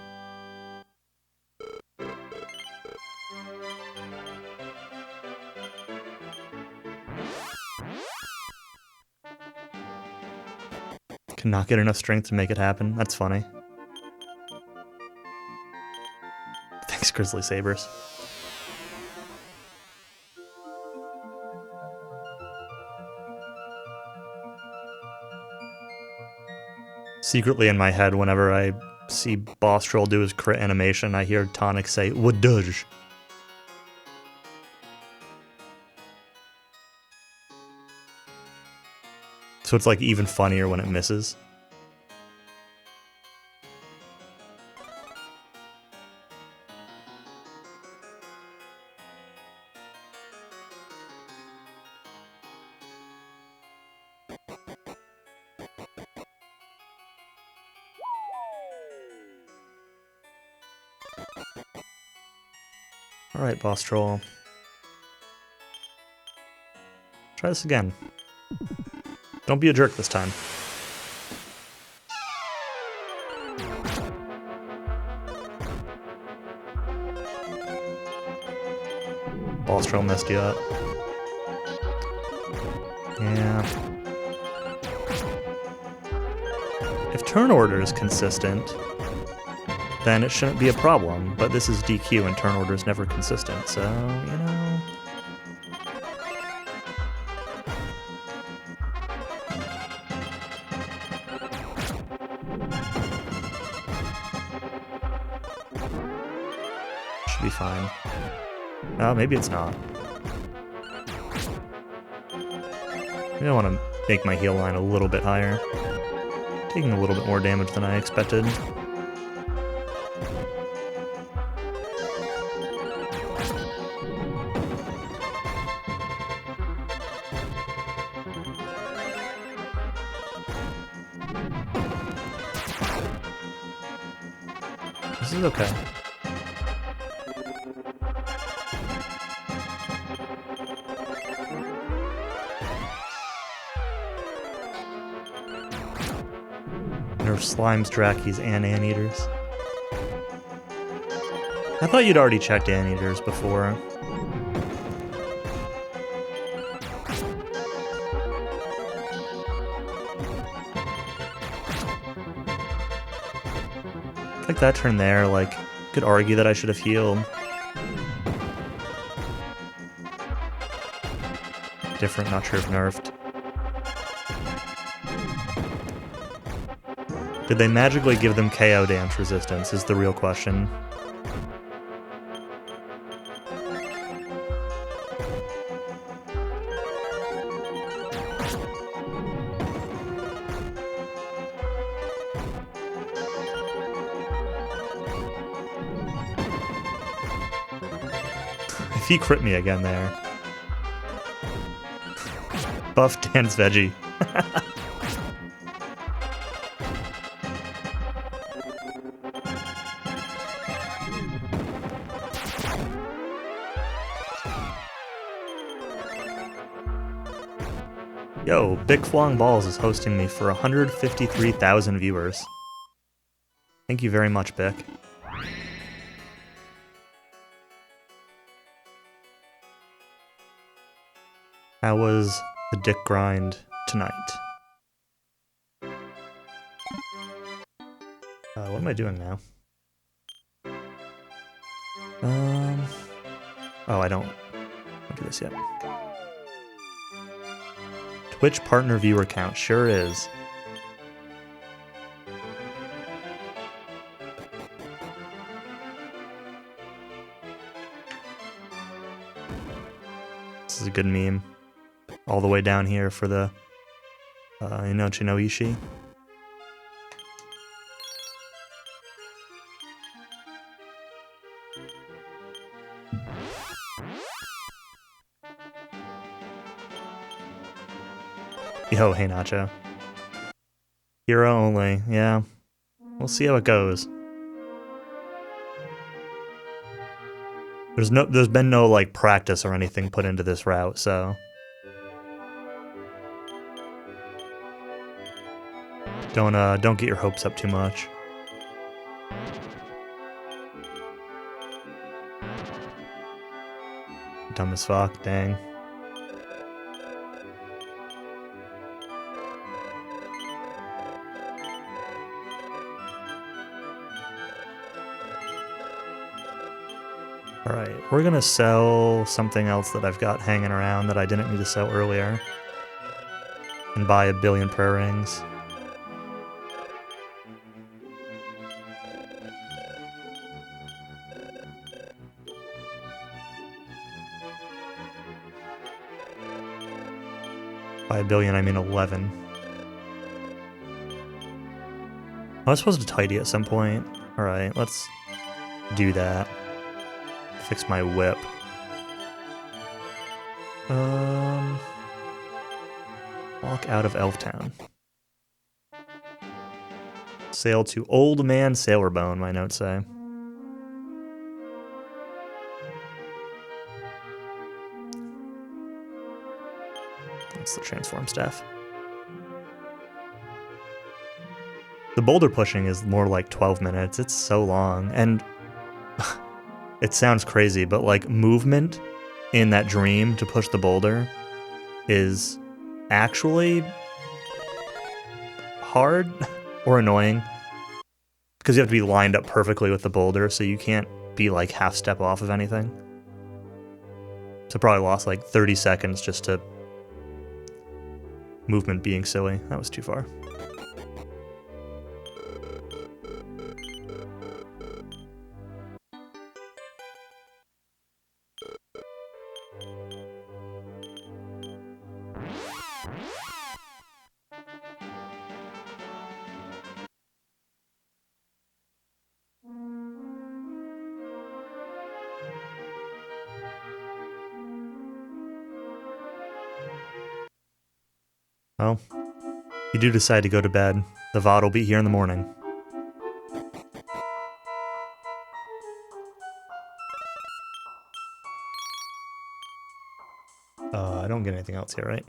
Cannot get enough strength to make it happen. That's funny. Thanks, Grizzly Sabers. Secretly in my head, whenever I see Boss Troll do his crit animation, I hear Tonic say, "Wadudge." So it's like even funnier when it misses. Alright, Boss Troll. Try this again. Don't be a jerk this time. Boss Troll messed you up. Yeah. If turn order is consistent, then it shouldn't be a problem, but this is DQ and turn order is never consistent, so, you know... Should be fine. Oh, maybe it's not. Maybe I want to make my heal line a little bit higher. Taking a little bit more damage than I expected. This is okay. Nerf slimes, Drakis, and anteaters. I thought you'd already checked anteaters before. Like that turn there, like, could argue that I should have healed. Different, not sure if nerfed. Did they magically give them KO dance resistance is the real question. If he crit me again there. Buff dance veggie. Yo, Big Flong Balls is hosting me for 153,000 viewers. Thank you very much, Bick. How was the dick grind tonight? What am I doing now? Oh, I don't do this yet. Twitch partner viewer count, sure is. This is a good meme. All the way down here for the Inochi no Ishii. Yo, hey Nacho. Hero only, yeah. We'll see how it goes. There's been no like practice or anything put into this route, so don't get your hopes up too much. Dumb as fuck, dang. Alright, we're gonna sell something else that I've got hanging around that I didn't need to sell earlier. And buy 1 billion prayer rings. By 1 billion, I mean 11. I was supposed to tidy at some point. Alright, let's do that. Fix my whip. Walk out of Elftown. Sail to Old Man Sailorbone, my notes say. That's the transform staff. The boulder pushing is more like 12 minutes. It's so long. And it sounds crazy, but like movement in that dream to push the boulder is actually hard or annoying because you have to be lined up perfectly with the boulder, so you can't be like half step off of anything. So probably lost like 30 seconds just to movement being silly. That was too far. Well, you do decide to go to bed. The VOD will be here in the morning. I don't get anything else here, right?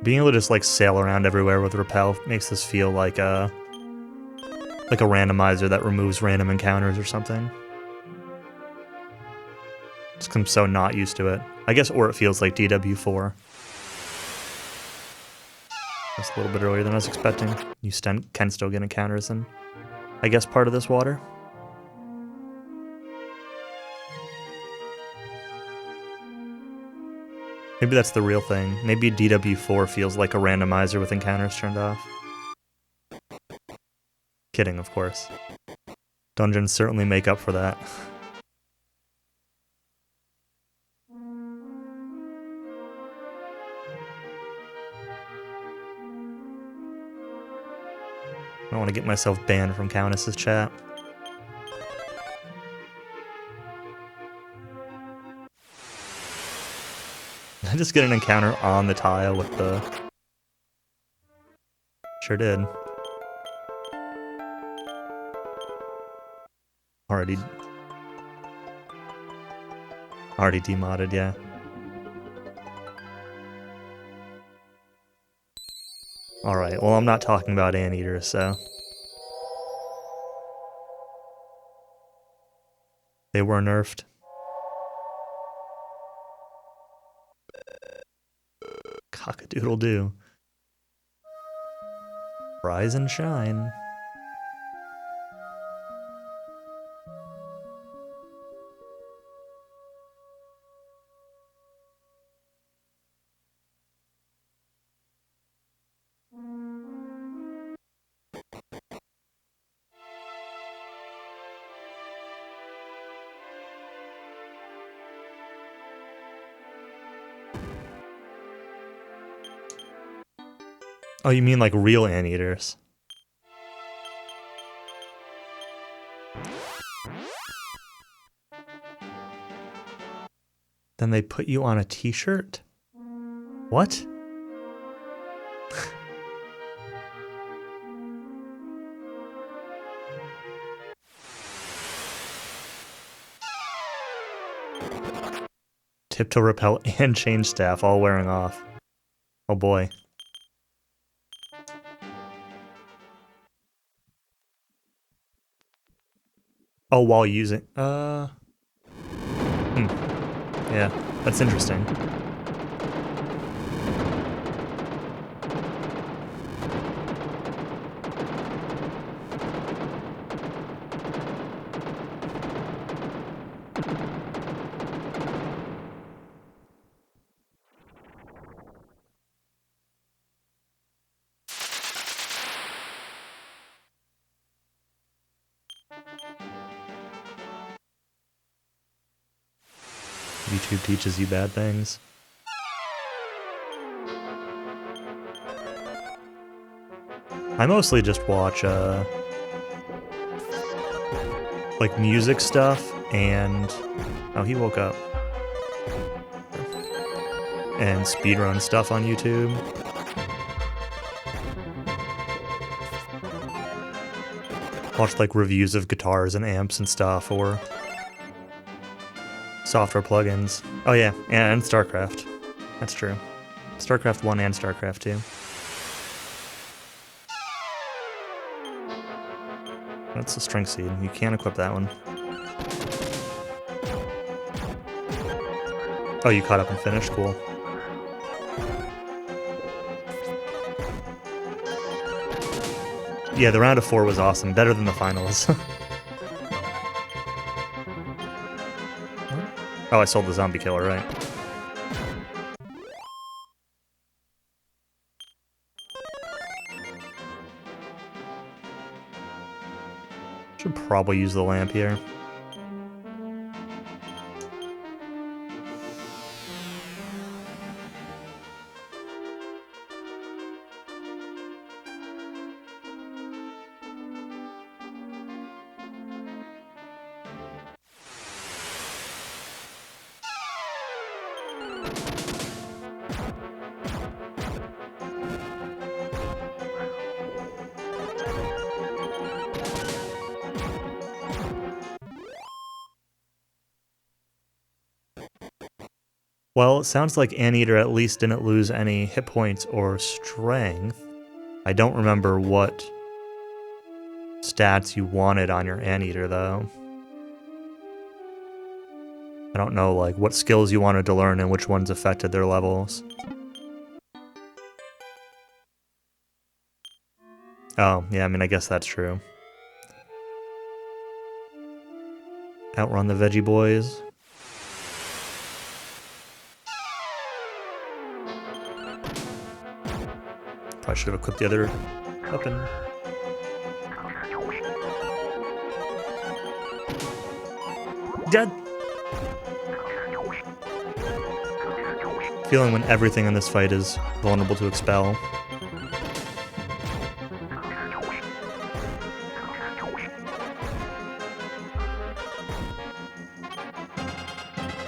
Being able to just like sail around everywhere with Repel makes this feel like a randomizer that removes random encounters or something. Just 'cause I'm so not used to it. I guess, or it feels like DW4. That's a little bit earlier than I was expecting. You can still get encounters in, I guess, part of this water. Maybe that's the real thing. Maybe DW4 feels like a randomizer with encounters turned off. Kidding, of course. Dungeons certainly make up for that. I don't want to get myself banned from Countess's chat. I just get an encounter on the tile with the... Sure did. Already demodded, yeah. Alright, well I'm not talking about anteaters, so... They were nerfed. Cock-a-doodle-doo. Rise and shine. Oh, you mean like real anteaters? Then they put you on a t-shirt? What? Tiptoe repel and change staff all wearing off. Oh boy. Oh, while using... Yeah, that's interesting. YouTube teaches you bad things. I mostly just watch, like music stuff and... Oh, he woke up. And speedrun stuff on YouTube. Watch like reviews of guitars and amps and stuff, or software plugins. Oh yeah, and StarCraft. That's true. StarCraft 1 and StarCraft 2. That's a strength seed. You can't equip that one. Oh, you caught up and finished? Cool. Yeah, the round of 4 was awesome. Better than the finals. Oh, I sold the zombie killer, right? Should probably use the lamp here. Well, it sounds like Anteater at least didn't lose any hit points or strength. I don't remember what stats you wanted on your Anteater, though. I don't know, like, what skills you wanted to learn and which ones affected their levels. Oh, yeah, I mean, I guess that's true. Outrun the Veggie Boys. Probably should have equipped the other weapon. Dead! Feeling when everything in this fight is vulnerable to expel.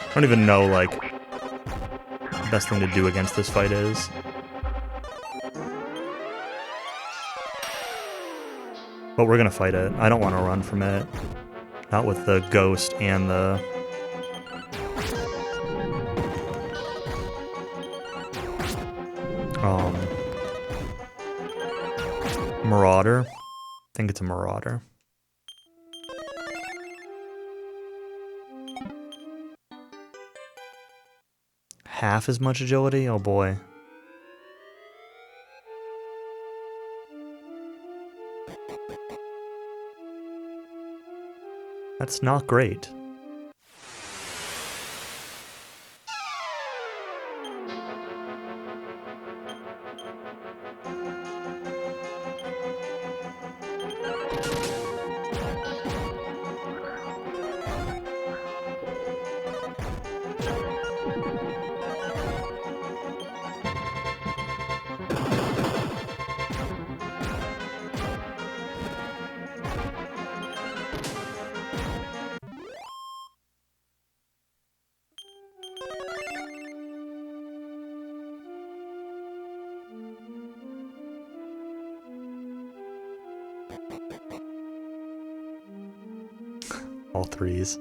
I don't even know, like, the best thing to do against this fight is. But we're gonna fight it. I don't want to run from it. Not with the ghost and the... Marauder. I think it's a Marauder. Half as much agility? Oh boy. That's not great. All threes.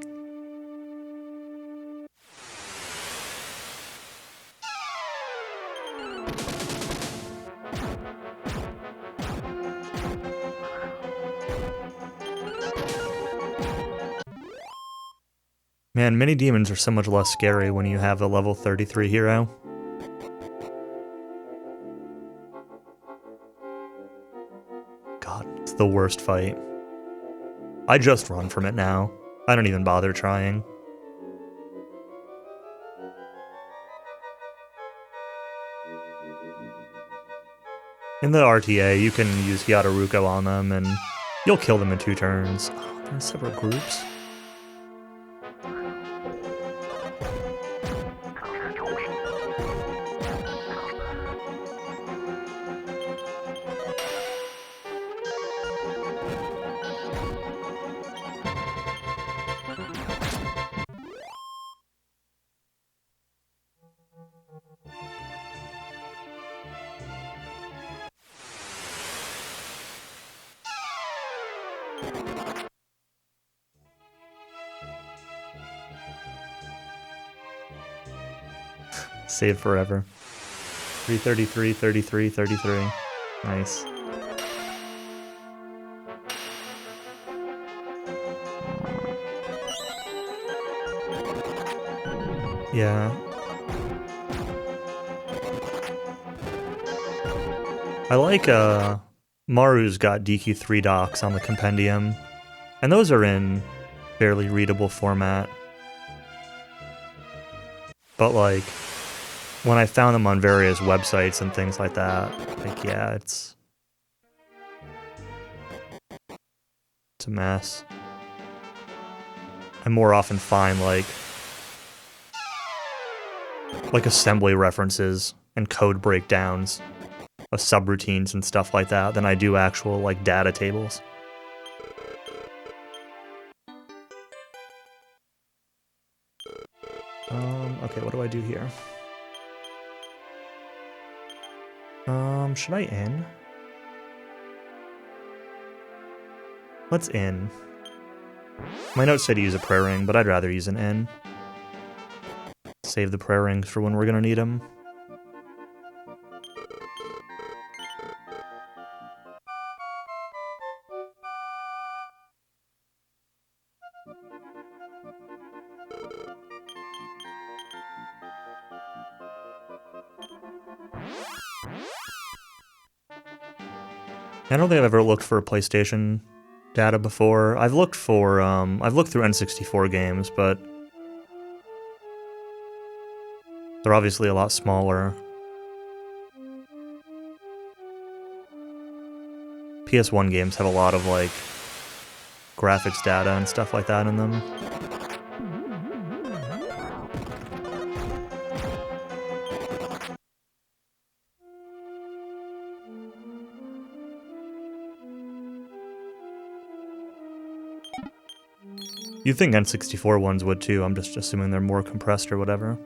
Man, mini demons are so much less scary when you have a level 33 hero. God, it's the worst fight. I just run from it now. I don't even bother trying. In the RTA, you can use Yadaruko on them, and you'll kill them in 2 turns. Oh, they're in separate groups? Save forever. 333, 33, 33. Nice. Yeah. I like, Maru's got DQ3 docs on the compendium, and those are in fairly readable format. But, like, when I found them on various websites and things like that, like, yeah, it's a mess. I more often find, like assembly references and code breakdowns of subroutines and stuff like that than I do actual, like, data tables. Okay, what do I do here? Should I in? Let's in. My notes say to use a prayer ring, but I'd rather use an in. Save the prayer rings for when we're gonna need them. I don't think I've ever looked for PlayStation data before. I've looked through N64 games, but they're obviously a lot smaller. PS1 games have a lot of, like, graphics data and stuff like that in them. You'd think N64 ones would too, I'm just assuming they're more compressed or whatever.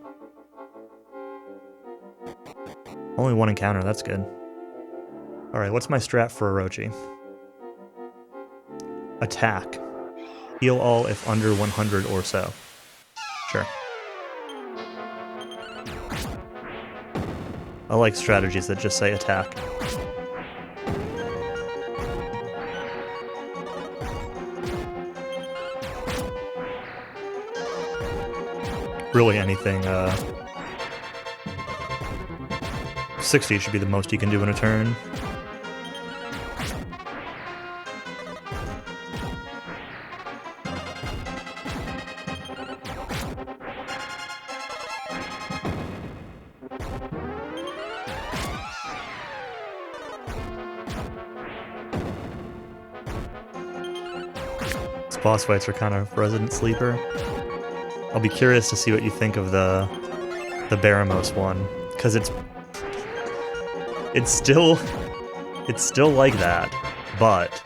Only one encounter, that's good. Alright, what's my strat for Orochi? Attack. Heal all if under 100 or so. Sure. I like strategies that just say attack. Really anything, 60 should be the most you can do in a turn. These boss fights are kind of resident sleeper. I'll be curious to see what you think of the Baramos one, because it's still like that, but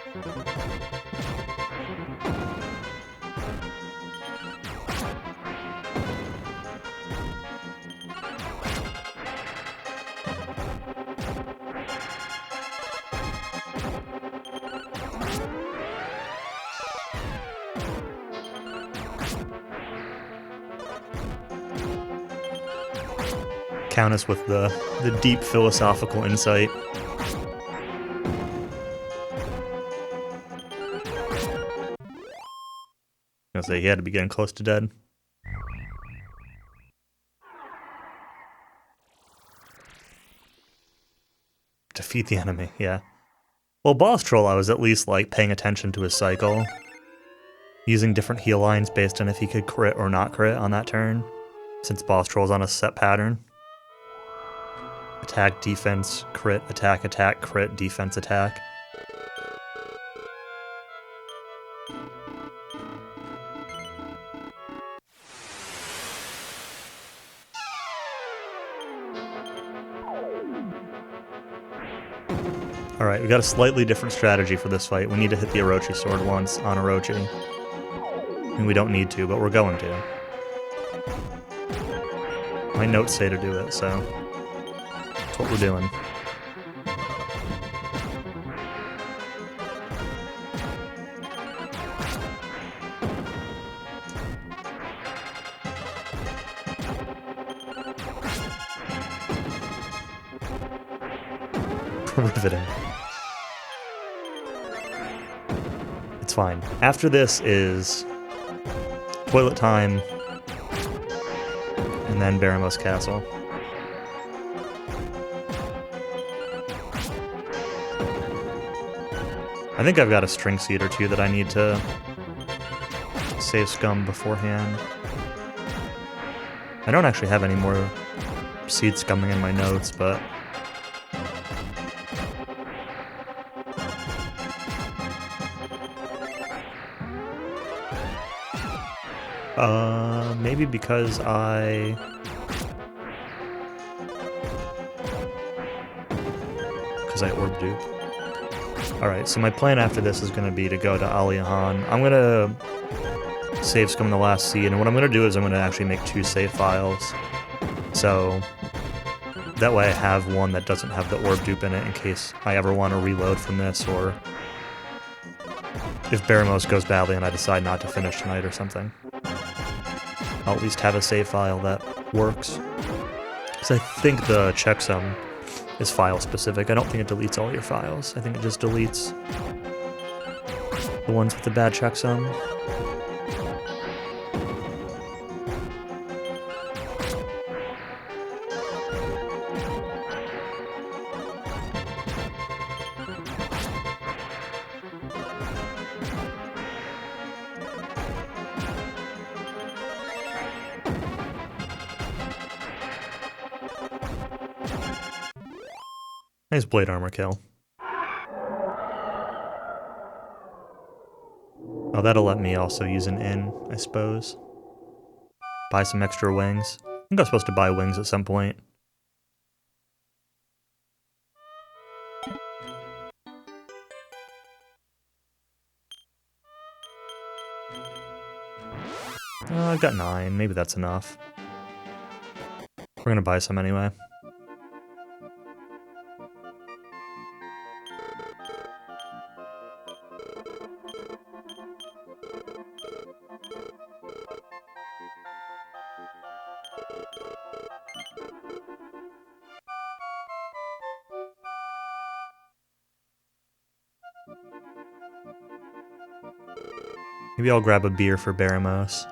Countess with the deep philosophical insight. I was gonna say he had to be getting close to dead. Defeat the enemy, yeah. Well, Boss Troll, I was at least, like, paying attention to his cycle. Using different heal lines based on if he could crit or not crit on that turn, since Boss Troll's on a set pattern. Attack, defense, crit, attack, attack, crit, defense, attack. Alright, we got a slightly different strategy for this fight. We need to hit the Orochi sword once on Orochi. And we don't need to, but we're going to. My notes say to do it, so that's what we're doing. Riveting. It's fine. After this is toilet time, and then Baramos Castle. I think I've got a string seed or two that I need to save scum beforehand. I don't actually have any more seed scumming in my notes, but maybe because I orb dupe. Alright, so my plan after this is going to be to go to Aliahan. I'm going to save scum the last seed, and what I'm going to do is I'm going to actually make 2 save files. So that way I have one that doesn't have the orb dupe in it in case I ever want to reload from this, or if Baramos goes badly and I decide not to finish tonight or something. I'll at least have a save file that works. Because I think the checksum is file specific. I don't think it deletes all your files. I think it just deletes the ones with the bad checksum. Nice blade armor kill. Oh, that'll let me also use an inn, I suppose. Buy some extra wings. I think I was supposed to buy wings at some point. I've got 9. Maybe that's enough. We're gonna buy some anyway. Maybe I'll grab a beer for Baramos.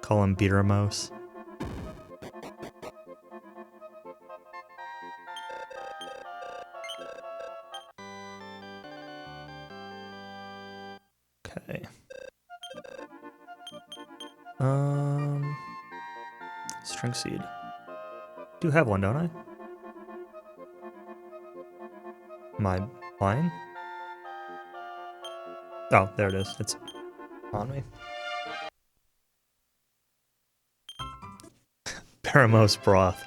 Call him Beeramos. Okay. String seed. Do have one, don't I? Am I lying? Oh, there it is. It's on me. Baramos broth.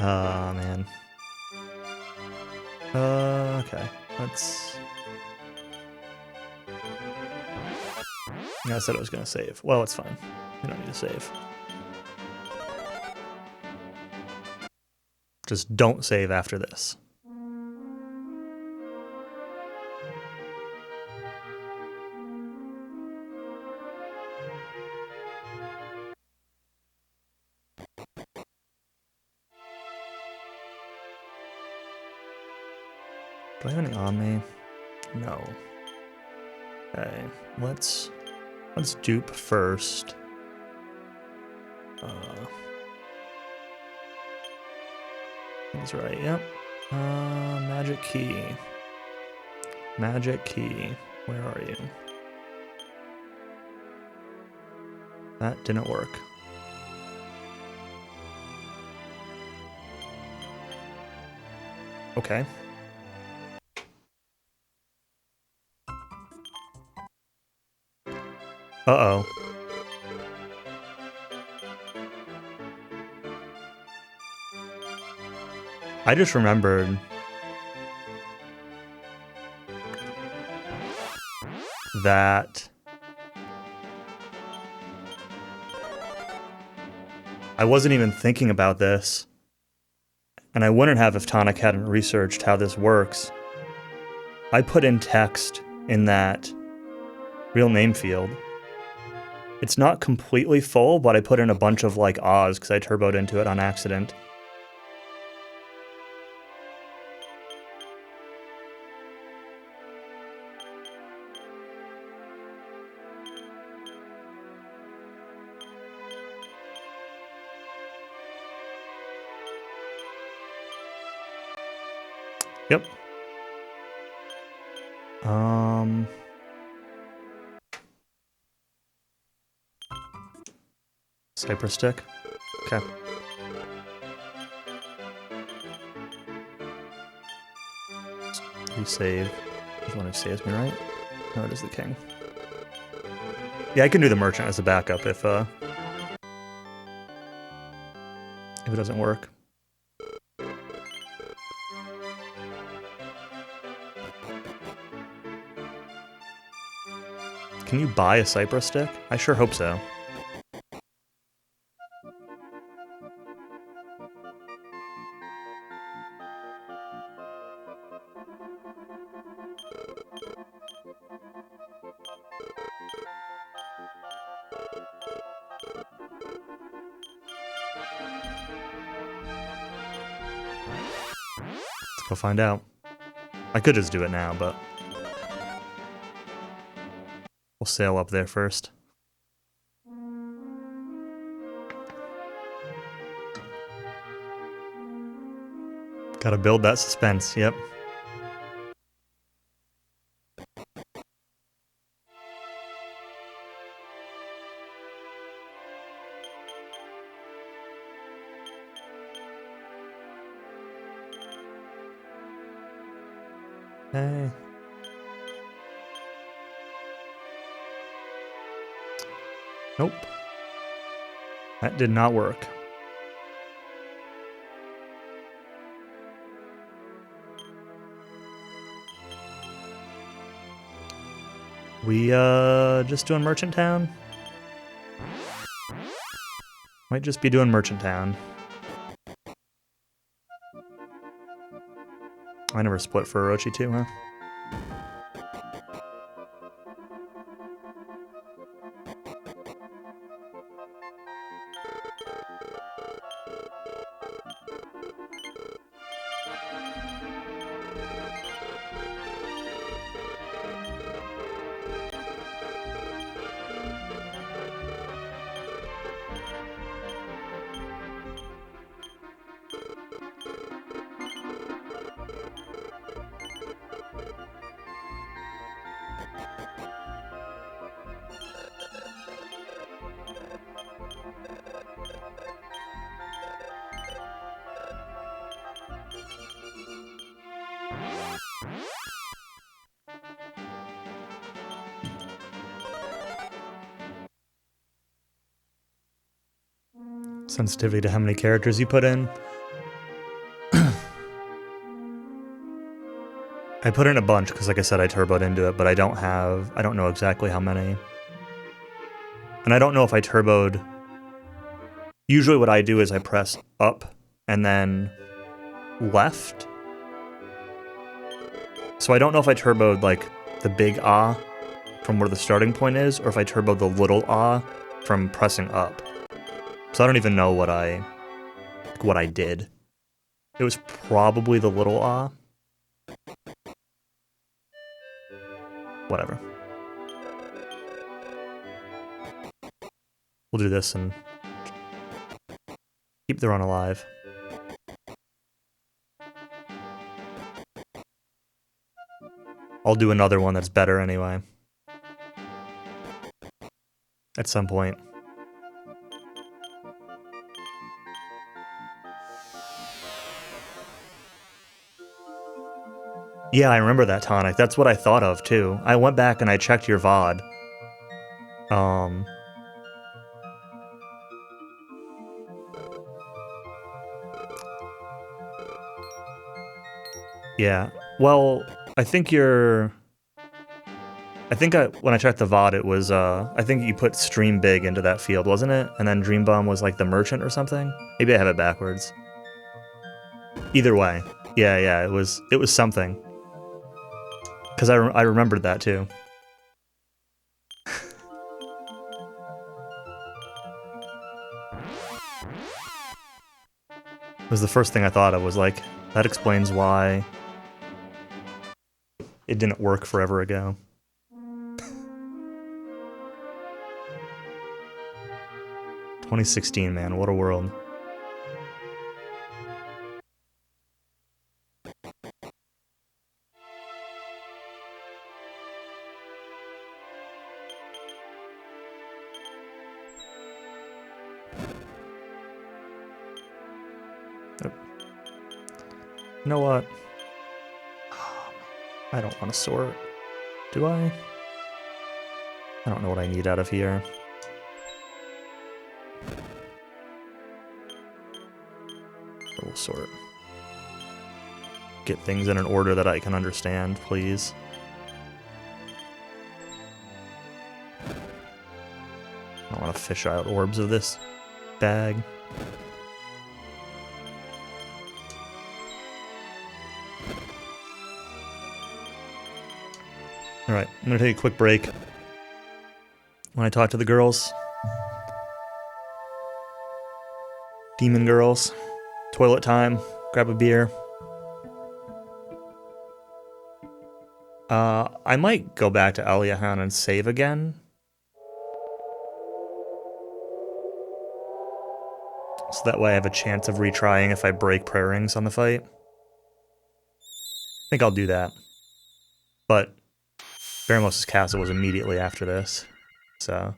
Man. Okay. Let's... I said I was gonna save. Well, it's fine. We don't need to save. Just don't save after this. Do I have anything on me? No. Okay, let's dupe first. That's right, yep. Magic key. Magic key. Where are you? That didn't work. Okay. Uh-oh. I just remembered that I wasn't even thinking about this, and I wouldn't have if Tonic hadn't researched how this works. I put in text in that real name field. It's not completely full, but I put in a bunch of like Oz because I turboed into it on accident. Yep. Cypress stick. Okay. Resave. There's one who saves me, right? No, it is the king. Yeah, I can do the merchant as a backup if it doesn't work. Can you buy a Cypress stick? I sure hope so. Let's go find out. I could just do it now, but we'll sail up there first. Gotta build that suspense, yep. Hey. Nope. That did not work. We, just doing Merchant Town? Might just be doing Merchant Town. I never split for Orochi too, huh? Sensitivity to how many characters you put in. I put in a bunch because, like I said, I turboed into it, but I don't know exactly how many. And I don't know if I turboed. Usually what I do is I press up and then left. So I don't know if I turboed, like, the big ah from where the starting point is, or if I turboed the little ah from pressing up. So I don't even know what I did. It was probably the little ah. Whatever. We'll do this and keep the run alive. I'll do another one that's better anyway. At some point. Yeah, I remember that tonic. That's what I thought of, too. I went back and I checked your VOD. Yeah. Well, I think when I checked the VOD, it was, I think you put Stream Big into that field, wasn't it? And then Dream Bum was like the merchant or something? Maybe I have it backwards. Either way. Yeah, it was something. Because I remembered that, too. It was the first thing I thought of, was like, that explains why it didn't work forever ago. "2016, man, what a world." You know what? I don't want to sort. Do I? I don't know what I need out of here. We'll sort. Get things in an order that I can understand, please. I don't want to fish out orbs of this bag. Alright, I'm gonna take a quick break. When I talk to the girls. Demon girls. Toilet time. Grab a beer. I might go back to Aliahan and save again. So that way I have a chance of retrying if I break prayer rings on the fight. I think I'll do that. But Baramos' castle was immediately after this, so...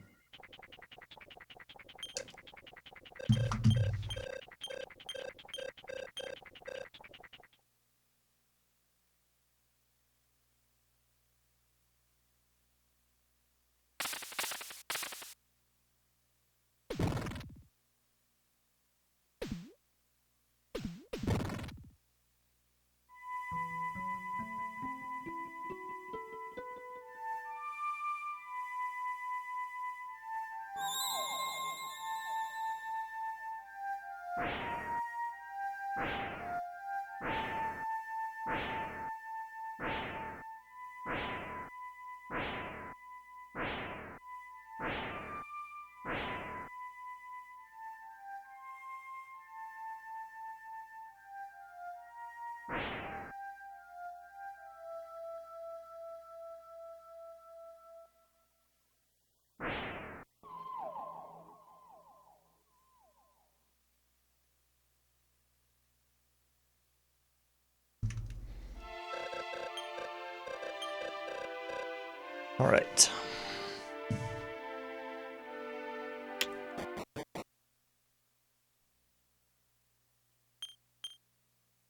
Alright.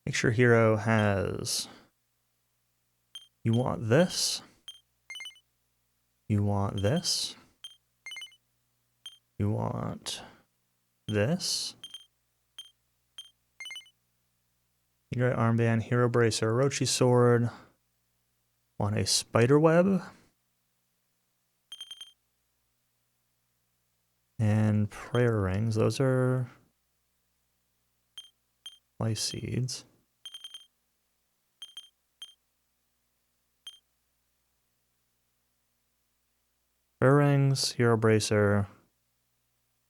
Make sure hero has... You want this. You want this. You want this. Hero armband, hero bracer, Orochi sword. Want a spider web. And prayer rings. Those are life seeds. rings, hero bracer.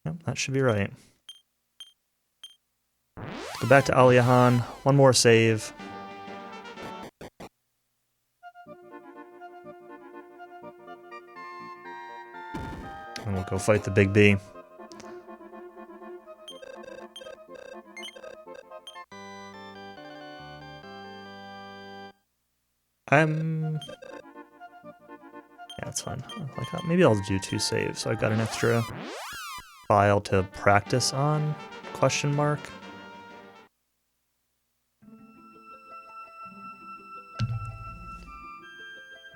Yep, that should be right. Go back to Aliahan. One more save. And we'll go fight the Big B. Yeah, that's fine. Like, maybe I'll do 2 saves, so I've got an extra file to practice on, question mark.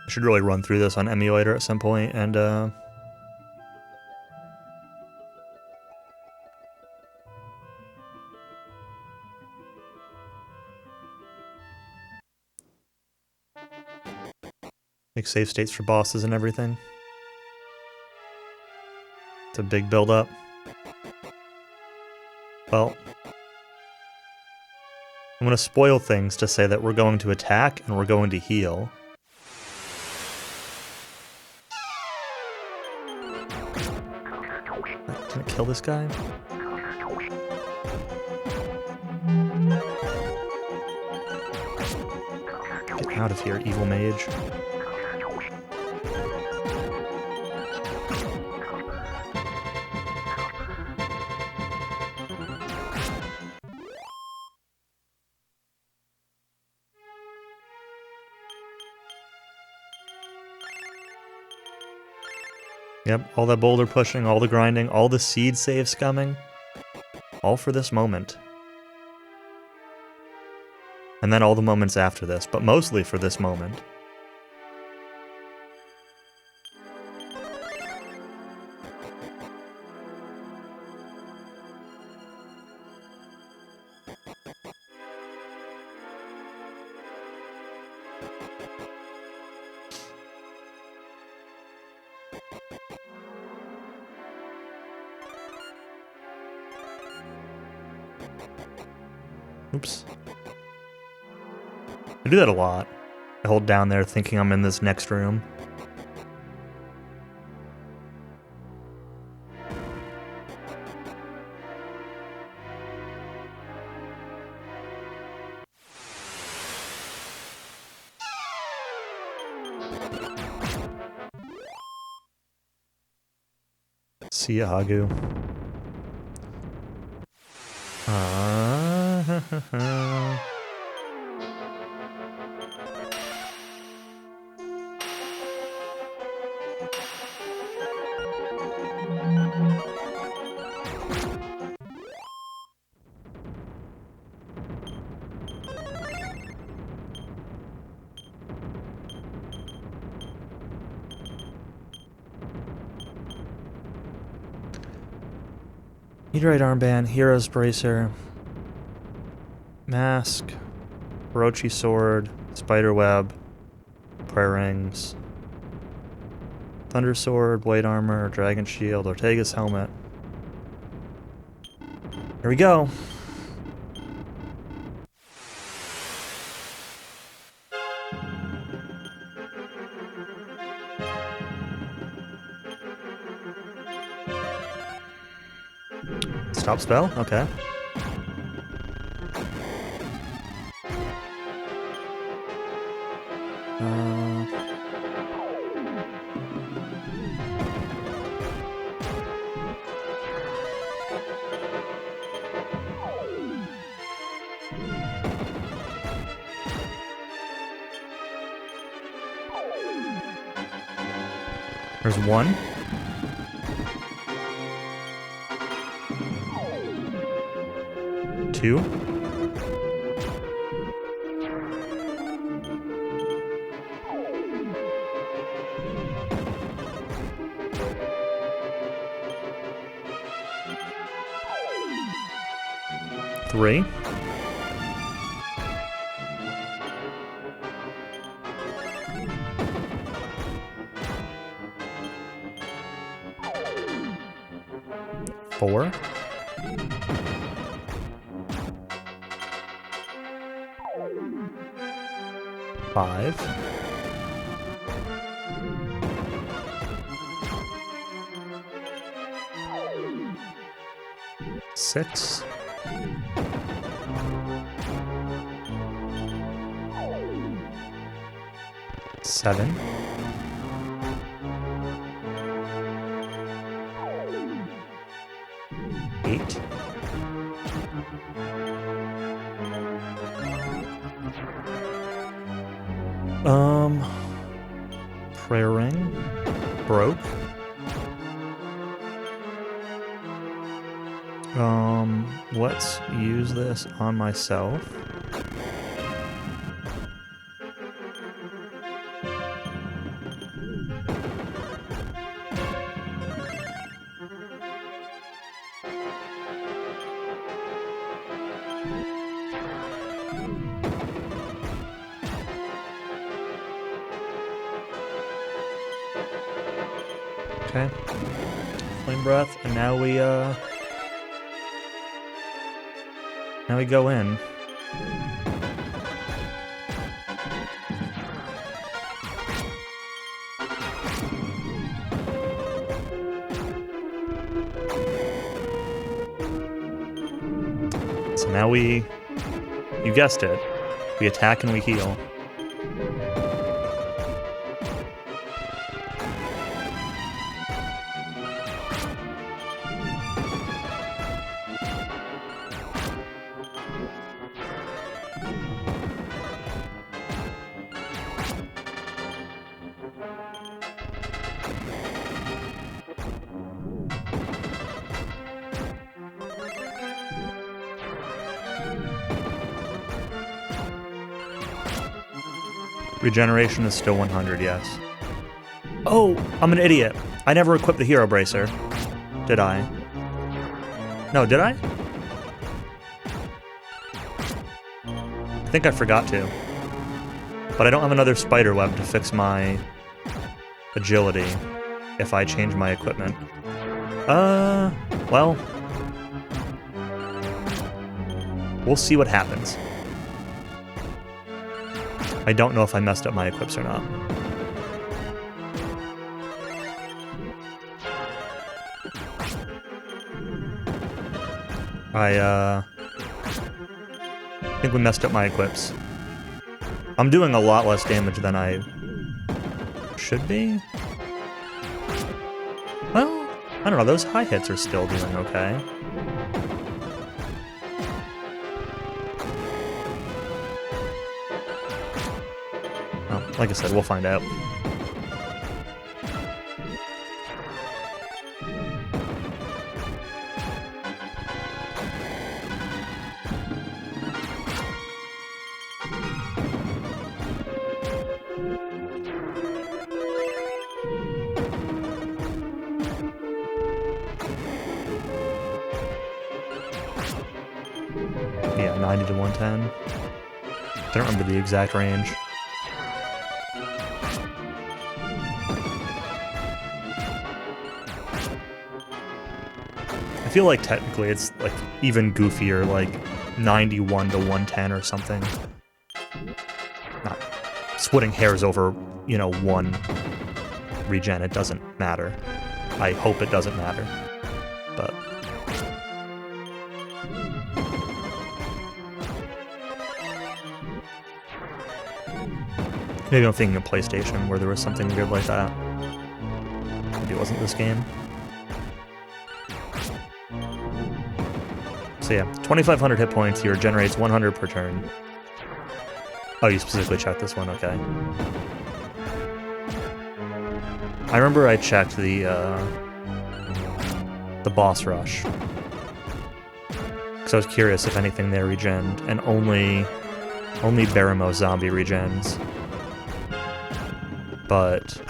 I should really run through this on emulator at some point and make save states for bosses and everything. It's a big build-up. Well, I'm going to spoil things to say that we're going to attack and we're going to heal. Can I kill this guy? Get out of here, evil mage. Yep, all that boulder pushing, all the grinding, all the seed save scumming. All for this moment. And then all the moments after this, but mostly for this moment. Oops. I do that a lot. I hold down there thinking I'm in this next room. See ya, Hagu. Meteorite armband, hero's bracer, mask, Orochi sword, spider web, prayer rings, thunder sword, blade armor, dragon shield, Ortega's helmet. Here we go. Stop spell? Okay. There's one. Two. Three. Four. Five. 6. Seven. Eight. Prayer ring broke. Let's use this on myself. Okay. Flame breath, and now we go in. So now you guessed it, we attack and we heal. Regeneration is still 100, yes. Oh, I'm an idiot. I never equipped the Hero Bracer. Did I? No, did I? I think I forgot to. But I don't have another spider web to fix my agility if I change my equipment. Well, we'll see what happens. I don't know if I messed up my equips or not. I think we messed up my equips. I'm doing a lot less damage than I should be. Well, I don't know, those high hits are still doing okay. Well, like I said, we'll find out. Yeah, 90 to 110. Don't remember the exact range. I feel like technically it's like even goofier, like 91 to 110 or something. Not splitting hairs over, you know, one regen. It doesn't matter. I hope it doesn't matter. But maybe I'm thinking of PlayStation where there was something weird like that. Maybe it wasn't this game. So yeah, 2,500 hit points, he regenerates 100 per turn. Oh, you specifically checked this one, okay. I remember I checked the boss rush. Because I was curious if anything there regened, and only Baramo zombie regens. But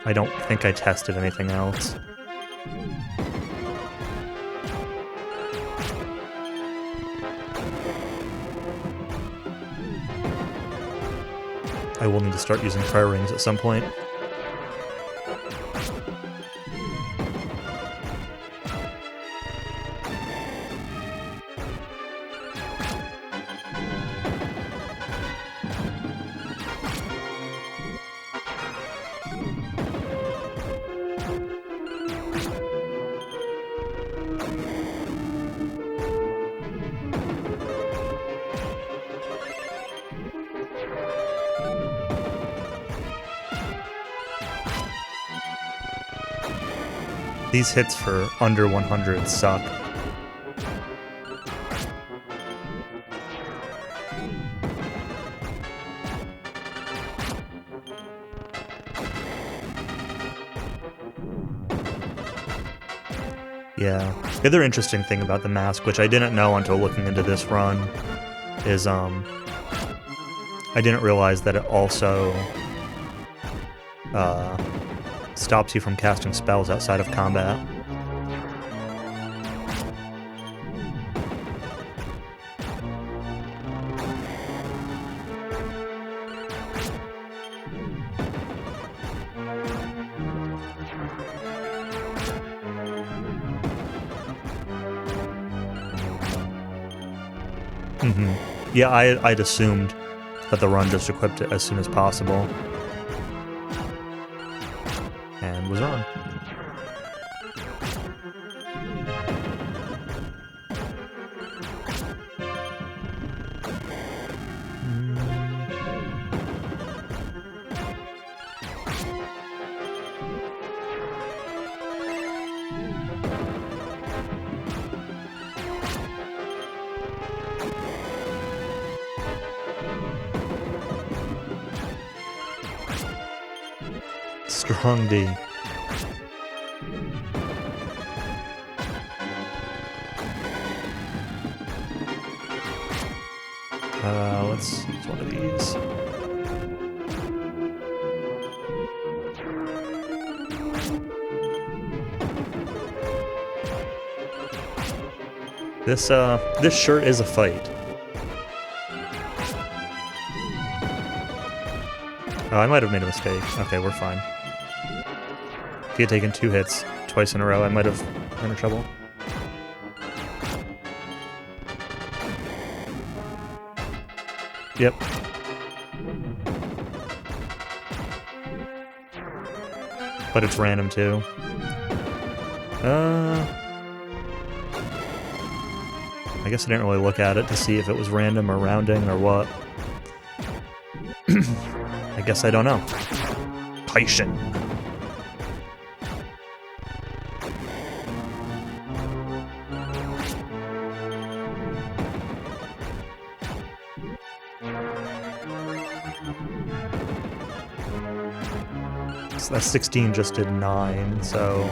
I don't think I tested anything else. I will need to start using prayer rings at some point. These hits for under 100 suck. Yeah. The other interesting thing about the mask, which I didn't know until looking into this run, is I didn't realize that it also stops you from casting spells outside of combat. Yeah, I'd assumed that the run just equipped it as soon as possible. And was wrong. Strong D. Let's use one of these. This shirt is a fight. Oh, I might have made a mistake. Okay, we're fine. If he had taken 2 hits twice in a row, I might have been in trouble. Yep. But it's random too. I guess I didn't really look at it to see if it was random or rounding or what. I guess I don't know. Patient. So that 16 just did 9, so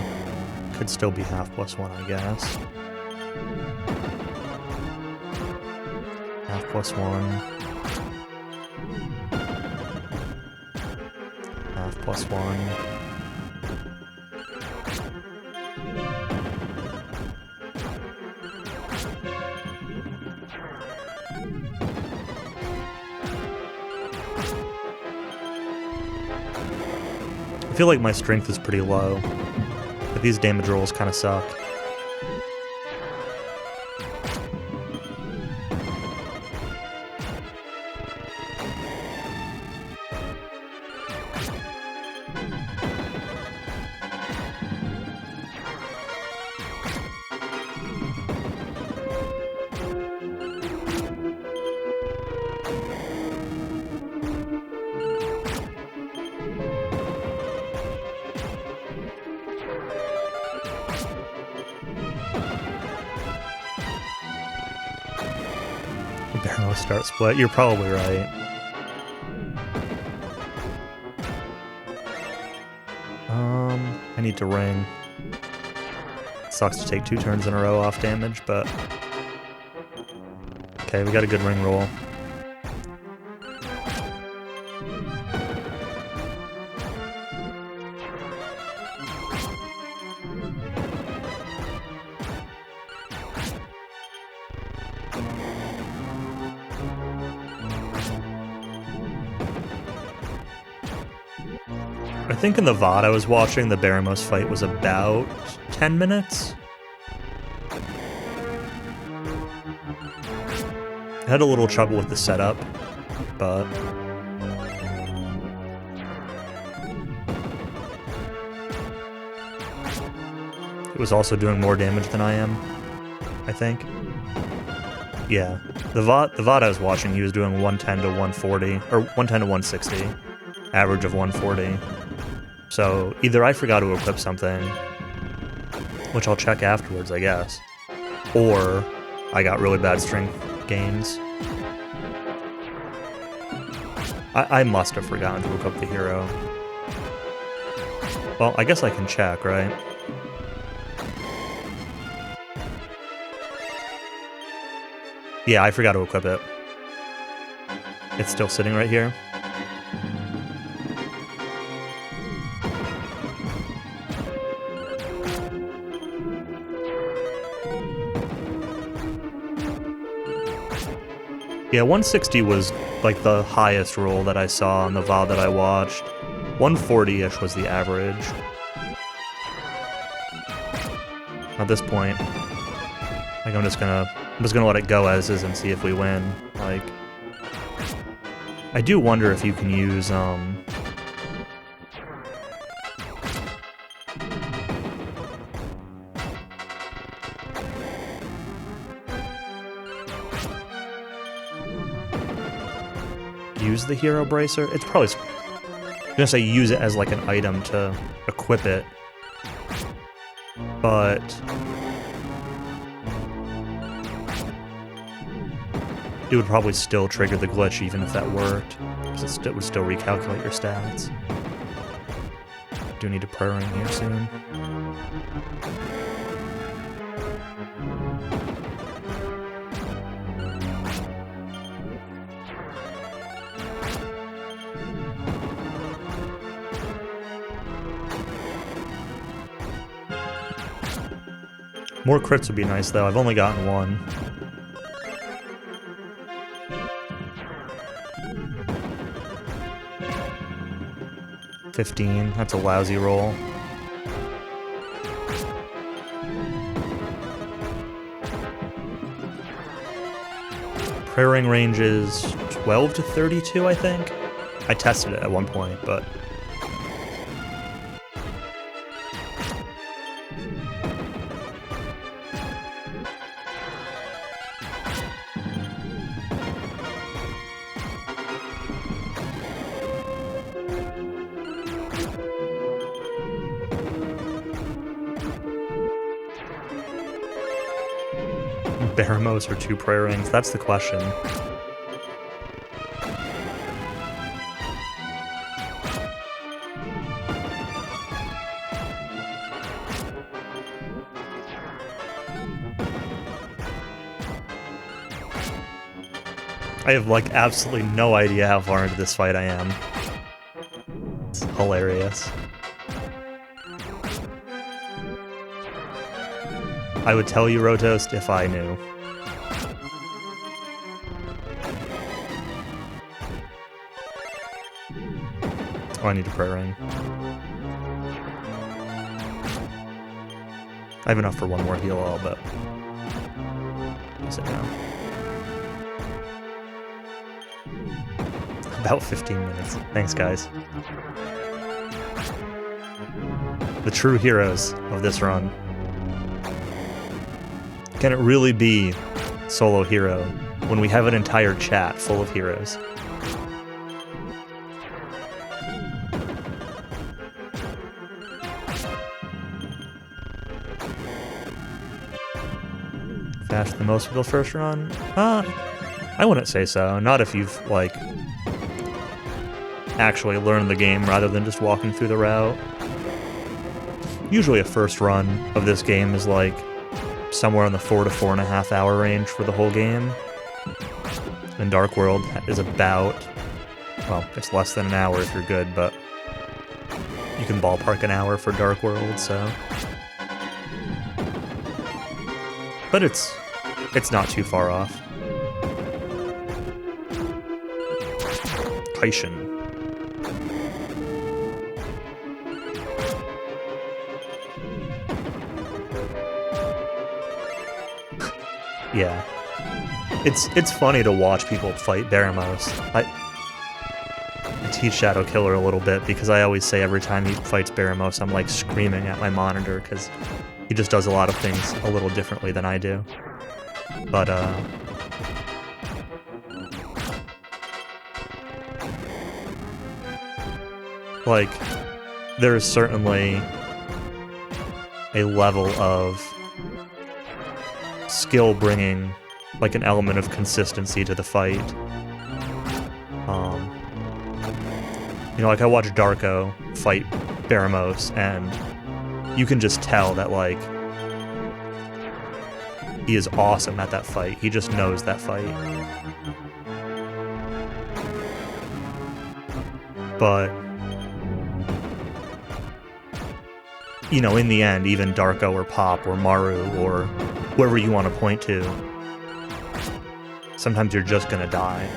could still be half plus 1, I guess. Half plus 1. Half plus 1. I feel like my strength is pretty low, but these damage rolls kind of suck. Barrow start split. You're probably right. I need to ring. Sucks to take 2 turns in a row off damage, but okay, we got a good ring roll. I think in the VOD I was watching, the Baramos fight was about 10 minutes. I had a little trouble with the setup, but it was also doing more damage than I am, I think. Yeah, the VOD I was watching, he was doing 110 to 140, or 110 to 160, average of 140. So either I forgot to equip something, which I'll check afterwards, I guess. Or I got really bad strength gains. I must have forgotten to equip the hero. Well, I guess I can check, right? Yeah, I forgot to equip it. It's still sitting right here. Yeah, 160 was like the highest roll that I saw on the VOD that I watched. 140-ish was the average. At this point, like I'm just gonna let it go as is and see if we win. Like, I do wonder if you can use use the hero bracer. It's probably, I'm gonna say use it as like an item to equip it, but it would probably still trigger the glitch even if that worked, because it would still recalculate your stats. Do need a prayer ring here soon. More crits would be nice, though. I've only gotten one. $15. That's a lousy roll. Prayer ring range is 12 to 32, I think. I tested it at one point, but Baramos or 2 prayer rings? That's the question. I have, like, absolutely no idea how far into this fight I am. It's hilarious. I would tell you, Rotoast, if I knew. Oh, I need a prayer ring. I have enough for one more heal all, but use it now. About 15 minutes. Thanks, guys. The true heroes of this run. Can it really be solo hero when we have an entire chat full of heroes? Fast the most for the first run? I wouldn't say so. Not if you've, like, actually learned the game rather than just walking through the route. Usually a first run of this game is, like, somewhere in the 4 to 4.5 hour range for the whole game. And Dark World is about, well, it's less than an hour if you're good, but you can ballpark an hour for Dark World, so. But it's not too far off. Kaishin. Yeah. It's funny to watch people fight Baramos. I teach Shadow Killer a little bit because I always say every time he fights Baramos, I'm like screaming at my monitor because he just does a lot of things a little differently than I do. But, like, there's certainly a level of skill bringing like an element of consistency to the fight. You know, like I watched Darko fight Baramos, and you can just tell that like he is awesome at that fight. He just knows that fight. But you know, in the end, even Darko or Pop or Maru or whoever you want to point to, sometimes you're just gonna die.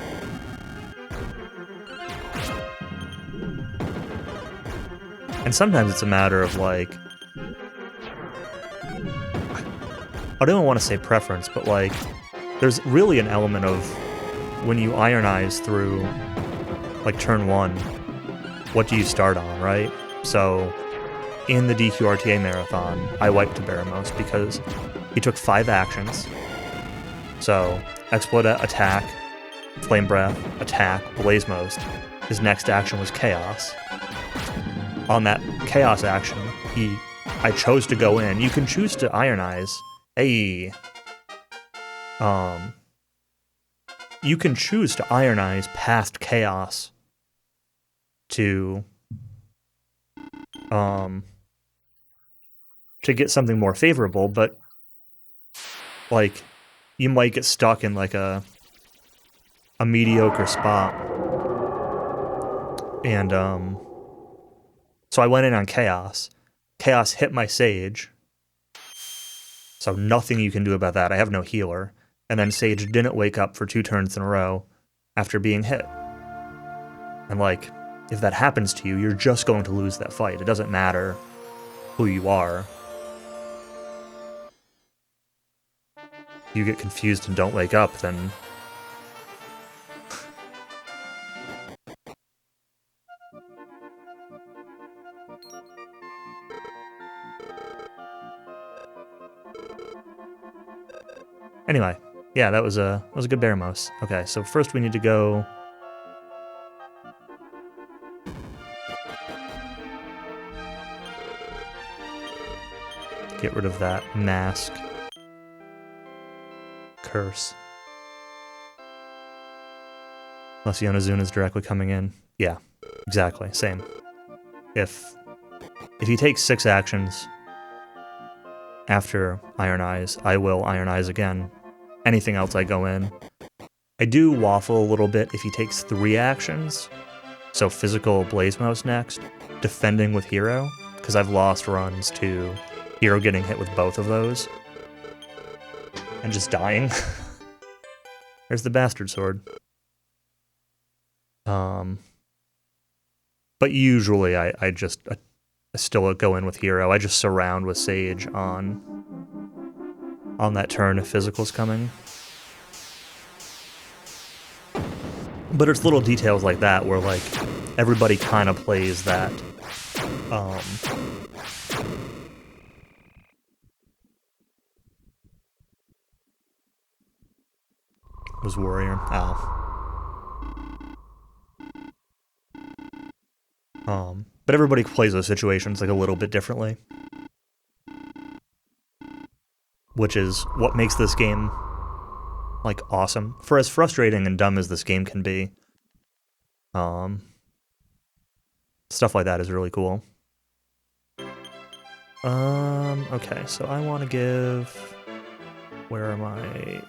And sometimes it's a matter of like, I don't want to say preference, but like, there's really an element of when you ironize through like turn 1, what do you start on, right? So in the DQ3 marathon, I wiped Baramos because he took 5 actions. So Exploit Attack, Flame Breath, Attack, Blaze Most. His next action was Chaos. On that Chaos action, I chose to go in. You can choose to ironize. You can choose to ironize past Chaos to get something more favorable, but like you might get stuck in like a mediocre spot. And so I went in on Chaos. Chaos hit my Sage. So nothing you can do about that. I have no healer. And then Sage didn't wake up for 2 turns in a row after being hit. And like, if that happens to you, you're just going to lose that fight. It doesn't matter who you are. You get confused and don't wake up, then anyway, yeah, that was a good Baramos. Okay, so first we need to go get rid of that mask curse. Unless Yonazuna's directly coming in. Yeah, exactly, same. If he takes 6 actions after Iron Eyes, I will Iron Eyes again. Anything else I go in. I do waffle a little bit if he takes 3 actions. So physical Blaze Mouse next, defending with Hero, because I've lost runs to Hero getting hit with both of those. And just dying. There's the Bastard Sword. But usually I still go in with Hero. I just surround with Sage on that turn if physical's coming. But it's little details like that where like everybody kind of plays that was Warrior. But everybody plays those situations like a little bit differently. Which is what makes this game like awesome. For as frustrating and dumb as this game can be, stuff like that is really cool. Okay, so I want to give... Where are my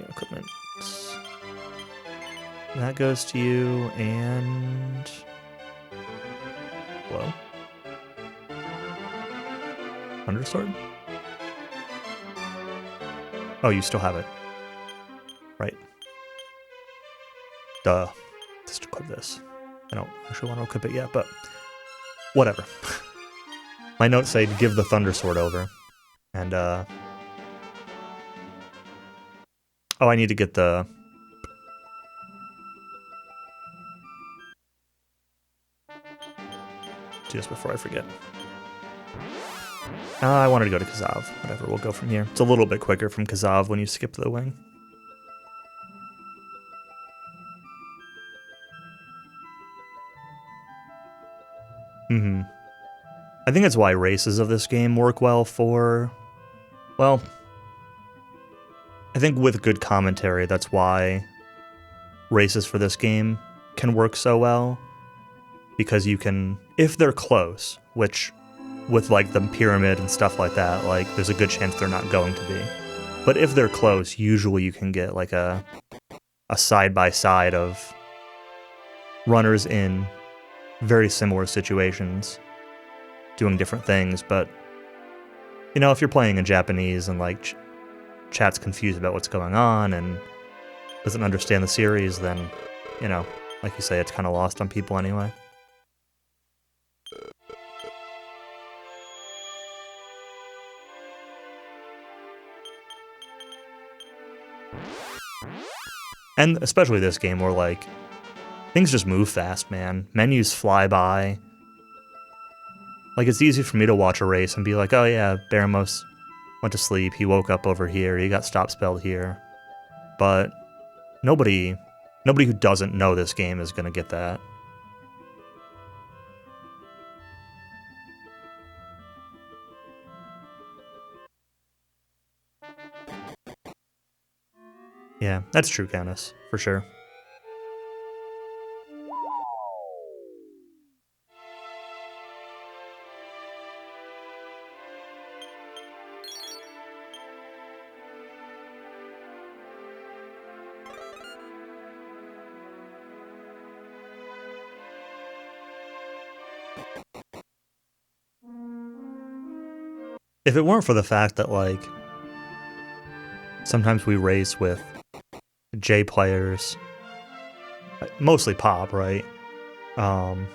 equipment? That goes to you, and... Hello? Undersword? Oh, you still have it. Right. Duh. Just equip this. I don't actually want to equip it yet, but... Whatever. My notes say give the Thunder Sword over. And, Oh, I need to get the... Just before I forget. I wanted to go to Kazav. Whatever, we'll go from here. It's a little bit quicker from Kazav when you skip the wing. I think it's why races of this game work well for, well, I think with good commentary, that's why races for this game can work so well, because you can, if they're close, which with like the pyramid and stuff like that, like there's a good chance they're not going to be. But if they're close, usually you can get like a side-by-side of runners in very similar situations doing different things. But, you know, if you're playing in Japanese and like chat's confused about what's going on and doesn't understand the series, then, you know, like you say, it's kind of lost on people anyway. And especially this game where, like, things just move fast, man. Menus fly by. Like, it's easy for me to watch a race and be like, oh yeah, Baramos went to sleep, he woke up over here, he got stop spelled here. But nobody who doesn't know this game is gonna get that. Yeah, that's true, Canis, for sure. If it weren't for the fact that, like, sometimes we race with J players, mostly pop, right? You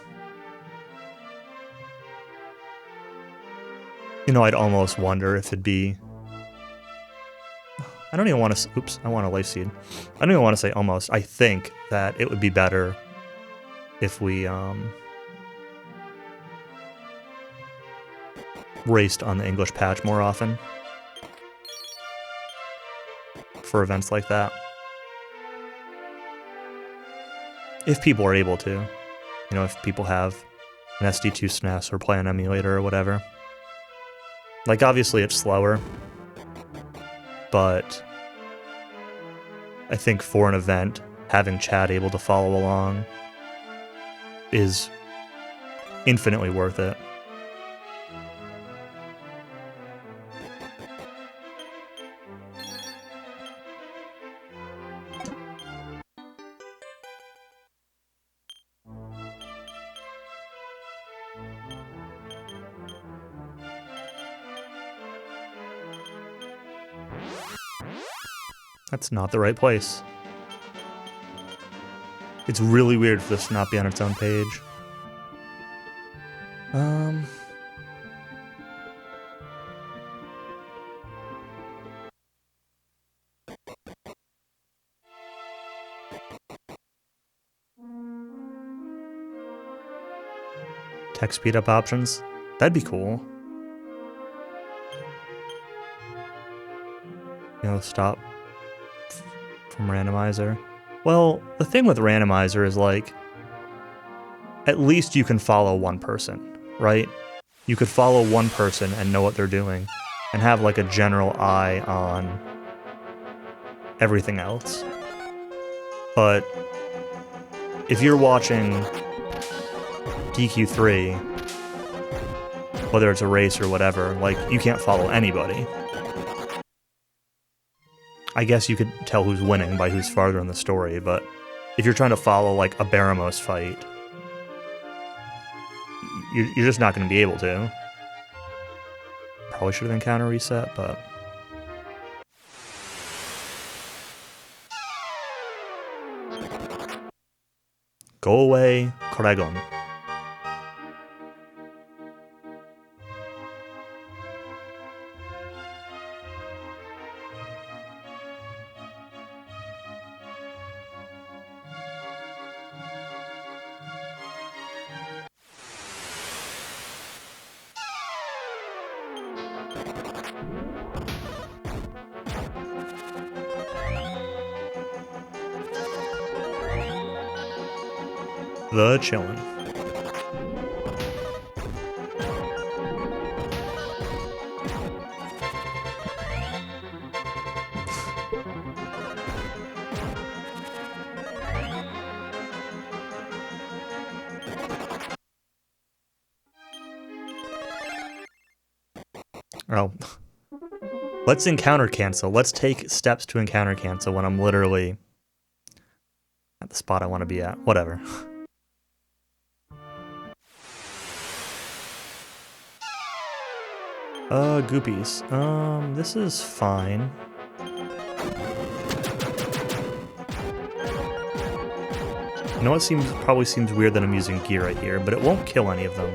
know, I'd almost wonder if it'd be... I don't even want to... Oops, I want a life seed. I don't even want to say almost. I think that it would be better if we raced on the English patch more often for events like that. If people are able to. You know, if people have an SD2 SNES or play an emulator or whatever. Like, obviously it's slower, but I think for an event, having chat able to follow along is infinitely worth it. That's not the right place. It's really weird for this to not be on its own page. Text speed up options? That'd be cool. You know, stop from randomizer. Well, the thing with randomizer is, like, at least you can follow one person, right? You could follow one person and know what they're doing and have, like, a general eye on everything else. But if you're watching DQ3, whether it's a race or whatever, like, you can't follow anybody. I guess you could tell who's winning by who's farther in the story, but if you're trying to follow, like, a Baramos fight, you're just not going to be able to. Probably should have been counter reset, but... Go away, Koregon. The chillin'. Oh. Let's encounter cancel. Let's take steps to encounter cancel when I'm literally at the spot I want to be at. Whatever. Goopies. This is fine. You know what probably seems weird that I'm using gear right here, but it won't kill any of them.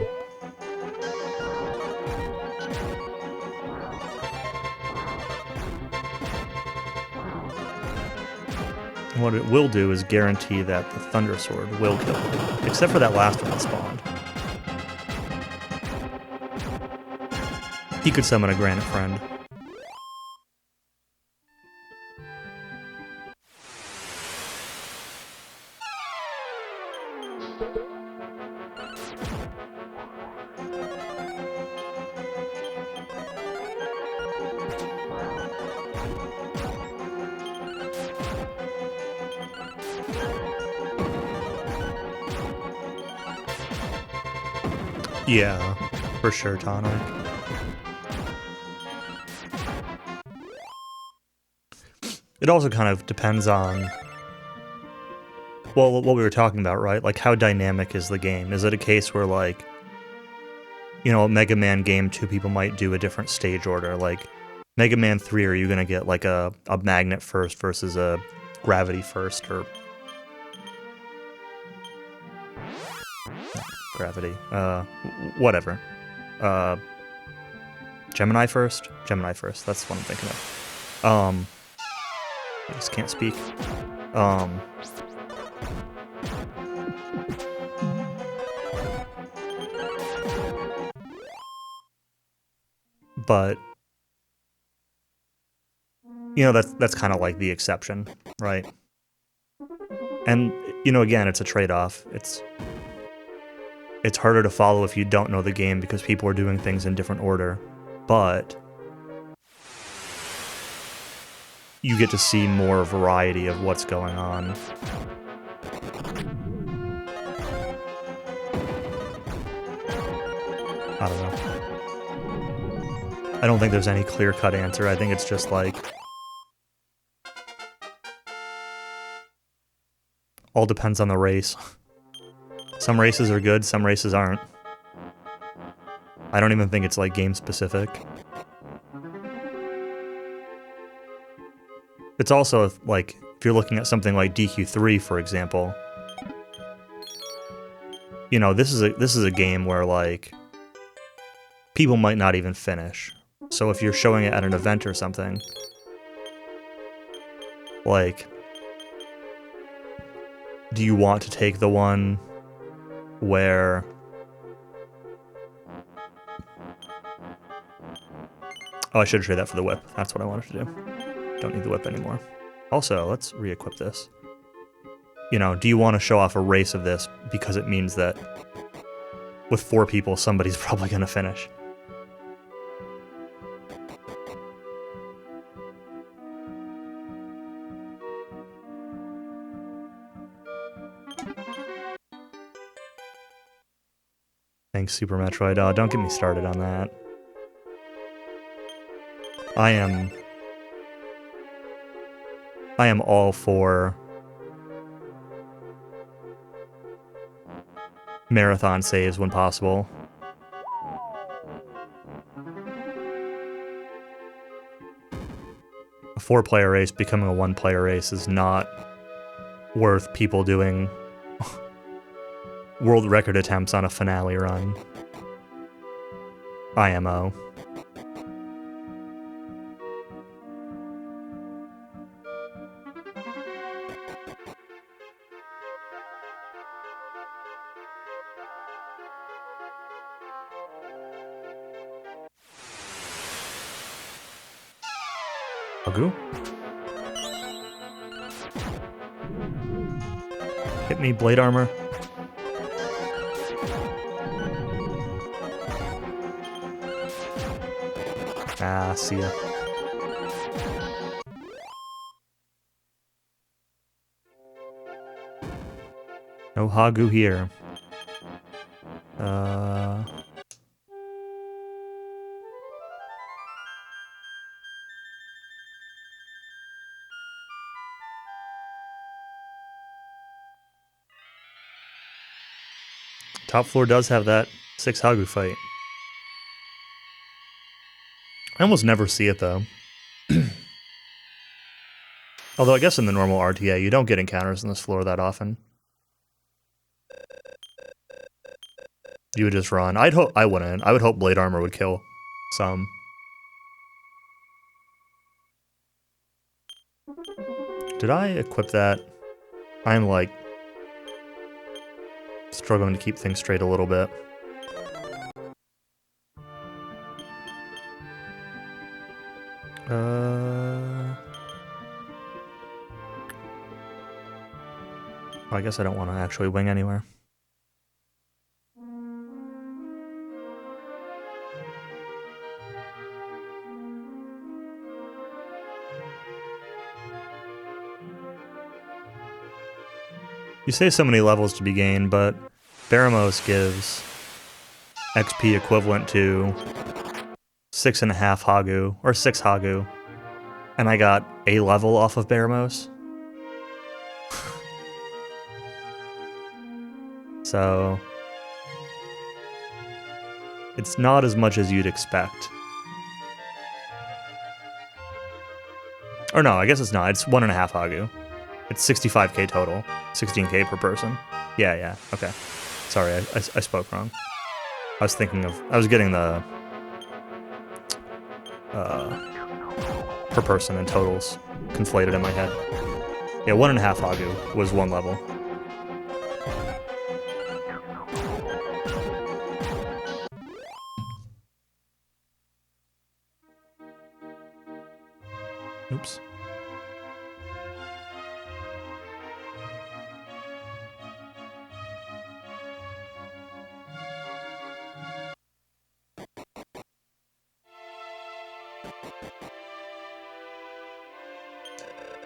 And what it will do is guarantee that the Thunder Sword will kill them, except for that last one that spawned. He could summon a Granite Friend. Yeah, for sure, Tonic. It also kind of depends on, well, what we were talking about, right? Like, how dynamic is the game? Is it a case where, like, you know, Mega Man Game 2 people might do a different stage order? Like, Mega Man 3, are you going to get, like, a magnet first versus a gravity first, or... Gravity. Whatever. Gemini first? Gemini first, that's what I'm thinking of. I just can't speak. But you know, that's kind of like the exception, right? And you know, again, it's a trade-off. It's harder to follow if you don't know the game because people are doing things in different order, but you get to see more variety of what's going on. I don't know. I don't think there's any clear-cut answer. I think it's just like... all depends on the race. Some races are good, some races aren't. I don't even think it's like game-specific. It's also, like, if you're looking at something like DQ3, for example, you know, this is a game where, like, people might not even finish. So if you're showing it at an event or something, like, do you want to take the one where... Oh, I should trade that for the whip. That's what I wanted to do. Don't need the whip anymore. Also, let's re-equip this. You know, do you want to show off a race of this because it means that with 4 people, somebody's probably going to finish? Thanks, Super Metroid. Don't get me started on that. I am all for marathon saves when possible. A 4-player race becoming a 1-player race is not worth people doing world record attempts on a finale run. IMO. Agu? Hit me, blade armor. Ah, see ya. No Hagu here. Top floor does have that 6 Hagu fight. I almost never see it, though. Although I guess in the normal RTA, you don't get encounters on this floor that often. You would just run. I wouldn't. I would hope Blade Armor would kill some. Did I equip that? I'm, like, struggling to keep things straight a little bit. I guess I don't want to actually wing anywhere. You say so many levels to be gained, but Baramos gives XP equivalent to 6.5 Hagu, or 6 Hagu, and I got a level off of Baramos. So it's not as much as you'd expect. Or no, I guess it's not. It's 1.5 Hagu. It's 65k total. 16k per person. Yeah, okay. Sorry, I spoke wrong. I was getting the per person and totals conflated in my head. Yeah, 1.5 Hagu was one level. Oops.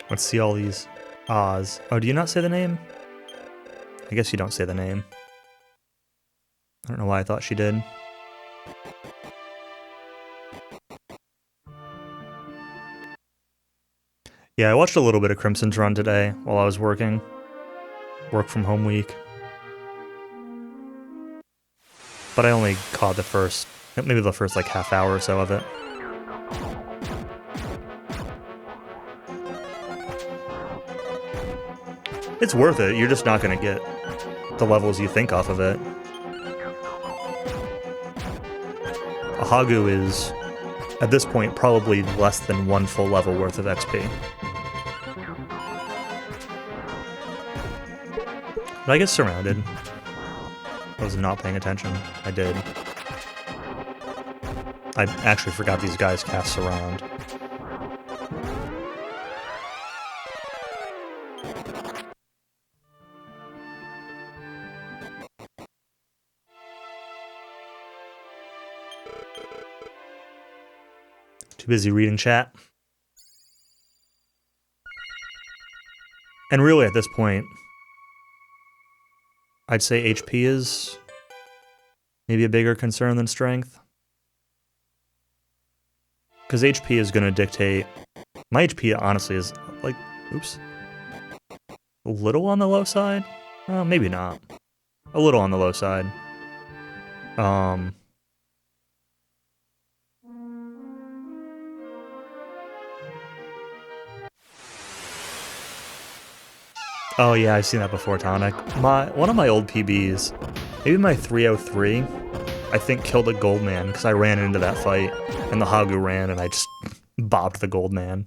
Let's see all these Oz. Oh, do you not say the name? I guess you don't say the name. I don't know why I thought she did. Yeah, I watched a little bit of Crimson's run today while I was working. Work from home week. But I only caught maybe the first like half hour or so of it. It's worth it, you're just not gonna get the levels you think off of it. A Hagu is, at this point, probably less than one full level worth of XP. Did I get surrounded? I was not paying attention. I did. I actually forgot these guys cast Surround. Too busy reading chat. And really, at this point, I'd say HP is maybe a bigger concern than strength. Because HP is going to dictate... My HP, honestly, is, like, oops. A little on the low side? Maybe not. A little on the low side. Oh yeah, I've seen that before, Tonic. One of my old PBs, maybe my 303, I think killed a gold man because I ran into that fight and the Hagu ran and I just bopped the gold man.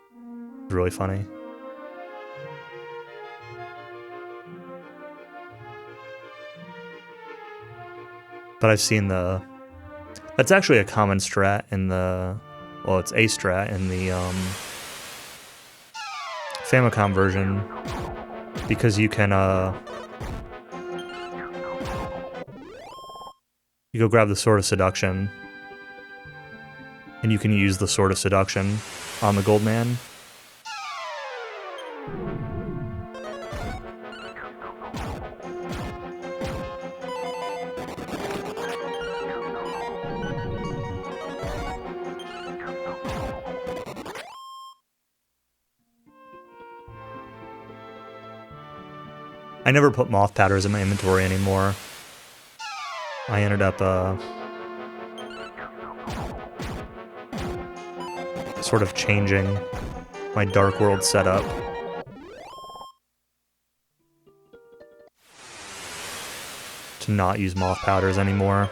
It was really funny. But I've seen that's actually a common strat in well, it's a strat in the Famicom version, because you can you go grab the Sword of Seduction, and you can use the Sword of Seduction on the gold man. I never put moth powders in my inventory anymore. I ended up sort of changing my Dark World setup. To not use moth powders anymore.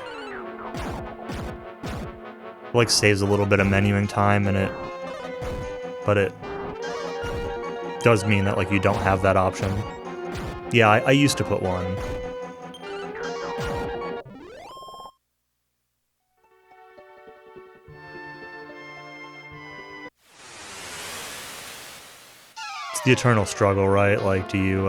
It, like, saves a little bit of menuing time in it, but it does mean that, like, you don't have that option. Yeah, I used to put one. It's the eternal struggle, right? Like, do you,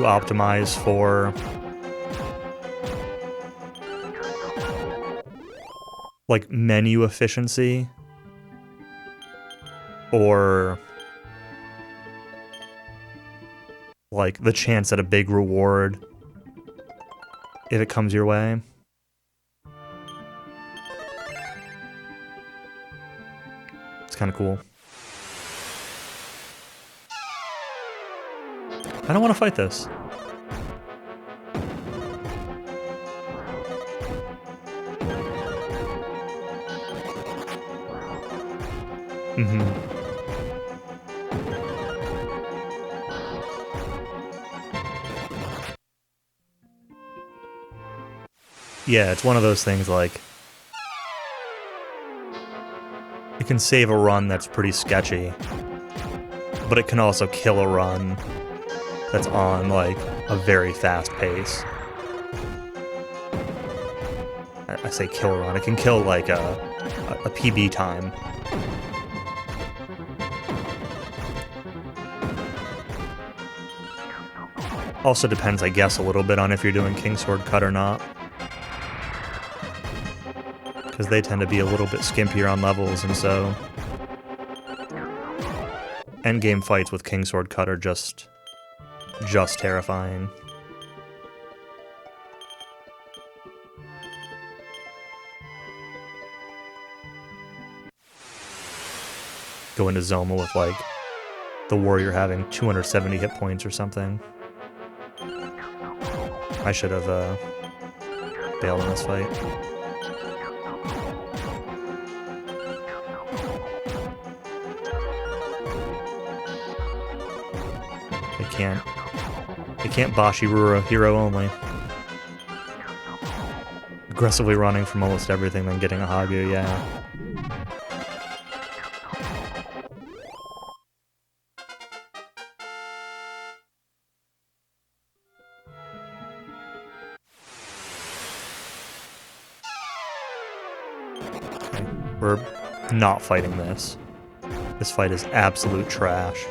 optimize for, like, menu efficiency? Or, like, the chance at a big reward if it comes your way? It's kind of cool. I don't want to fight this. Yeah, it's one of those things, like, it can save a run that's pretty sketchy, but it can also kill a run that's on, like, a very fast pace. I say kill a run, it can kill, like, a PB time. Also depends, I guess, a little bit on if you're doing Kingsword Cut or not. Because they tend to be a little bit skimpier on levels, and so endgame fights with Kingsword Cut are just terrifying. Go into Zoma with, like, the warrior having 270 hit points or something. I should have bailed in this fight. They can't Bashi Rura hero only. Aggressively running from almost everything, then getting a Hagu, yeah. Okay, we're not fighting this. This fight is absolute trash.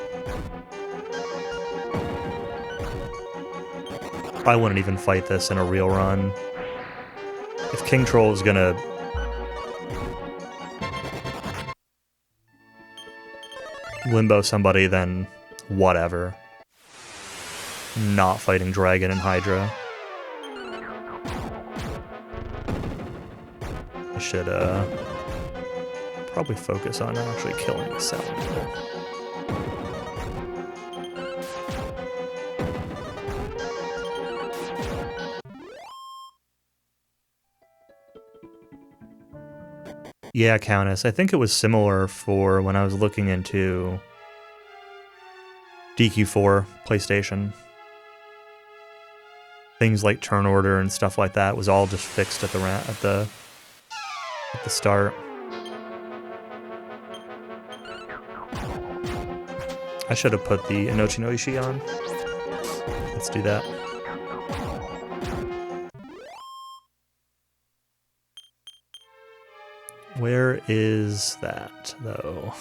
I wouldn't even fight this in a real run. If King Troll is gonna limbo somebody, then whatever. Not fighting Dragon and Hydra. I should probably focus on actually killing the Salamander. Yeah, Countess. I think it was similar for when I was looking into DQ4 PlayStation. Things like turn order and stuff like that was all just fixed at the start. I should have put the Inochi no Ishii on. Let's do that. Where is that, though?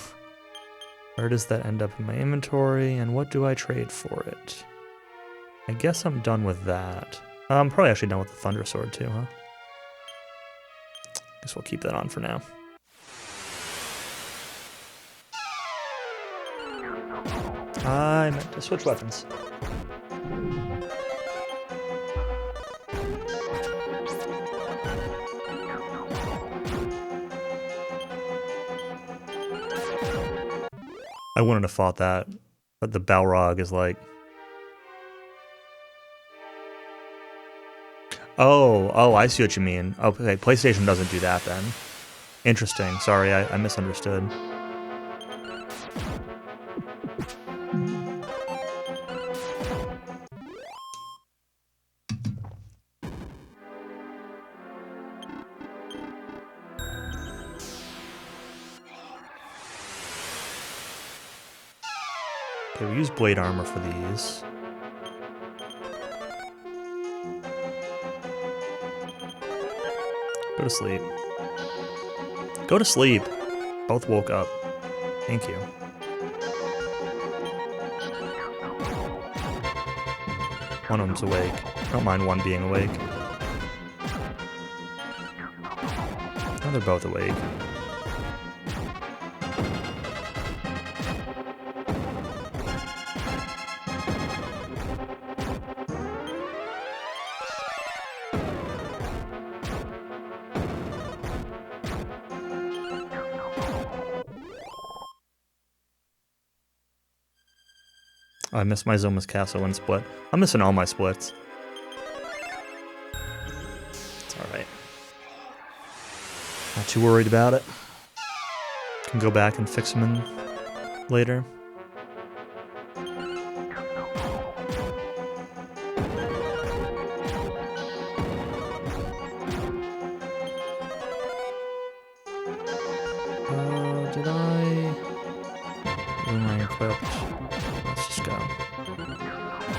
Where does that end up in my inventory, and what do I trade for it? I guess I'm done with that. I'm probably actually done with the Thunder Sword, too, huh? Guess we'll keep that on for now. I meant to switch weapons. I wouldn't have fought that, but the Balrog is like... Oh, I see what you mean. Okay, PlayStation doesn't do that then. Interesting. Sorry, I misunderstood. Okay, we use blade armor for these. Go to sleep. Go to sleep. Both woke up. Thank you. One of them's awake. I don't mind one being awake. Now they're both awake. I missed my Zoma's Castle and split. I'm missing all my splits. It's alright. Not too worried about it. Can go back and fix them in later. Did I... When I equipped... Let's just go.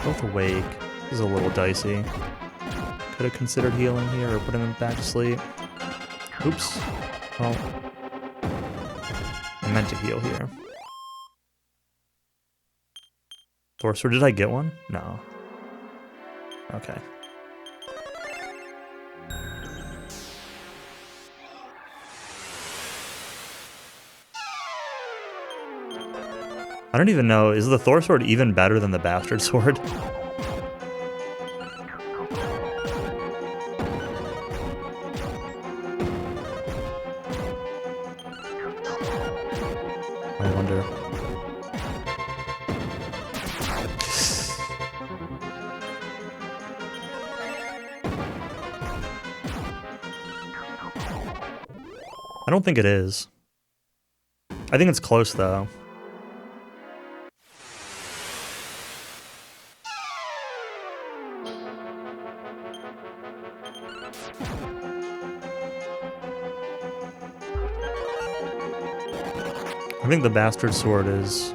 Both awake. This is a little dicey. Could have considered healing here or putting them back to sleep. Oops. Well, I meant to heal here. Thorster, did I get one? No. Okay. I don't even know, is the Thor sword even better than the Bastard sword? I wonder. I don't think it is. I think it's close though. I think the Bastard Sword is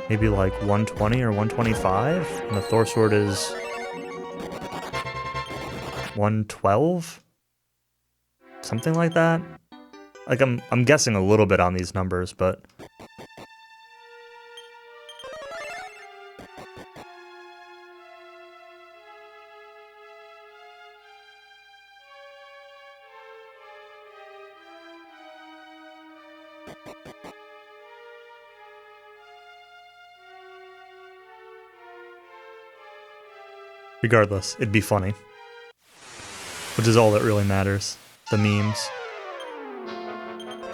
maybe like 120 or 125, and the Thor Sword is 112? Something like that? Like I'm guessing a little bit on these numbers, but regardless, it'd be funny. Which is all that really matters. The memes.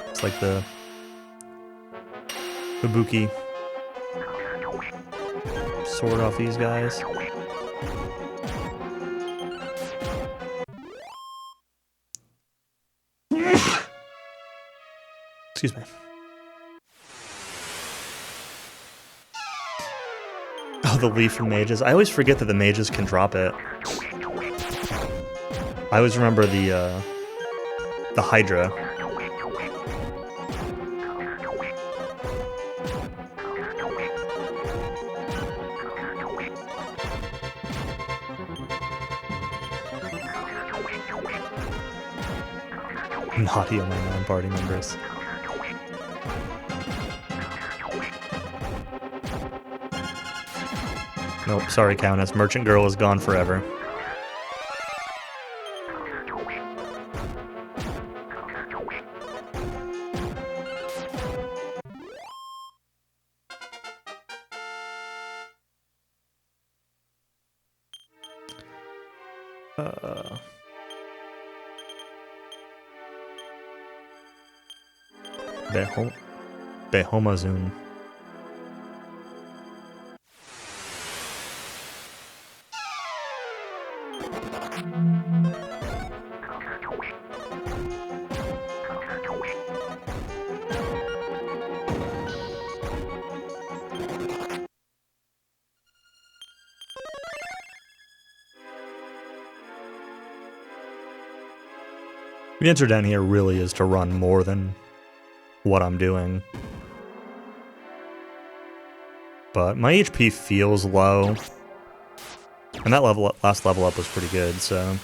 It's like the Ibuki sword off these guys. Excuse me. Oh, the leaf from mages. I always forget that the mages can drop it. I always remember the Hydra. Naughty on my non-party members. Nope, sorry Countess, Merchant Girl is gone forever. Behomazun. The answer down here really is to run more than what I'm doing. But my HP feels low. And that last level up was pretty good, so...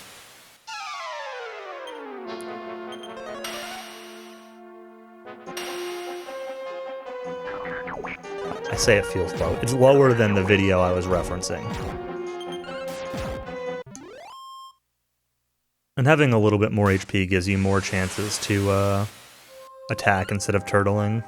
I say it feels low. It's lower than the video I was referencing. And having a little bit more HP gives you more chances to attack instead of turtling.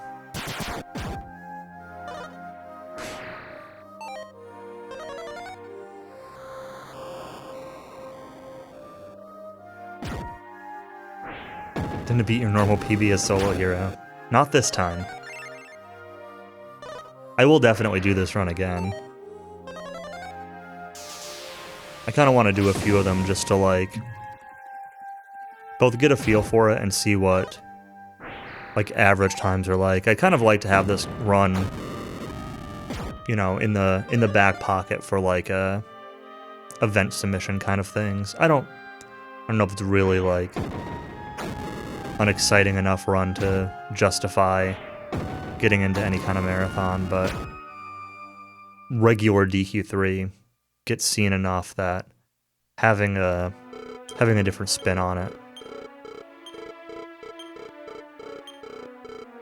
Didn't beat your normal PB as solo hero. Not this time. I will definitely do this run again. I kind of want to do a few of them just to, like, both get a feel for it and see what, like, average times are like. I kind of like to have this run, you know, in the back pocket for, like, event submission kind of things. I don't know if it's really, like, an exciting enough run to justify getting into any kind of marathon, but regular DQ3 gets seen enough that having a different spin on it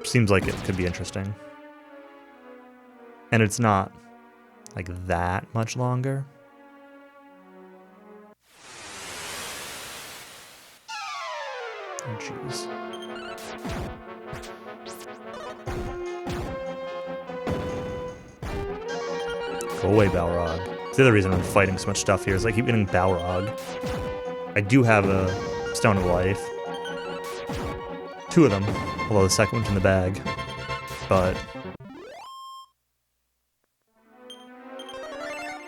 seems like it could be interesting. And it's not, like, that much longer. Oh, jeez. Go away, Balrog. It's the other reason I'm fighting so much stuff here is I keep getting Balrog. I do have a Stone of Life. 2 of them, although the second one's in the bag. But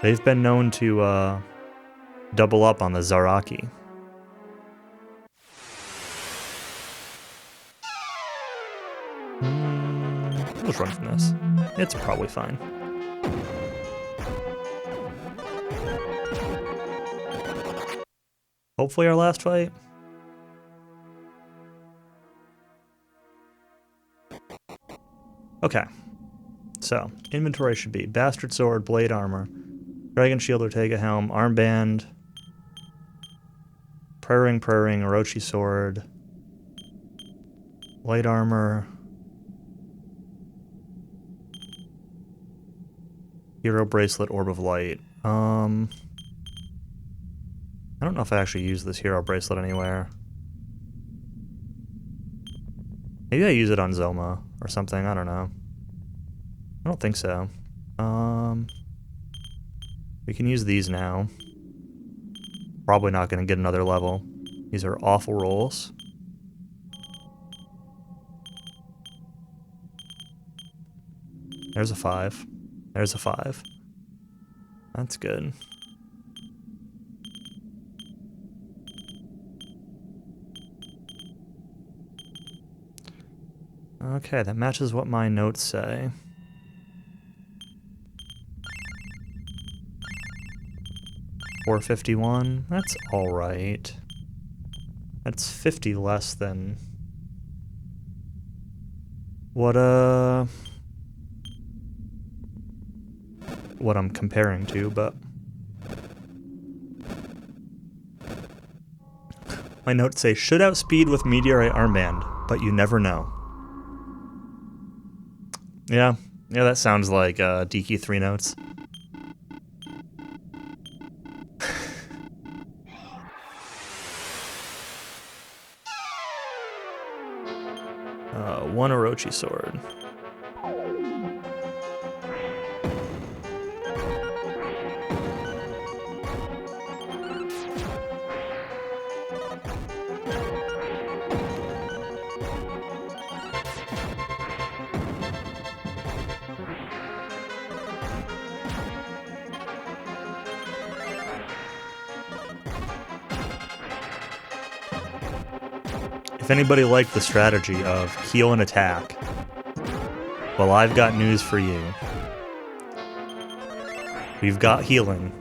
they've been known to double up on the Zaraki. Let's run from this. It's probably fine. Hopefully our last fight. Okay. So, inventory should be Bastard Sword, Blade Armor, Dragon Shield, Ortega Helm, Armband, Prayer Ring, Orochi Sword, Blade Armor, Hero Bracelet, Orb of Light. I don't know if I actually use this Hero Bracelet anywhere. Maybe I use it on Zoma or something, I don't know. I don't think so. We can use these now. Probably not going to get another level. These are awful rolls. There's a 5. There's a 5. That's good. Okay, that matches what my notes say. $451. That's all right. That's 50 less than what I'm comparing to, but my notes say should outspeed with Meteorite Armband, but you never know. Yeah, that sounds like DQ3 notes. One Orochi Sword. If anybody liked the strategy of heal and attack, well, I've got news for you. We've got healing,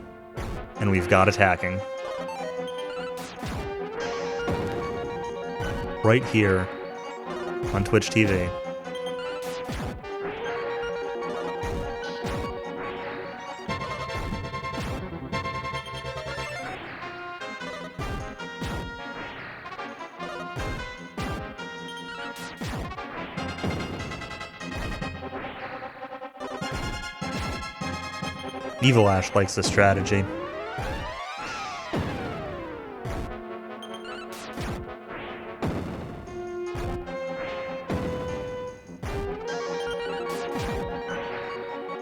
and we've got attacking. Right here on Twitch TV. Evil Ash likes this strategy.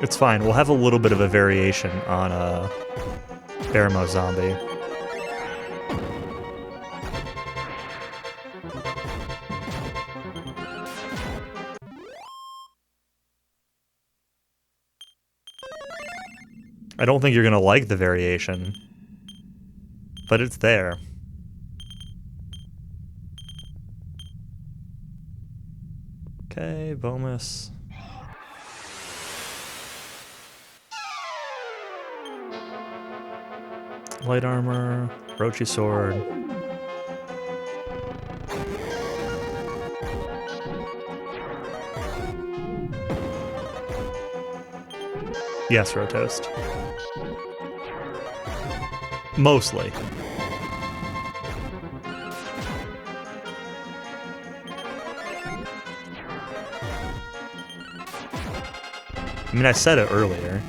It's fine, we'll have a little bit of a variation on Baramo Zombie. I don't think you're gonna like the variation, but it's there. Okay, Bomus. Light armor, Rochi sword. Yes, Rotoast. Mostly. I mean, I said it earlier.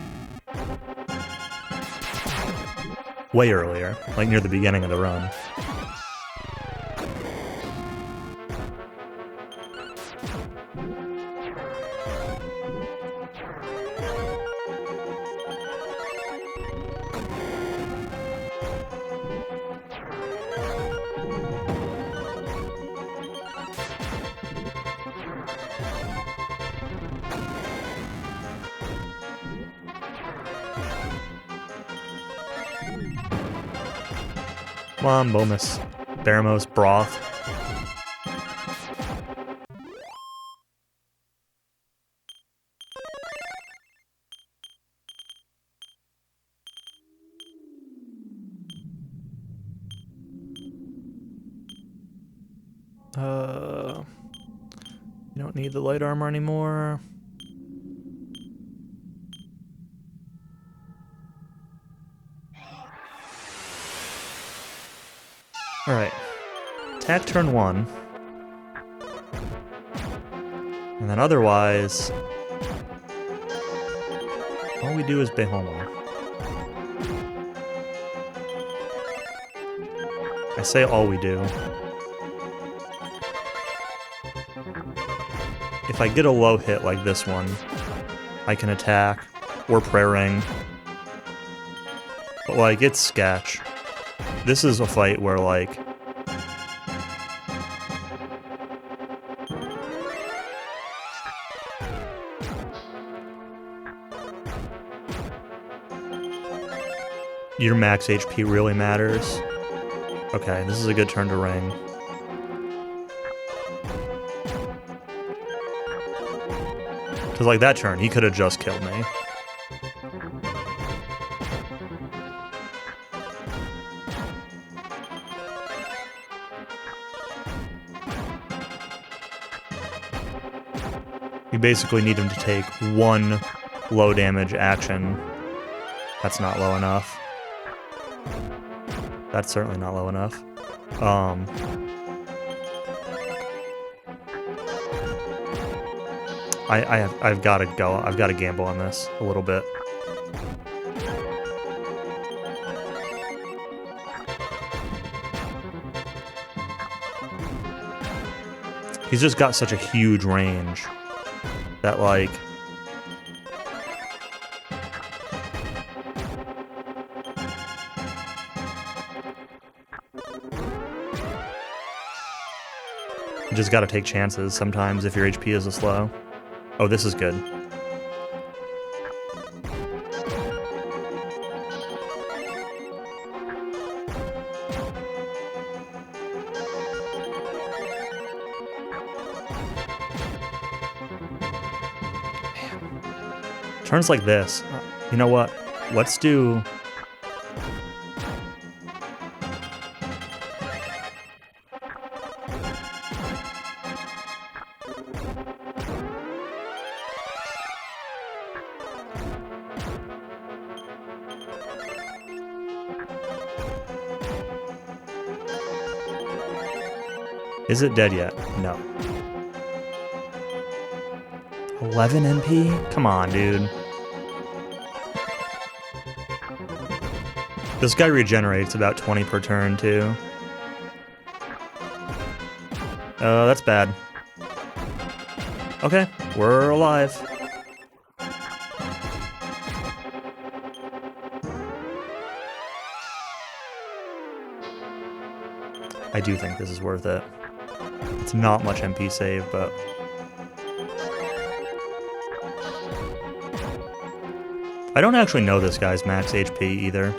Way earlier, like near the beginning of the run. Come on, Bomus. Baramos, Broth. You don't need the light armor anymore. Alright. Attack turn 1. And then otherwise, all we do is Behomo. I say all we do. If I get a low hit like this one, I can attack or prayer ring. But like, it's sketch. This is a fight where like your max HP really matters. Okay, this is a good turn to ring. Because like that turn, he could have just killed me. You basically need him to take one low damage action. That's not low enough. That's certainly not low enough. I've got to go. I've got to gamble on this a little bit. He's just got such a huge range that like you just gotta take chances sometimes if your HP is a slow. Oh, this is good. Turns like this. You know what? Let's do... Is it dead yet? No. 11 NP? Come on, dude. This guy regenerates about 20 per turn, too. That's bad. Okay, we're alive. I do think this is worth it. It's not much MP save, but... I don't actually know this guy's max HP either.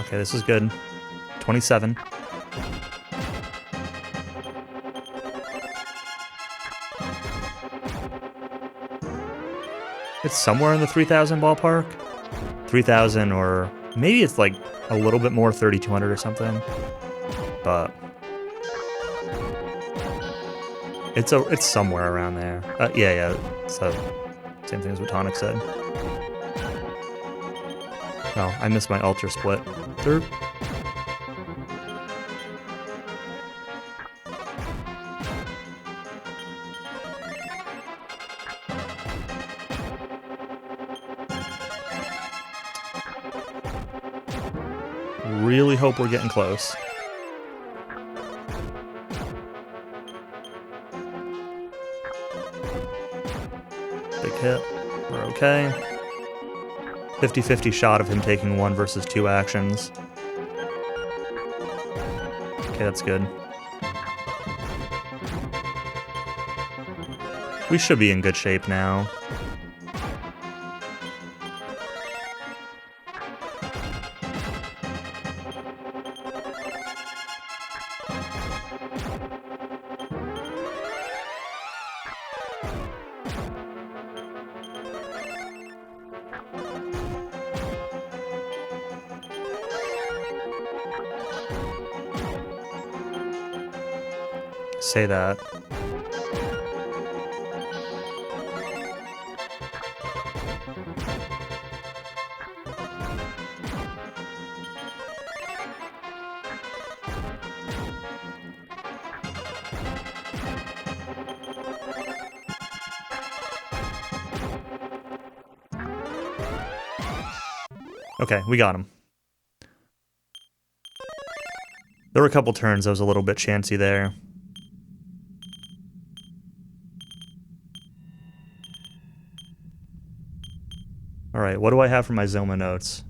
Okay, this is good. 27. It's somewhere in the 3,000 ballpark. 3,000 or maybe it's like a little bit more, 3,200 or something. But it's somewhere around there. Yeah. So same thing as what Tonic said. Oh, I missed my ultra split. Derp. Really hope we're getting close. Big hit. We're okay. 50-50 shot of him taking 1 versus 2 actions. Okay, that's good. We should be in good shape now. Say that. Okay, we got him. There were a couple turns I was a little bit chancy there. Alright, what do I have for my Zoma notes?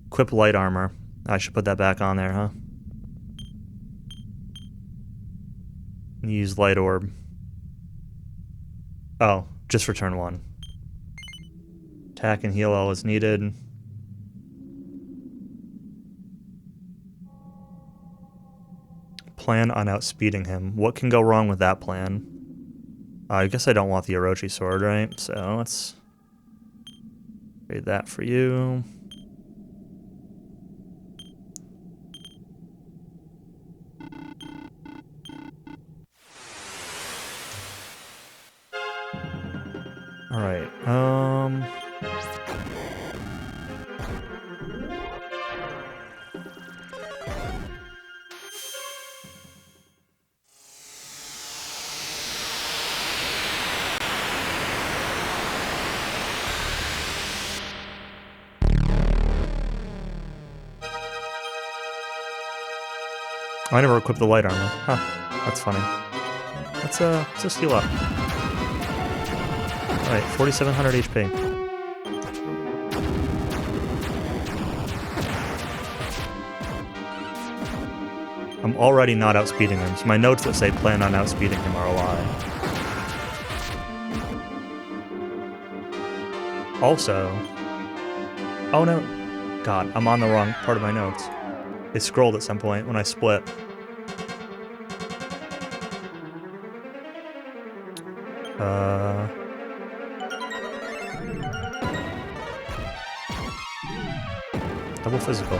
Equip light armor. I should put that back on there, huh? Use light orb. Oh, just for turn 1. Attack and heal all is needed. Plan on outspeeding him. What can go wrong with that plan? I guess I don't want the Orochi sword, right? So let's trade that for you. Alright, I never equipped the light armor. Huh, that's funny. Let's just heal up. Alright, 4,700 HP. I'm already not outspeeding him, so my notes that say plan on outspeeding him are a lie. Also... Oh no. God, I'm on the wrong part of my notes. They scrolled at some point when I split. Double physical.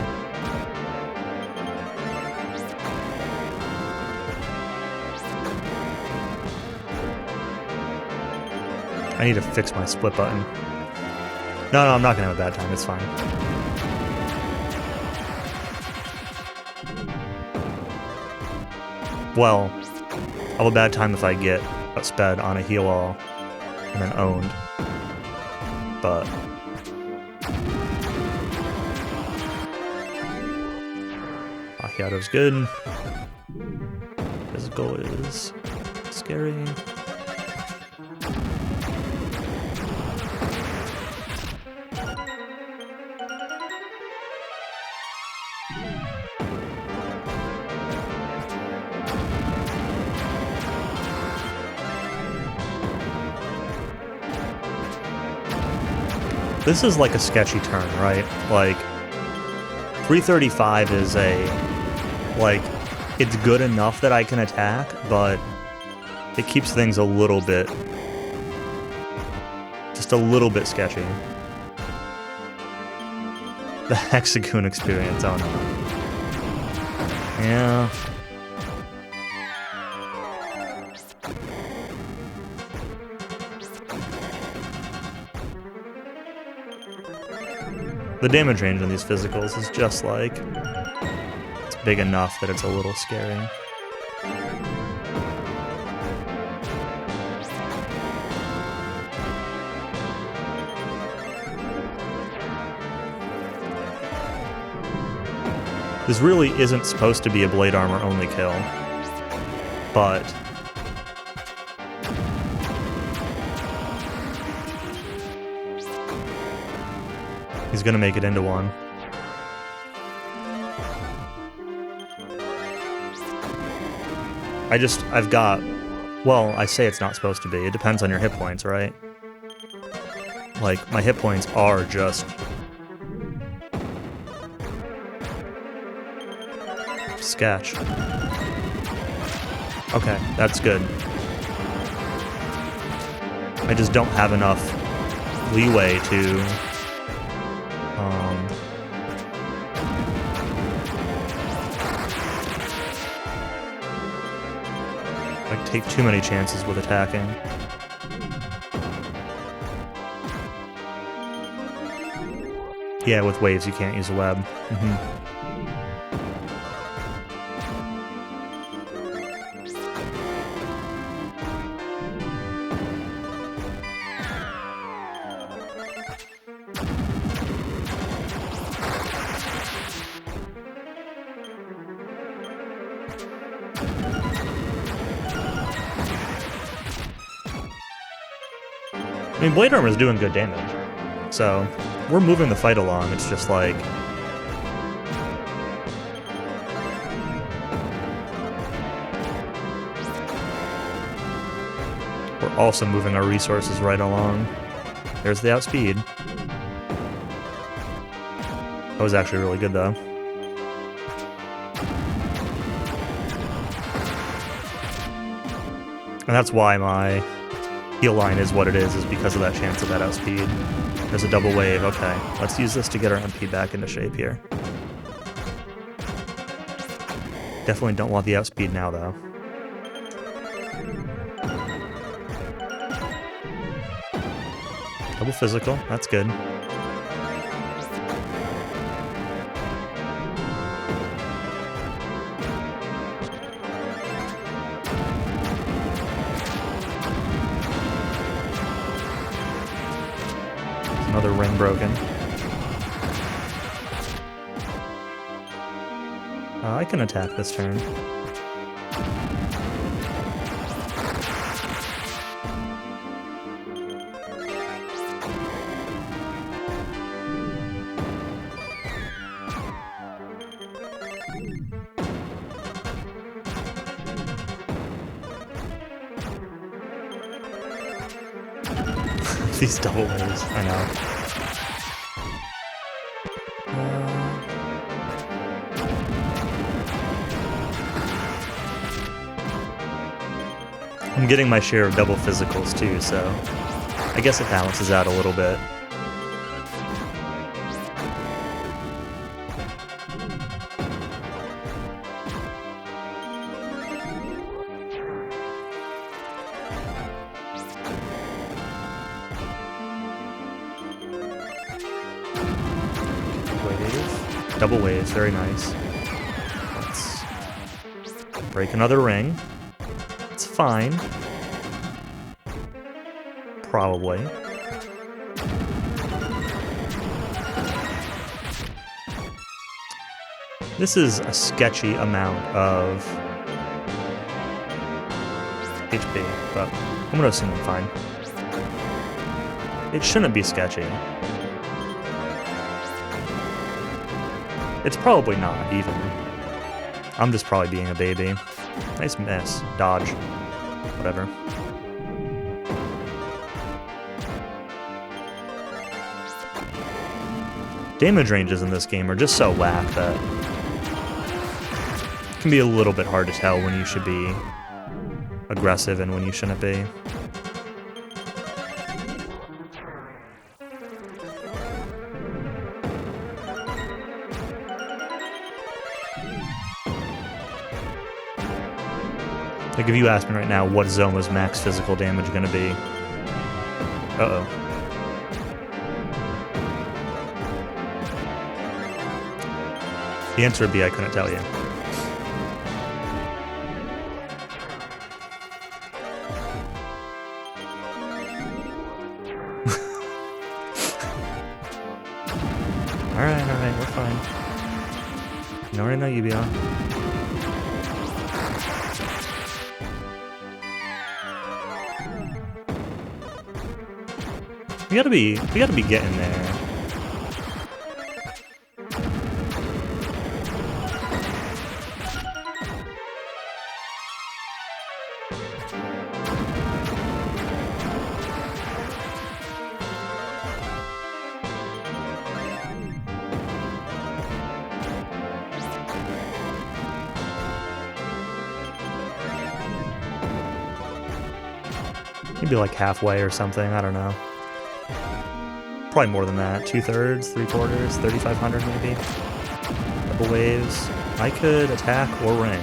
I need to fix my split button. No, I'm not gonna have a bad time, it's fine. Well, I'll have a bad time if I get outsped on a heal all and then owned. But Ahiato's good. Physical is scary. This is like a sketchy turn, right? Like, 335 is like, it's good enough that I can attack, but it keeps things a little bit, just a little bit sketchy. The Hexagoon experience, oh no. Yeah. The damage range on these physicals is just like, it's big enough that it's a little scary. This really isn't supposed to be a blade armor only kill, but he's gonna make it into one. I've got, well, I say it's not supposed to be. It depends on your hit points, right? Like, my hit points are just sketch. Okay, that's good. I just don't have enough leeway to like take too many chances with attacking. Yeah, with waves you can't use a web. I mean, Blade Armor is doing good damage, so we're moving the fight along. It's just like, we're also moving our resources right along. There's the outspeed. That was actually really good, though. And that's why my heal line is what it is because of that chance of that outspeed. There's a double wave. Okay, let's use this to get our MP back into shape here. Definitely don't want the outspeed now, though. Double physical, that's good. Another ring broken. I can attack this turn. These double waves, I know. I'm getting my share of double physicals too, so I guess it balances out a little bit. Wave. Double waves, very nice. Let's break another ring. It's fine. Probably. This is a sketchy amount of HP, but I'm gonna assume I'm fine. It shouldn't be sketchy. It's probably not, even. I'm just probably being a baby. Nice miss. Dodge. Whatever. Damage ranges in this game are just so whack that it can be a little bit hard to tell when you should be aggressive and when you shouldn't be. Like, if you ask me right now, what Zoma's max physical damage gonna be? Uh-oh. The answer would be I couldn't tell you. Alright, we're fine. You already know you be on. We gotta be getting there. Maybe like halfway or something, I don't know. Probably more than that. 2/3, 3/4, 3,500 maybe. Double waves. I could attack or ring.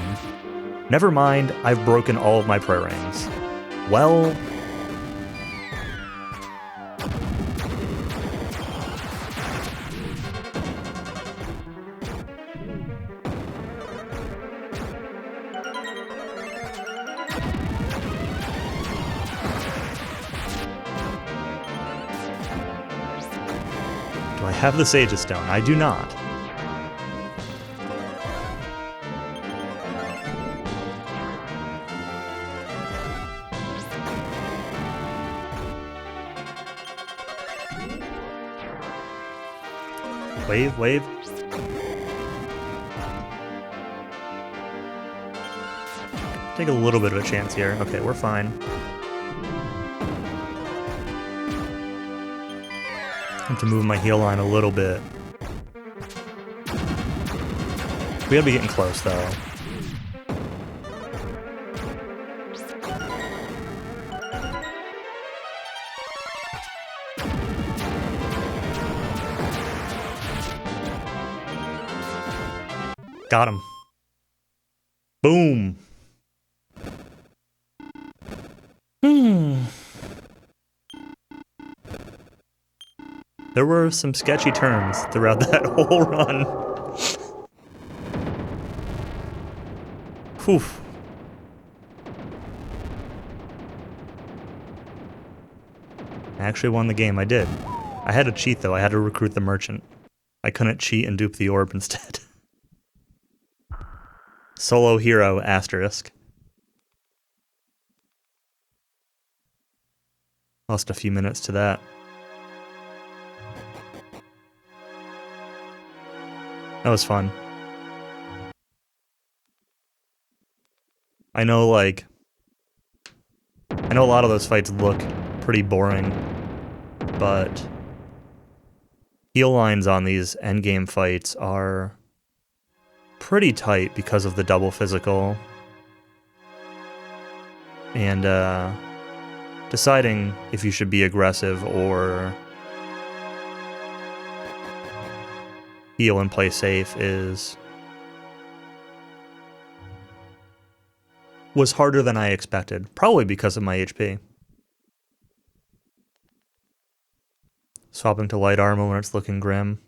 Never mind, I've broken all of my pro rings. Well... Do I have the Sage's Stone? I do not. Wave. Take a little bit of a chance here. Okay, we're fine. I have to move my heel line a little bit. We gotta be getting close, though. Got him. Boom. There were some sketchy turns throughout that whole run. Whew. I actually won the game, I did. I had to cheat though, I had to recruit the merchant. I couldn't cheat and dupe the orb instead. Solo hero, asterisk. Lost a few minutes to that. That was fun. I know, like... I know a lot of those fights look pretty boring, but... heal lines on these endgame fights are... pretty tight because of the double physical. And deciding if you should be aggressive or heal and play safe was harder than I expected, probably because of my HP. Swapping to light armor when it's looking grim.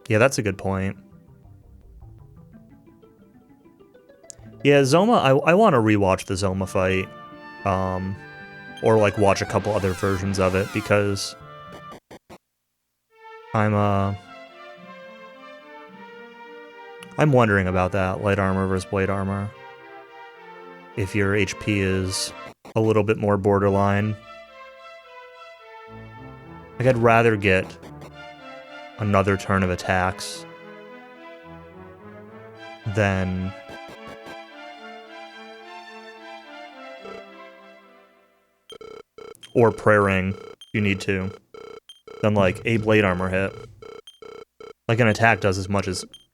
Yeah, that's a good point. Yeah, Zoma, I want to rewatch the Zoma fight. Or like watch a couple other versions of it, because I'm wondering about that, light armor versus blade armor. If your HP is a little bit more borderline. Like, I'd rather get another turn of attacks than or praying you need to, than like a blade armor hit. Like, an attack does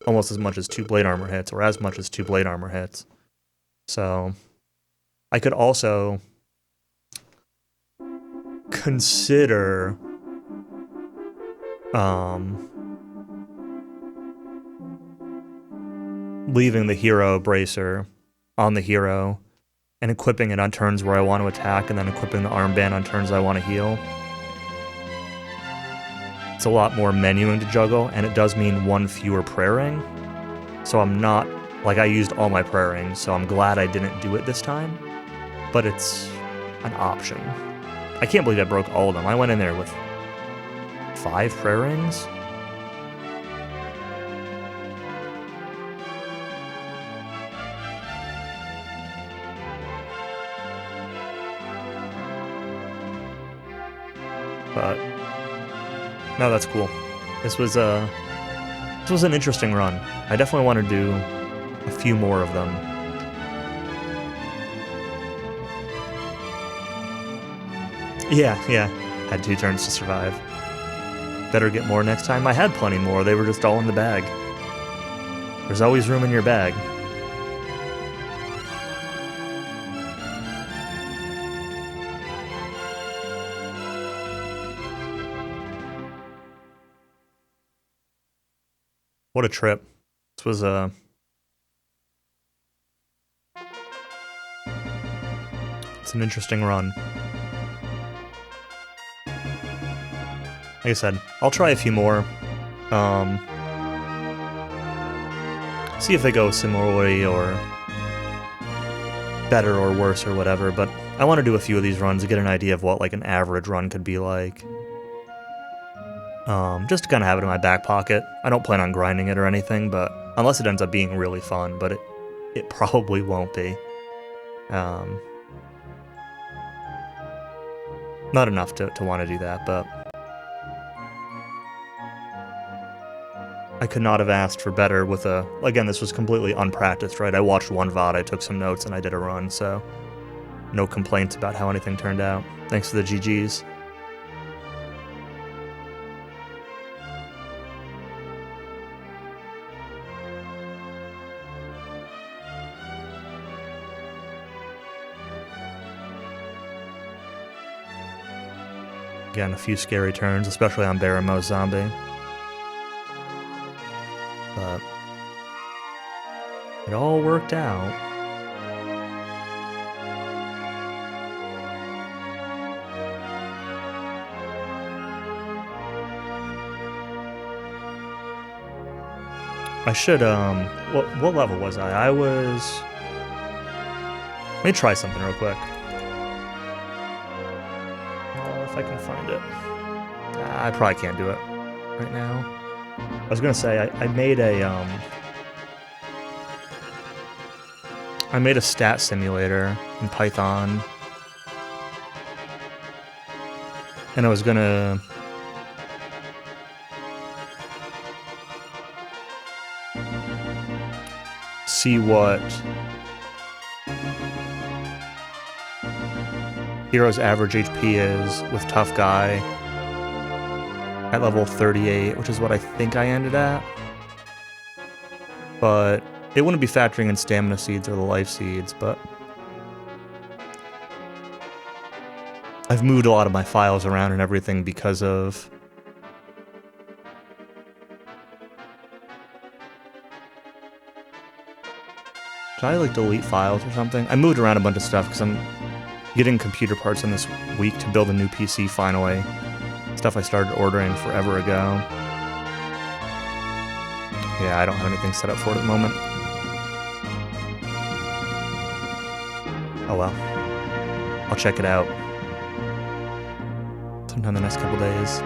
almost as much as 2 blade armor hits, or as much as 2 blade armor hits. So I could also consider leaving the hero bracer on the hero and equipping it on turns where I want to attack, and then equipping the armband on turns I want to heal. It's a lot more menuing to juggle, and it does mean 1 fewer prayer ring. So I'm not, like, I used all my prayer rings, so I'm glad I didn't do it this time. But it's an option. I can't believe I broke all of them. I went in there with 5 prayer rings. But no, that's cool. This was an interesting run. I definitely want to do a few more of them. Yeah. Had 2 turns to survive. Better get more next time. I had plenty more. They were just all in the bag. There's always room in your bag. What a trip. This was it's an interesting run. Like I said, I'll try a few more. See if they go similarly or better or worse or whatever, but I want to do a few of these runs to get an idea of what like an average run could be like. Just to kind of have it in my back pocket. I don't plan on grinding it or anything, but unless it ends up being really fun, but it probably won't be. Not enough to want to do that, but I could not have asked for better with again, this was completely unpracticed, right? I watched one VOD, I took some notes, and I did a run, so no complaints about how anything turned out. Thanks to the GGs. Again, a few scary turns, especially on Baramo Zombie. But it all worked out. I should, what level was I? Let me try something real quick. If I can find it. I probably can't do it right now. I was gonna say, I made a stat simulator in Python, and I was gonna see what hero's average HP is with Tough Guy at level 38, which is what I think I ended at. But It wouldn't be factoring in stamina seeds or the life seeds, but I've moved a lot of my files around and everything because of Should I like delete files or something? I moved around a bunch of stuff because I'm getting computer parts in this week to build a new PC finally. Stuff I started ordering forever ago. Yeah, I don't have anything set up for it at the moment. Oh well. I'll check it out sometime in the next couple days.